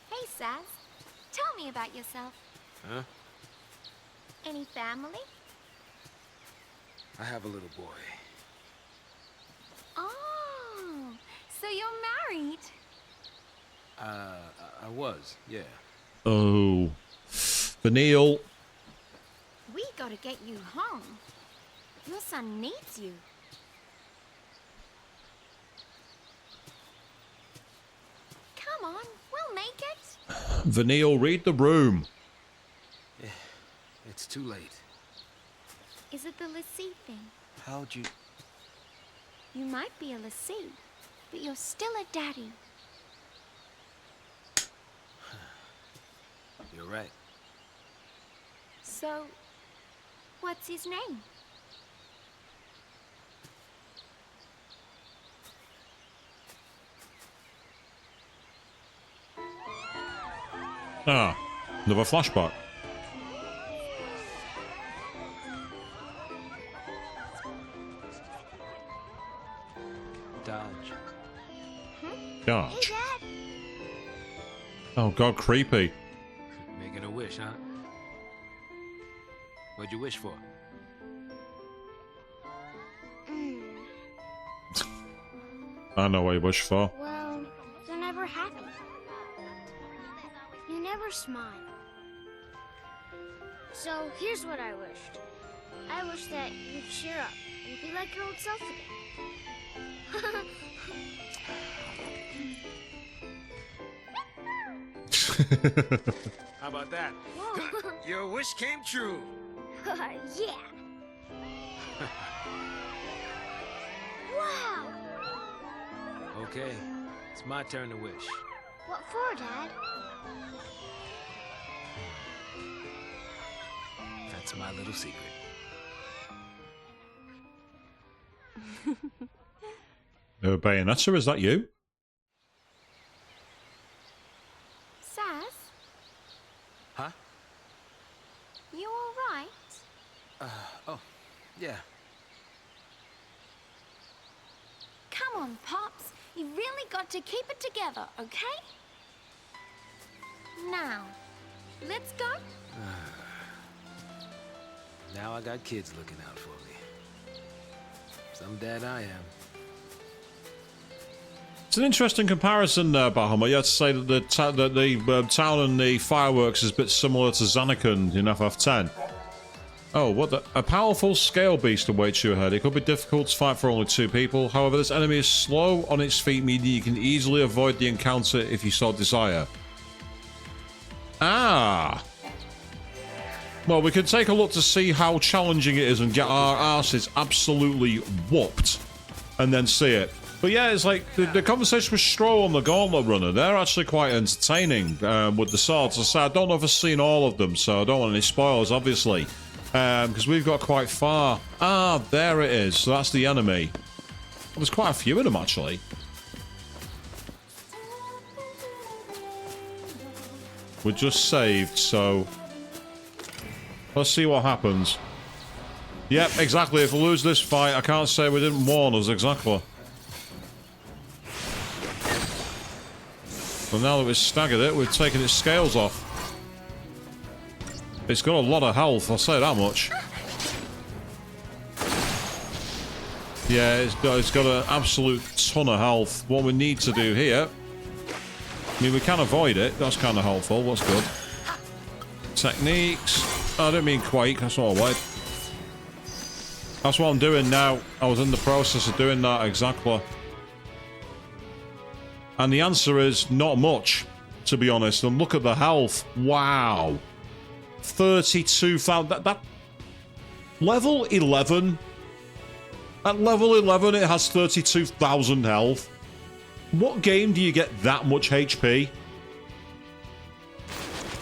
Hey, Saz. Tell me about yourself. Huh? Any family? I have a little boy. Oh, so you're married? I was, yeah. Oh. Vanille. We gotta get you home. Your son needs you. Come on, we'll make it. Vanille, read the room. It's too late. Is it the lassie thing? How'd you... You might be a lassie, but you're still a daddy. You're right. So, what's his name? Ah, another flashback. Dodge. Dodge. Hey, Dad. Oh god, creepy. Making a wish, huh? What'd you wish for? I know what you wish for. Well, you're never happy. You never smile. So here's what I wished. I wish that you'd cheer up and be like your old self again. How about that? Whoa. Your wish came true. Yeah. Wow. Okay, it's my turn to wish. What for, Dad? That's my little secret. Bayonetta, is that you? Saz? Huh? You alright? Oh, yeah. Come on, Pops. You've really got to keep it together, okay? Now, let's go. Now I got kids looking out for me. Some dad I am. It's an interesting comparison, Bahama. You have to say that the town and the fireworks is a bit similar to Zanarkand in FF10. Oh, what the... A powerful scale beast awaits you ahead. It could be difficult to fight for only 2 people. However, this enemy is slow on its feet, meaning you can easily avoid the encounter if you so desire. Ah! Well, we can take a look to see how challenging it is and get our asses absolutely whooped. And then see it. But yeah, it's like the conversation with Stro on the Gauntlet Runner, they're actually quite entertaining with the swords. I say I don't know if I've seen all of them, so I don't want any spoilers, obviously. Because we've got quite far. Ah, there it is. So that's the enemy. Well, there's quite a few of them, actually. We're just saved, so... Let's see what happens. Yep, exactly. If we lose this fight, I can't say we didn't warn us, exactly. But now that we've staggered it, we've taken its scales off. It's got a lot of health, I'll say that much. Yeah, it's got an absolute ton of health. What we need to do here... I mean, we can avoid it. That's kind of helpful. That's good. Techniques. I don't mean Quake. That's not a word. That's what I'm doing now. I was in the process of doing that exactly. And the answer is not much, to be honest. And look at the health. Wow. 32,000. Level 11. At level 11, it has 32,000 health. What game do you get that much HP?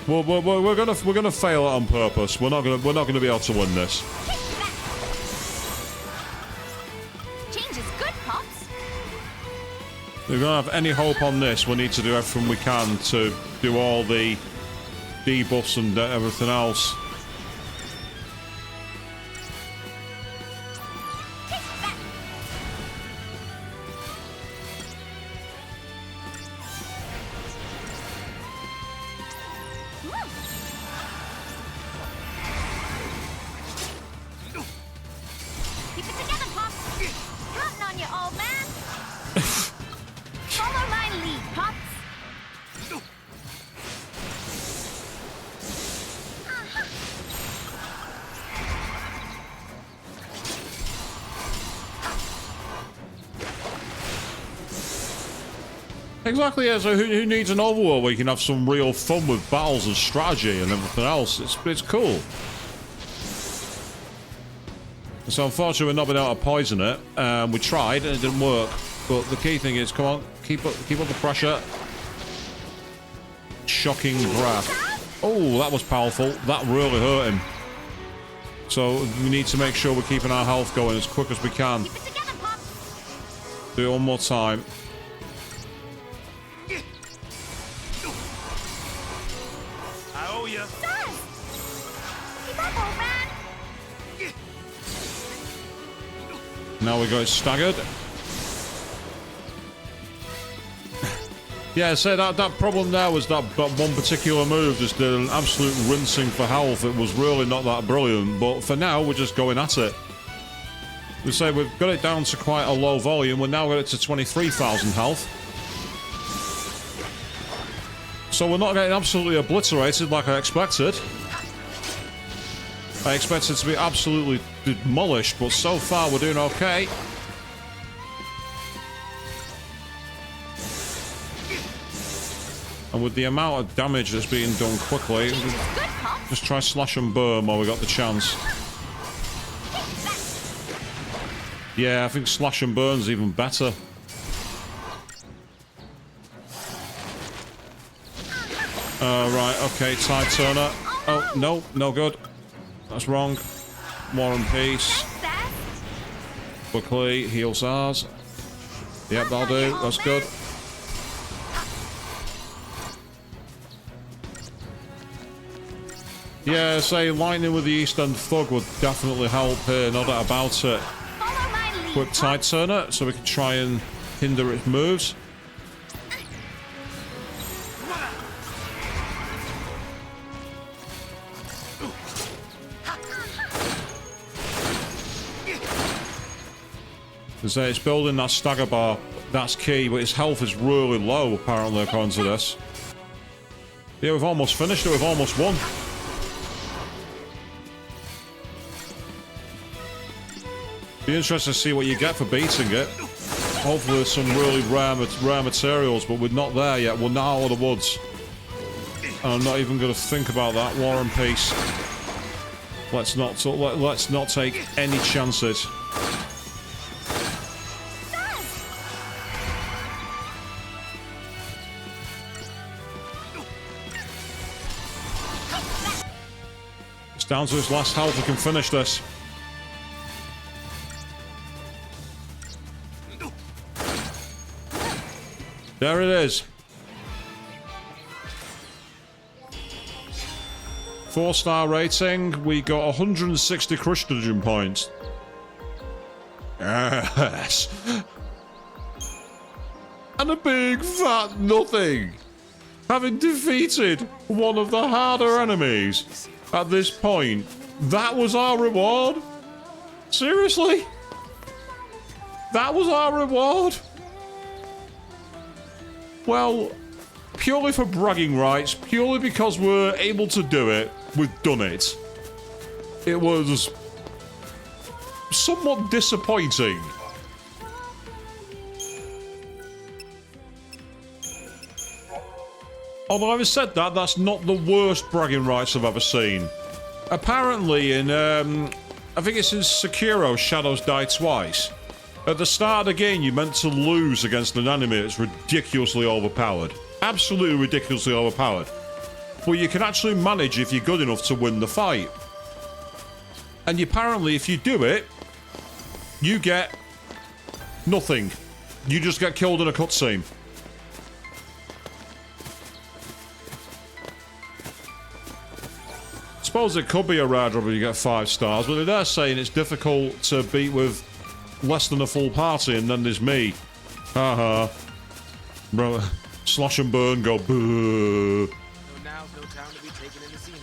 Well, we're gonna fail it on purpose. We're not gonna be able to win this. Change is good, Pops. If we're gonna have any hope on this, we need to do everything we can to do all the debuffs and everything else. Exactly, yeah, so who needs an overworld where you can have some real fun with battles and strategy and everything else? It's cool. So unfortunately we've not been able to poison it. We tried and it didn't work. But the key thing is, come on, keep up the pressure. Shocking breath. Oh, that was powerful. That really hurt him. So we need to make sure we're keeping our health going as quick as we can. Keep it together, Pop. Do it one more time. Now we got it staggered. Yeah, so that problem there was that one particular move just did an absolute rinsing for health. It was really not that brilliant, but for now we're just going at it. We say we've got it down to quite a low volume. We're now got it to 23,000 health. So we're not getting absolutely obliterated like I expected. I expected to be absolutely demolished, but so far we're doing okay. And with the amount of damage that's being done quickly, just try slash and burn while we got the chance. Yeah, I think slash and burn's even better. Right, okay, tide turner. Oh, no, no good. That's wrong. War and Peace. Quickly, heals ours. Yep, that'll do. That's good. Yeah, say lightning with the East End Thug would definitely help here, no doubt about it. Quick tide turner, so we can try and hinder its moves. It's building that stagger bar. That's key, but his health is really low, apparently, according to this. Yeah, we've almost finished it. We've almost won. Be interesting to see what you get for beating it. Hopefully there's some really rare materials, but we're not there yet. We're not out of the woods. And I'm not even going to think about that. War and Peace. Let's not take any chances. It's down to his last health. We can finish this. There it is. 4-star rating. We got 160 Crush Dungeon points. Yes. And a big fat nothing. Having defeated one of the harder enemies at this point. That was our reward? Seriously? That was our reward? Well, purely for bragging rights, purely because we're able to do it, we've done it. It was somewhat disappointing. Although having said that, that's not the worst bragging rights I've ever seen. Apparently in I think it's in Sekiro, Shadows Die Twice. At the start of the game, you're meant to lose against an enemy that's ridiculously overpowered. Absolutely ridiculously overpowered. But you can actually manage if you're good enough to win the fight. And apparently, if you do it, you get nothing. You just get killed in a cutscene. I suppose it could be a rare drop if you get 5 stars, but they're saying it's difficult to beat with less than a full party, and then there's me. Haha. Bro, slosh and burn, go boo. So now's no time to be taken in the scenery.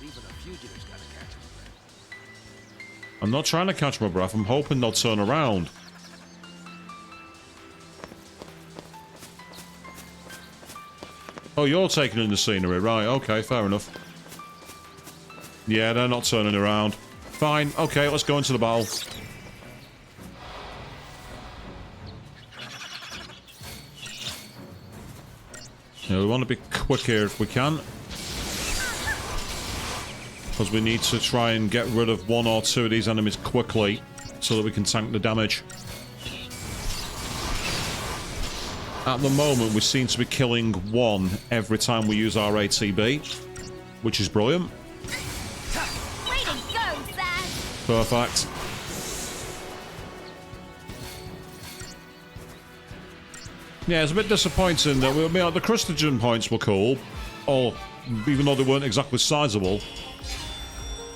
Even a fugitive's gotta catch his breath. I'm not trying to catch my breath, I'm hoping they'll turn around. Oh, you're taking in the scenery, right, okay, fair enough. Yeah, they're not turning around. Fine, okay, let's go into the battle. Yeah, we want to be quick here if we can. Because we need to try and get rid of 1 or 2 of these enemies quickly so that we can tank the damage. At the moment, we seem to be killing 1 every time we use our ATB, which is brilliant. Way to go, Zach! Perfect. Yeah, it's a bit disappointing that the Crustagen points were cool, even though they weren't exactly sizable.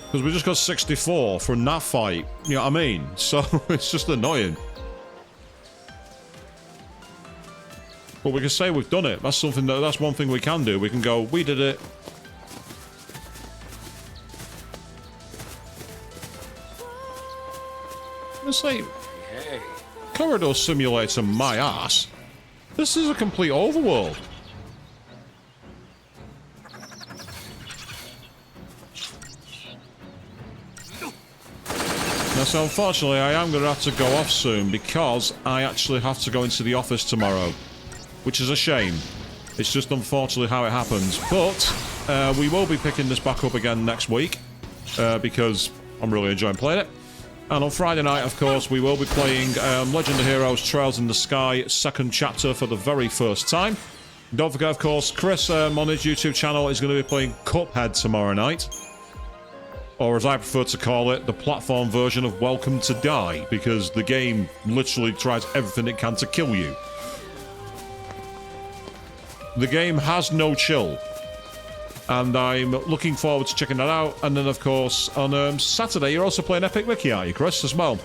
Because we just got 64 from that fight, you know what I mean? So it's just annoying. But we can say we've done it. That's one thing we can do. We can go, we did it. Let's say, Hey. Corridor Simulator, my ass. This is a complete overworld. Now, so unfortunately, I am going to have to go off soon because I actually have to go into the office tomorrow, which is a shame. It's just unfortunately how it happens. But we will be picking this back up again next week because I'm really enjoying playing it. And on Friday night, of course, we will be playing Legend of Heroes Trails in the Sky 2nd chapter for the very first time. Don't forget, of course, Chris on his YouTube channel is going to be playing Cuphead tomorrow night. Or as I prefer to call it, the platform version of Welcome to Die, because the game literally tries everything it can to kill you. The game has no chill. And I'm looking forward to checking that out. And then, of course, on Saturday, you're also playing Epic Mickey, aren't you, Chris, as well?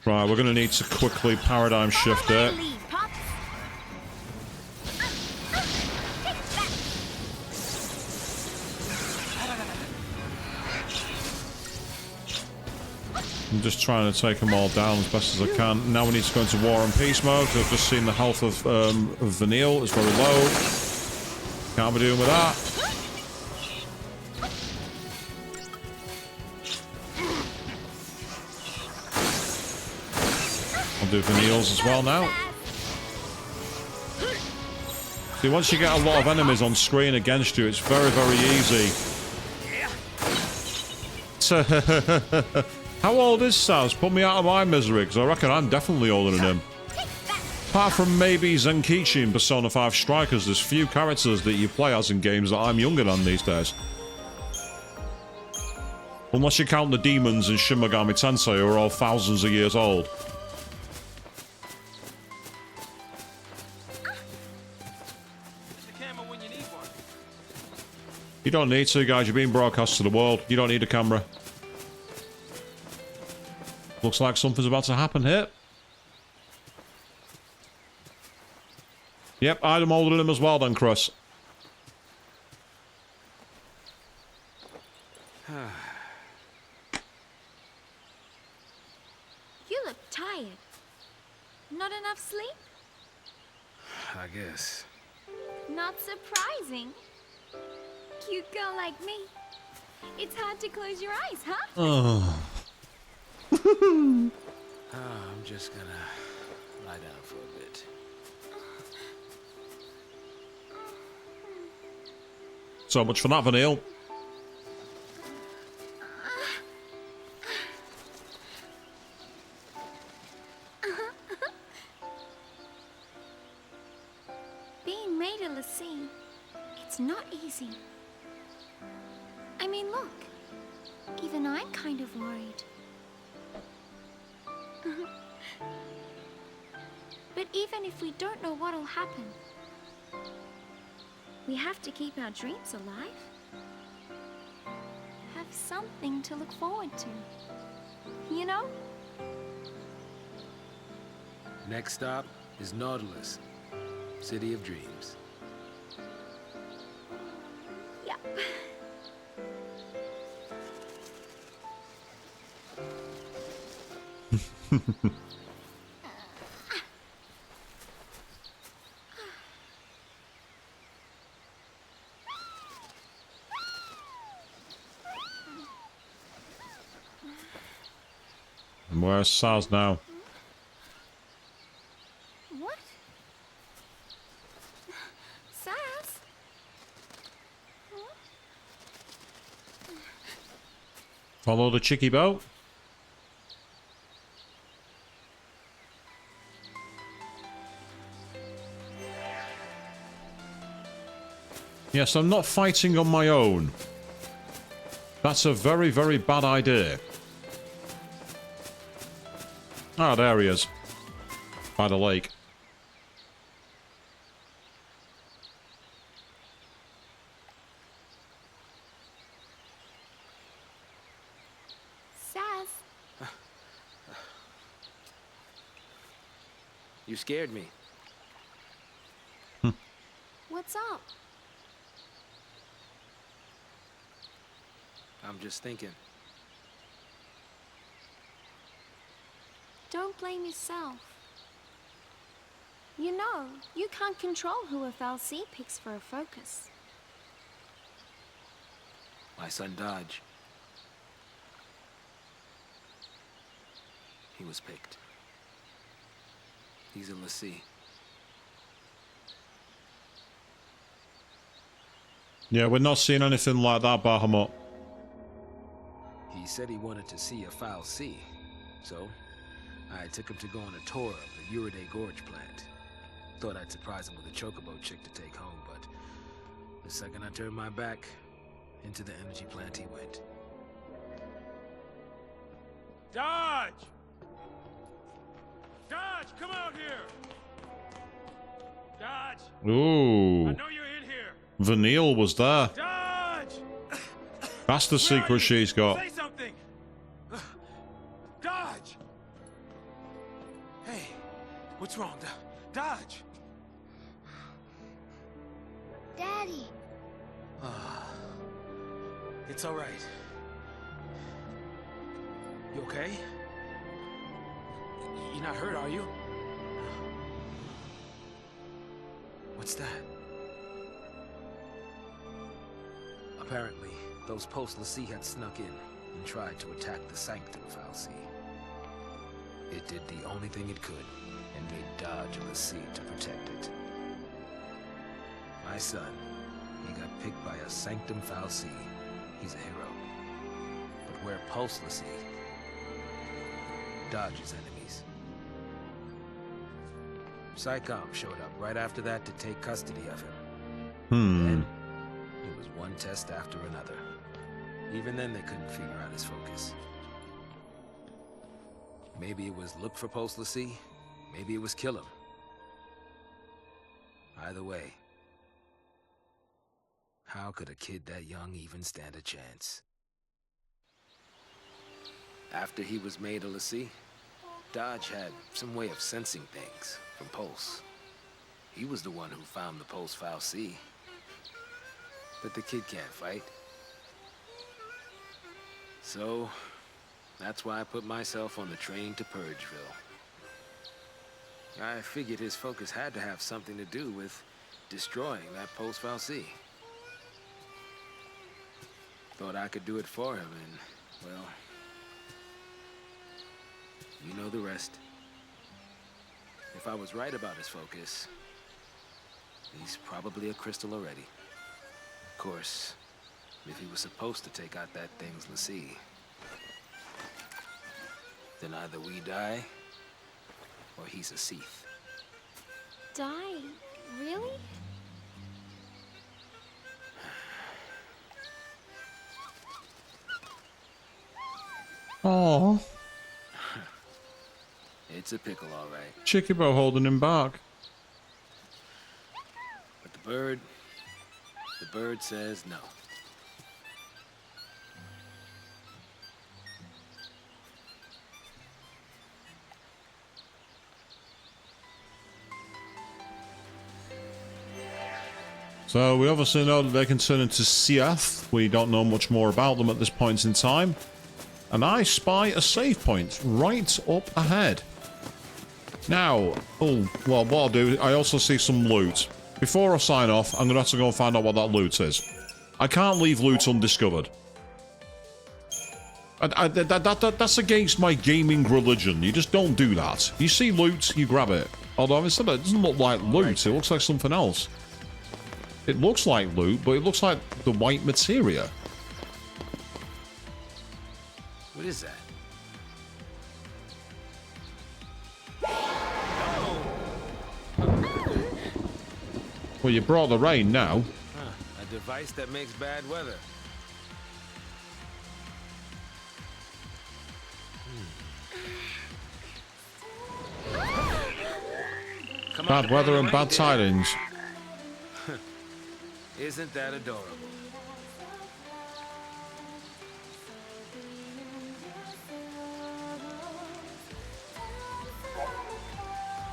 Right, we're going to need to quickly paradigm shift it. I'm just trying to take them all down as best as I can. Now we need to go into War and Peace mode. I've just seen the health of Vanille is very low. Can't be doing with that. I'll do Vanille's as well now. See, once you get a lot of enemies on screen against you, it's very, very easy. How old is Saz? Put me out of my misery, because I reckon I'm definitely older than him. Apart from maybe Zenkichi in Persona 5 Strikers, there's few characters that you play as in games that I'm younger than these days. Unless you count the demons in Shin Megami Tensei, who are all thousands of years old. You don't need to, guys. You're being broadcast to the world. You don't need a camera. Looks like something's about to happen here. Yep, I'm older than him as well then, Chris. You look tired. Not enough sleep? I guess. Not surprising. Cute girl like me. It's hard to close your eyes, huh? Oh. I'm just gonna lie down for a bit. So much for that, Vanille. Being made a lassie, it's not easy. I mean, look. Even I'm kind of worried. But even if we don't know what'll happen, we have to keep our dreams alive. Have something to look forward to. You know? Next stop is Nautilus, City of Dreams. Yep. And where's Saz now? What? Sass? Follow the chicky boat? Yes, I'm not fighting on my own. That's a very, very bad idea. Ah, there he is. By the lake. Sass? You scared me. What's up? I'm just thinking. Don't blame yourself. You know, you can't control who a Fal'Cie picks for a focus. My son Dodge. He was picked. He's a lassie. Yeah, we're not seeing anything like that, Bahamut. He said he wanted to see a Fal'Cie, so I took him to go on a tour of the Uriday Gorge plant. Thought I'd surprise him with a chocobo chick to take home, but the second I turned my back, into the energy plant he went. Dodge! Dodge, come out here! Dodge! Ooh. I know you're in here! Vanille was there. Dodge! That's the Where are secret you? she's got. Say something! Dodge! Hey, what's wrong? Dodge! Daddy. It's all right. You okay? You're not hurt, are you? What's that? Apparently, those post-lassie had snuck in and tried to attack the Sanctum Fal'Cie. It did the only thing it could and made Dodge a lassie to protect it. My son, he got picked by a Sanctum Fal'Cie. He's a hero. But we're post-lassie. Dodge's enemies. Psychom showed up right after that to take custody of him. Then, it was one test after another. Even then, they couldn't figure out his focus. Maybe it was look for post-lassie, maybe it was kill him. Either way, how could a kid that young even stand a chance? After he was made a lassie, Dodge had some way of sensing things from Pulse. He was the one who found the Pulse Fal'Cie. But the kid can't fight. So, that's why I put myself on the train to Purgeville. I figured his focus had to have something to do with destroying that Pulse Fal'Cie. Thought I could do it for him, and, well, you know the rest. If I was right about his focus, he's probably a crystal already. course, if he was supposed to take out that thing's l'Cie, then either we die, or he's a Sith. Die? Really? Oh, It's a pickle, all right. Chikibo holding him back. But the bird says no. So we obviously know that they can turn into Sith. We don't know much more about them at this point in time. And I spy a save point right up ahead. Now, oh, well, what I'll do, I also see some loot. Before I sign off, I'm going to have to go and find out what that loot is. I can't leave loot undiscovered. That's against my gaming religion. You just don't do that. You see loot, you grab it. Although, instead, it doesn't look like loot. It looks like something else. It looks like loot, but it looks like the white materia. What is that? Well, you brought the rain now. Huh, a device that makes bad weather. Bad weather and bad tidings. Isn't that adorable?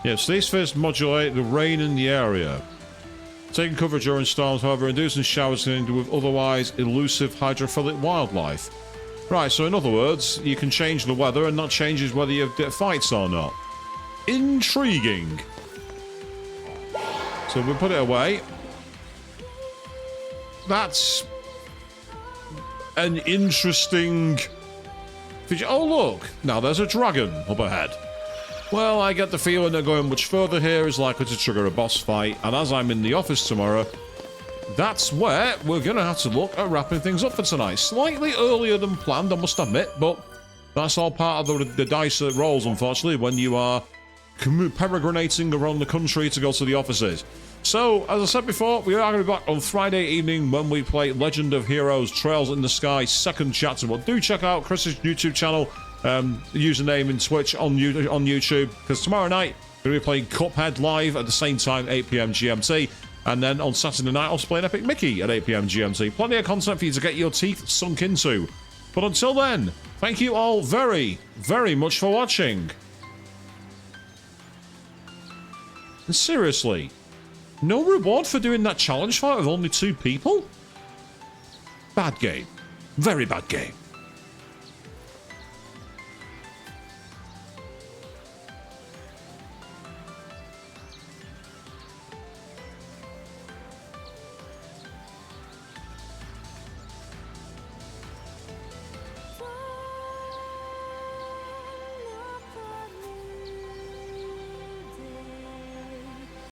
Yes, these fists modulate the rain in the area. Taking cover during storms, however, inducing showers with otherwise elusive hydrophilic wildlife. Right, so in other words, you can change the weather and that changes whether you have fights or not. Intriguing. So we put it away. That's an interesting feature. Oh, look. Now there's a dragon up ahead. Well, I get the feeling that going much further here is likely to trigger a boss fight, and as I'm in the office tomorrow, that's where we're going to have to look at wrapping things up for tonight. Slightly earlier than planned, I must admit, but that's all part of the dice that rolls, unfortunately, when you are peregrinating around the country to go to the offices. So, as I said before, we are going to be back on Friday evening when we play Legend of Heroes Trails in the Sky second chapter. But do check out Chris's YouTube channel, username in Twitch on YouTube, because tomorrow night we're going to be playing Cuphead live at the same time, 8 PM GMT. And then on Saturday night, I'll play an Epic Mickey at 8 PM GMT. Plenty of content for you to get your teeth sunk into. But until then, thank you all very, very much for watching. And seriously, no reward for doing that challenge fight with only 2 people? Bad game. Very bad game.